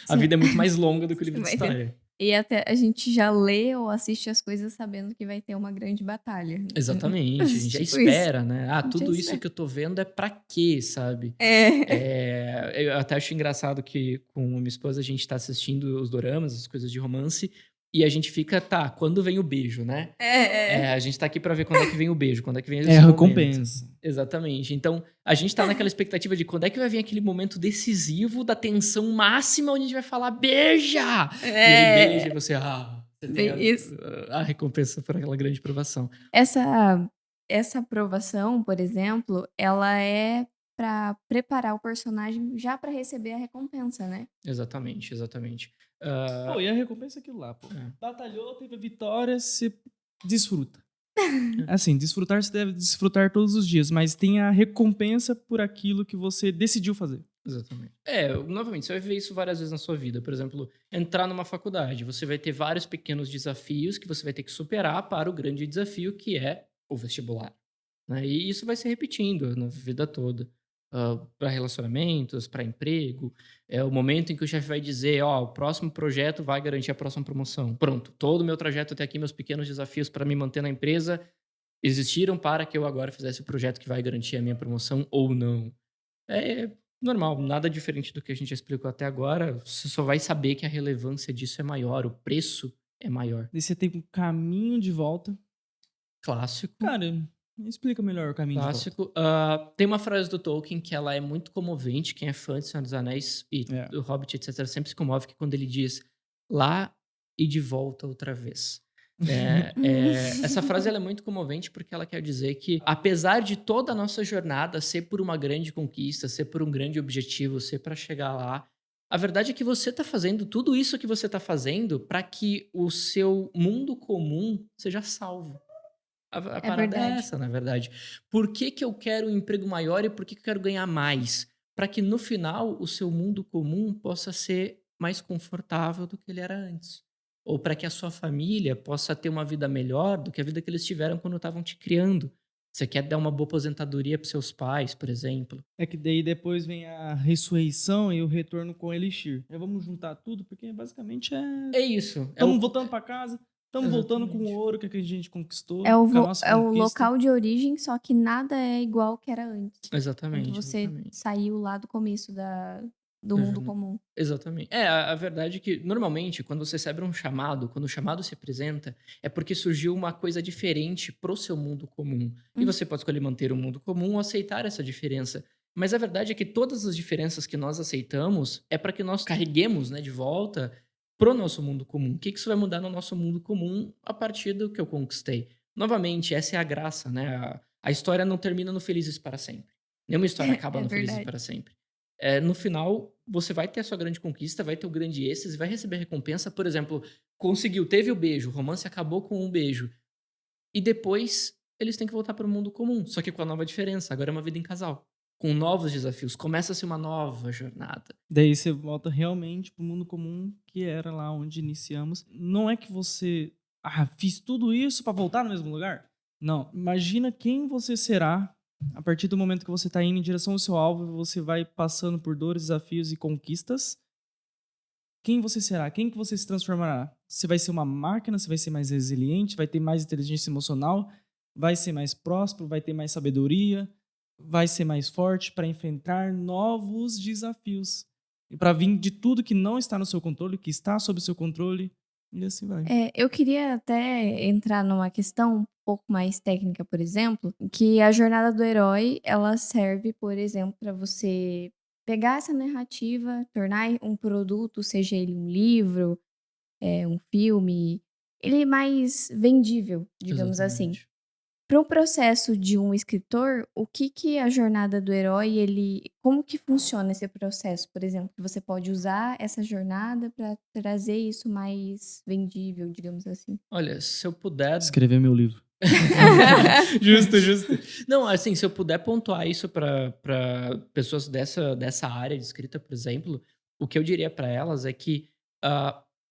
A Sim. vida é muito mais longa do que o livro de Vai ter. história. E até a gente já lê ou assiste as coisas sabendo que vai ter uma grande batalha. Exatamente, a gente já Tipo espera, né? Tudo já isso espera. que eu tô vendo é pra quê, sabe? Eu até acho engraçado que com a minha esposa a gente tá assistindo os doramas, as coisas de romance, e a gente fica, quando vem o beijo, né? A gente tá aqui pra ver quando é que vem o beijo, quando é que vem esse É a momento. recompensa. Exatamente. Então, a gente tá naquela expectativa de quando é que vai vir aquele momento decisivo da tensão máxima onde a gente vai falar, beija! E aí beija e você, você tem Isso. a recompensa por aquela grande provação. Essa aprovação, por exemplo, ela é pra preparar o personagem já pra receber a recompensa, né? Exatamente. Pô, e a recompensa é aquilo lá, pô. É. Batalhou, teve a vitória, você desfruta. Assim, desfrutar você deve desfrutar todos os dias, mas tem a recompensa por aquilo que você decidiu fazer. Exatamente. Novamente, você vai ver isso várias vezes na sua vida. Por exemplo, entrar numa faculdade. Você vai ter vários pequenos desafios que você vai ter que superar para o grande desafio que é o vestibular. Né? E isso vai se repetindo na vida toda. Para relacionamentos, para emprego. É o momento em que o chefe vai dizer, o próximo projeto vai garantir a próxima promoção. Pronto, todo o meu trajeto até aqui, meus pequenos desafios para me manter na empresa existiram para que eu agora fizesse o projeto que vai garantir a minha promoção ou não. É normal, nada diferente do que a gente já explicou até agora. Você só vai saber que a relevância disso é maior, o preço é maior. E você tem um caminho de volta. Clássico. Cara, explica melhor o caminho de volta. Clássico. Tem uma frase do Tolkien que ela é muito comovente. Quem é fã de Senhor dos Anéis e do Hobbit, etc., sempre se comove que quando ele diz lá e de volta outra vez. Essa frase ela é muito comovente porque ela quer dizer que, apesar de toda a nossa jornada ser por uma grande conquista, ser por um grande objetivo, ser para chegar lá, a verdade é que você está fazendo tudo isso que você está fazendo para que o seu mundo comum seja salvo. A parada é essa, na verdade. Por que eu quero um emprego maior e por que eu quero ganhar mais? Para que no final o seu mundo comum possa ser mais confortável do que ele era antes. Ou para que a sua família possa ter uma vida melhor do que a vida que eles tiveram quando estavam te criando. Você quer dar uma boa aposentadoria para seus pais, por exemplo. É que daí depois vem a ressurreição e o retorno com Elixir. Vamos juntar tudo, porque basicamente É isso. Estamos voltando para casa. Estamos voltando com o ouro que a gente conquistou. É o local de origem, só que nada é igual ao que era antes. Exatamente. Quando você saiu lá do começo do mundo comum. Exatamente. A verdade é que, normalmente, quando você recebe um chamado, quando o chamado se apresenta, é porque surgiu uma coisa diferente pro seu mundo comum. E você pode escolher manter o mundo comum ou aceitar essa diferença. Mas a verdade é que todas as diferenças que nós aceitamos é para que nós carreguemos, né, de volta pro nosso mundo comum. O que isso vai mudar no nosso mundo comum a partir do que eu conquistei? Novamente, essa é a graça, né? A história não termina no Felizes para Sempre. Nenhuma história acaba no Felizes para Sempre. No final, você vai ter a sua grande conquista, vai ter o grande êxtase, vai receber recompensa. Por exemplo, conseguiu, teve o beijo, o romance acabou com um beijo. E depois eles têm que voltar para o mundo comum, só que com a nova diferença. Agora é uma vida em casal, com novos desafios. Começa-se uma nova jornada. Daí você volta realmente pro mundo comum, que era lá onde iniciamos. Não é que você, fiz tudo isso pra voltar no mesmo lugar? Não. Imagina quem você será a partir do momento que você tá indo em direção ao seu alvo e você vai passando por dores, desafios e conquistas. Quem você será? Quem que você se transformará? Você vai ser uma máquina? Você vai ser mais resiliente? Vai ter mais inteligência emocional? Vai ser mais próspero? Vai ter mais sabedoria? Vai ser mais forte para enfrentar novos desafios? E para vir de tudo que não está no seu controle, que está sob o seu controle, e assim vai. Eu queria até entrar numa questão um pouco mais técnica, por exemplo, que a jornada do herói, ela serve, por exemplo, para você pegar essa narrativa, tornar um produto, seja ele um livro, um filme, ele mais vendível, digamos assim. Exatamente. Para o processo de um escritor, o que a jornada do herói, como que funciona esse processo, por exemplo? Que você pode usar essa jornada para trazer isso mais vendível, digamos assim. Olha, se eu puder... Escrever meu livro. Justo. Não, assim, se eu puder pontuar isso para pessoas dessa área de escrita, por exemplo, o que eu diria para elas é que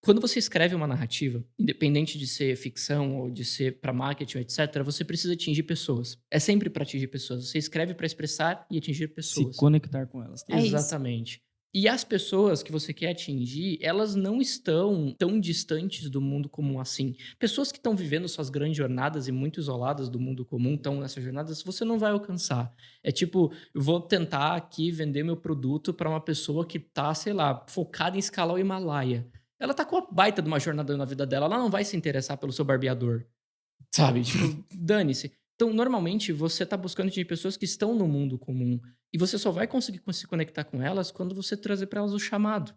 quando você escreve uma narrativa, independente de ser ficção ou de ser para marketing, etc., você precisa atingir pessoas. É sempre para atingir pessoas. Você escreve para expressar e atingir pessoas. Se conectar com elas. É isso. Exatamente. E as pessoas que você quer atingir, elas não estão tão distantes do mundo comum assim. Pessoas que estão vivendo suas grandes jornadas e muito isoladas do mundo comum estão nessas jornadas, você não vai alcançar. É tipo, eu vou tentar aqui vender meu produto para uma pessoa que tá, sei lá, focada em escalar o Himalaia. Ela tá com a baita de uma jornada na vida dela, ela não vai se interessar pelo seu barbeador. Sabe? Tipo, dane-se. Então, normalmente, você tá buscando de pessoas que estão no mundo comum. E você só vai conseguir se conectar com elas quando você trazer para elas o chamado.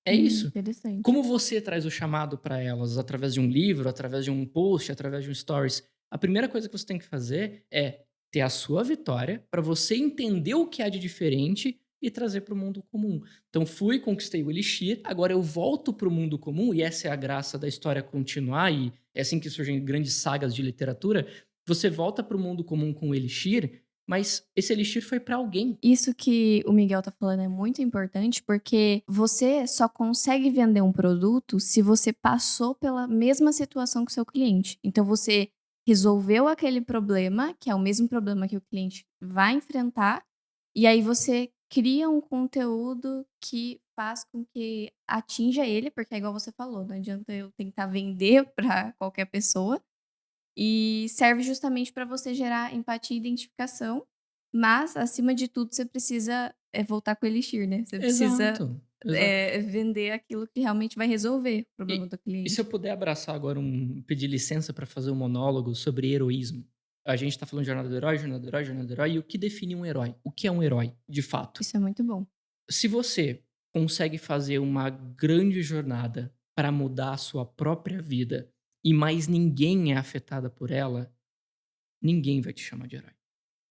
É isso. Interessante. Como você traz o chamado para elas? Através de um livro, através de um post, através de um stories? A primeira coisa que você tem que fazer é ter a sua vitória para você entender o que há de diferente e trazer para o mundo comum. Então, fui, conquistei o Elixir, agora eu volto para o mundo comum, e essa é a graça da história continuar, e é assim que surgem grandes sagas de literatura. Você volta para o mundo comum com o Elixir, mas esse Elixir foi para alguém. Isso que o Miguel tá falando é muito importante, porque você só consegue vender um produto se você passou pela mesma situação que o seu cliente. Então, você resolveu aquele problema, que é o mesmo problema que o cliente vai enfrentar, e aí você cria um conteúdo que faz com que atinja ele, porque é igual você falou, não adianta eu tentar vender para qualquer pessoa, e serve justamente para você gerar empatia e identificação, mas, acima de tudo, você precisa voltar com o Elixir, né? Você precisa Exato. vender aquilo que realmente vai resolver o problema do E se cliente. eu puder abraçar agora pedir licença para fazer um monólogo sobre heroísmo. A gente tá falando de jornada do herói, jornada do herói, jornada do herói. E o que define um herói? O que é um herói, de fato? Isso é muito bom. Se você consegue fazer uma grande jornada para mudar a sua própria vida e mais ninguém é afetada por ela, ninguém vai te chamar de herói.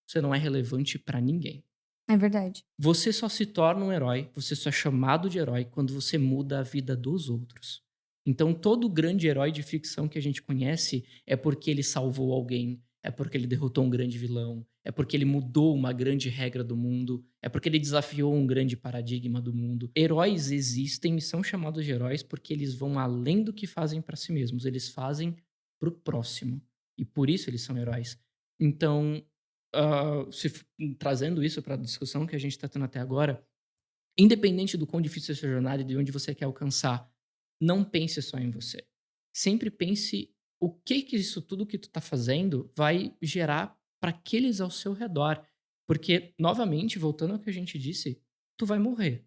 Você não é relevante para ninguém. É verdade. Você só se torna um herói, você só é chamado de herói quando você muda a vida dos outros. Então, todo grande herói de ficção que a gente conhece é porque ele salvou alguém, é porque ele derrotou um grande vilão, é porque ele mudou uma grande regra do mundo, é porque ele desafiou um grande paradigma do mundo. Heróis existem e são chamados de heróis porque eles vão além do que fazem para si mesmos, eles fazem pro próximo. E por isso eles são heróis. Então, trazendo isso para a discussão que a gente está tendo até agora, independente do quão difícil é a sua jornada e de onde você quer alcançar, não pense só em você. Sempre pense o que isso tudo que tu tá fazendo vai gerar para aqueles ao seu redor. Porque, novamente, voltando ao que a gente disse, tu vai morrer.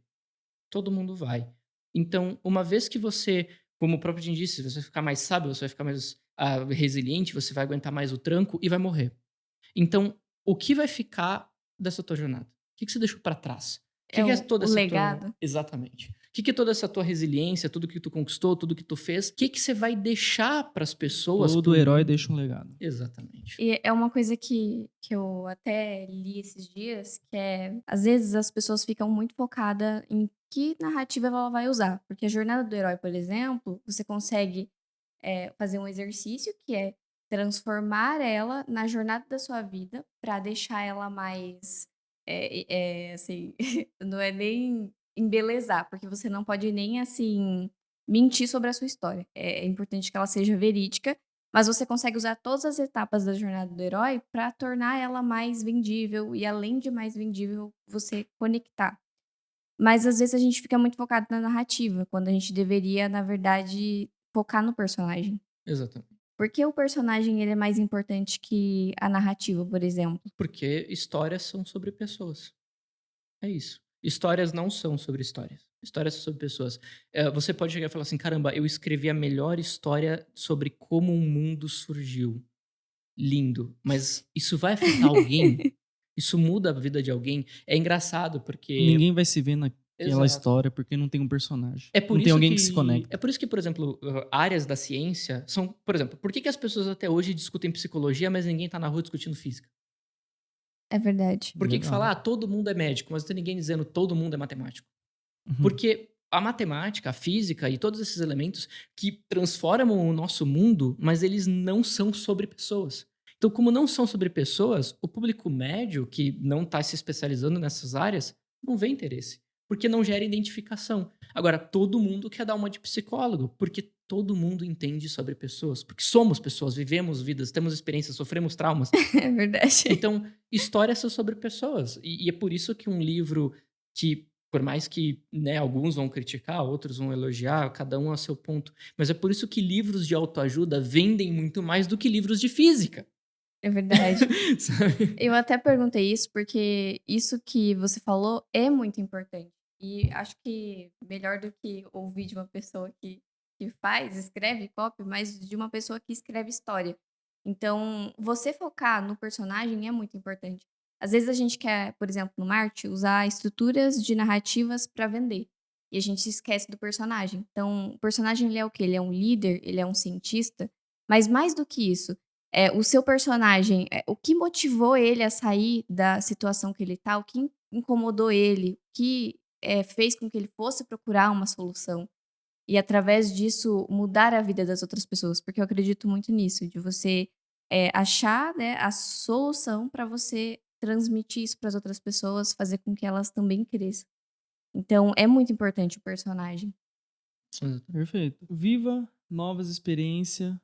Todo mundo vai. Então, uma vez que você, como o próprio Jim disse, você vai ficar mais sábio, você vai ficar mais resiliente, você vai aguentar mais o tranco e vai morrer. Então, o que vai ficar dessa tua jornada? O que você deixou para trás? que é toda o essa legado. Exatamente. O que é toda essa tua resiliência, tudo que tu conquistou, tudo que tu fez? O que você vai deixar pras pessoas? Todo herói deixa um legado. Exatamente. E é uma coisa que eu até li esses dias, que é, às vezes as pessoas ficam muito focadas em que narrativa ela vai usar. Porque a jornada do herói, por exemplo, você consegue fazer um exercício que é transformar ela na jornada da sua vida para deixar ela mais, assim, não é nem embelezar, porque você não pode nem, assim, mentir sobre a sua história. É importante que ela seja verídica, mas você consegue usar todas as etapas da jornada do herói para tornar ela mais vendível e, além de mais vendível, você conectar. Mas às vezes a gente fica muito focado na narrativa, quando a gente deveria, na verdade, focar no personagem. Exatamente. Por que o personagem ele é mais importante que a narrativa, por exemplo? Porque histórias são sobre pessoas. É isso. Histórias não são sobre histórias. Histórias são sobre pessoas. Você pode chegar e falar assim: caramba, eu escrevi a melhor história sobre como o mundo surgiu. Lindo. Mas isso vai afetar alguém? Isso muda a vida de alguém? É engraçado porque. Ninguém vai se ver naquela Exato. história porque não tem um personagem. É por não isso tem alguém que se conecta. É por isso que, por exemplo, áreas da ciência são. Por exemplo, por que as pessoas até hoje discutem psicologia, mas ninguém tá na rua discutindo física? É verdade. Por que Legal. fala, todo mundo é médico, mas não tem ninguém dizendo todo mundo é matemático? Uhum. Porque a matemática, a física e todos esses elementos que transformam o nosso mundo, mas eles não são sobre pessoas. Então, como não são sobre pessoas, o público médio, que não está se especializando nessas áreas, não vê interesse. Porque não gera identificação. Agora, todo mundo quer dar uma de psicólogo, porque todo mundo entende sobre pessoas. Porque somos pessoas, vivemos vidas, temos experiências, sofremos traumas. É verdade. Então, histórias são sobre pessoas. E é por isso que um livro que, por mais que alguns vão criticar, outros vão elogiar, cada um a seu ponto, mas é por isso que livros de autoajuda vendem muito mais do que livros de física. É verdade. Sabe? Eu até perguntei isso porque isso que você falou é muito importante. E acho que melhor do que ouvir de uma pessoa que escreve copy, mas de uma pessoa que escreve história. Então, você focar no personagem é muito importante. Às vezes a gente quer, por exemplo, no marketing, usar estruturas de narrativas para vender. E a gente se esquece do personagem. Então, o personagem ele é o quê? Ele é um líder, ele é um cientista. Mas mais do que isso, o seu personagem, o que motivou ele a sair da situação que ele tá, o que incomodou ele, o que fez com que ele fosse procurar uma solução. E através disso mudar a vida das outras pessoas, porque eu acredito muito nisso, de você achar, né, a solução para você transmitir isso para as outras pessoas, fazer com que elas também cresçam. Então é muito importante o personagem. Perfeito. Viva novas experiências,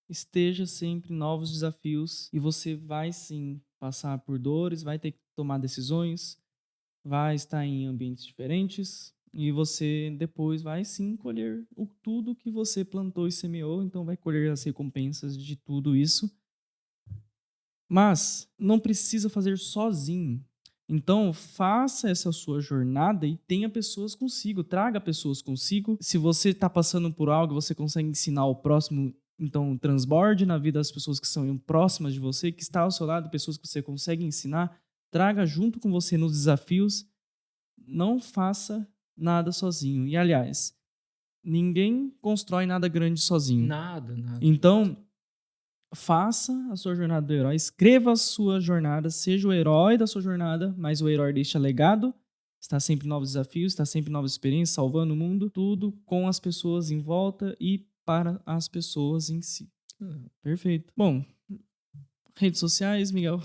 esteja sempre em novos desafios e você vai sim passar por dores, vai ter que tomar decisões, vai estar em ambientes diferentes e você depois vai sim colher tudo que você plantou e semeou, então vai colher as recompensas de tudo isso. Mas não precisa fazer sozinho. Então, faça essa sua jornada e tenha pessoas consigo, traga pessoas consigo. Se você está passando por algo, você consegue ensinar o próximo, então transborde na vida das pessoas que são próximas de você, que está ao seu lado, pessoas que você consegue ensinar, traga junto com você nos desafios. Não faça nada sozinho. E, aliás, ninguém constrói nada grande sozinho. Nada. Então, faça a sua jornada do herói, escreva a sua jornada, seja o herói da sua jornada, mas o herói deixa legado, está sempre em novos desafios, está sempre em novas experiências, salvando o mundo, tudo com as pessoas em volta e para as pessoas em si. Perfeito. Bom, redes sociais, Miguel.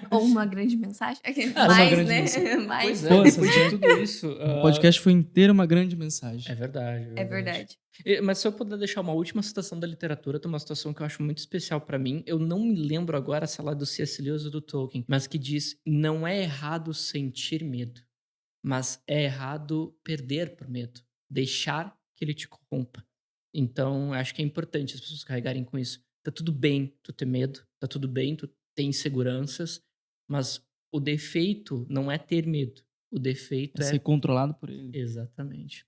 Ou uma grande mensagem. Uma Mais, grande né? mensagem. Mais. Pois é, Pô, depois de tudo isso... O podcast foi inteiro uma grande mensagem. É verdade. É verdade. Mas se eu puder deixar uma última citação da literatura, tem uma citação que eu acho muito especial pra mim. Eu não me lembro agora se ela é do C.S. Lewis ou do Tolkien, mas que diz: não é errado sentir medo, mas é errado perder por medo, deixar que ele te corrompa. Então, acho que é importante as pessoas carregarem com isso. Tá tudo bem tu ter medo, tá tudo bem tu ter inseguranças, mas o defeito não é ter medo. O defeito É ser controlado por ele. Exatamente.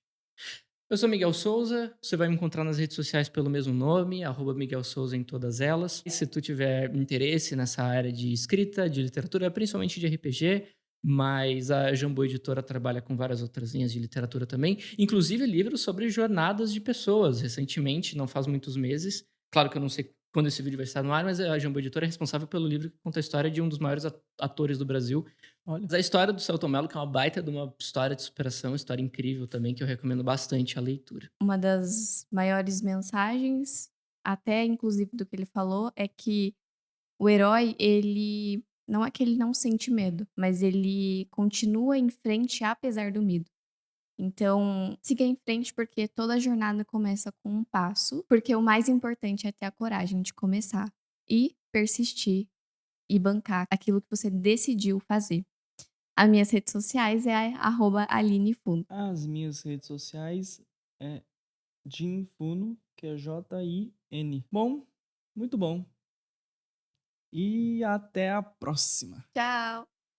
Eu sou Miguel Souza, você vai me encontrar nas redes sociais pelo mesmo nome, @Miguel Souza em todas elas. E se tu tiver interesse nessa área de escrita, de literatura, principalmente de RPG, Mas a Jambô Editora trabalha com várias outras linhas de literatura também, inclusive livros sobre jornadas de pessoas. Recentemente, não faz muitos meses, claro que eu não sei quando esse vídeo vai estar no ar, mas a Jambô Editora é responsável pelo livro que conta a história de um dos maiores atores do Brasil. Olha. Mas a história do Selton Mello, que é uma baita de uma história de superação, história incrível também, que eu recomendo bastante a leitura. Uma das maiores mensagens, até inclusive do que ele falou, é que o herói, ele não é que ele não sente medo, mas ele continua em frente apesar do medo. Então, siga em frente porque toda jornada começa com um passo, porque o mais importante é ter a coragem de começar e persistir e bancar aquilo que você decidiu fazer. As minhas redes sociais é @AlineFuno. As minhas redes sociais é Jinfuno, que é Jin. Bom, muito bom. E até a próxima. Tchau!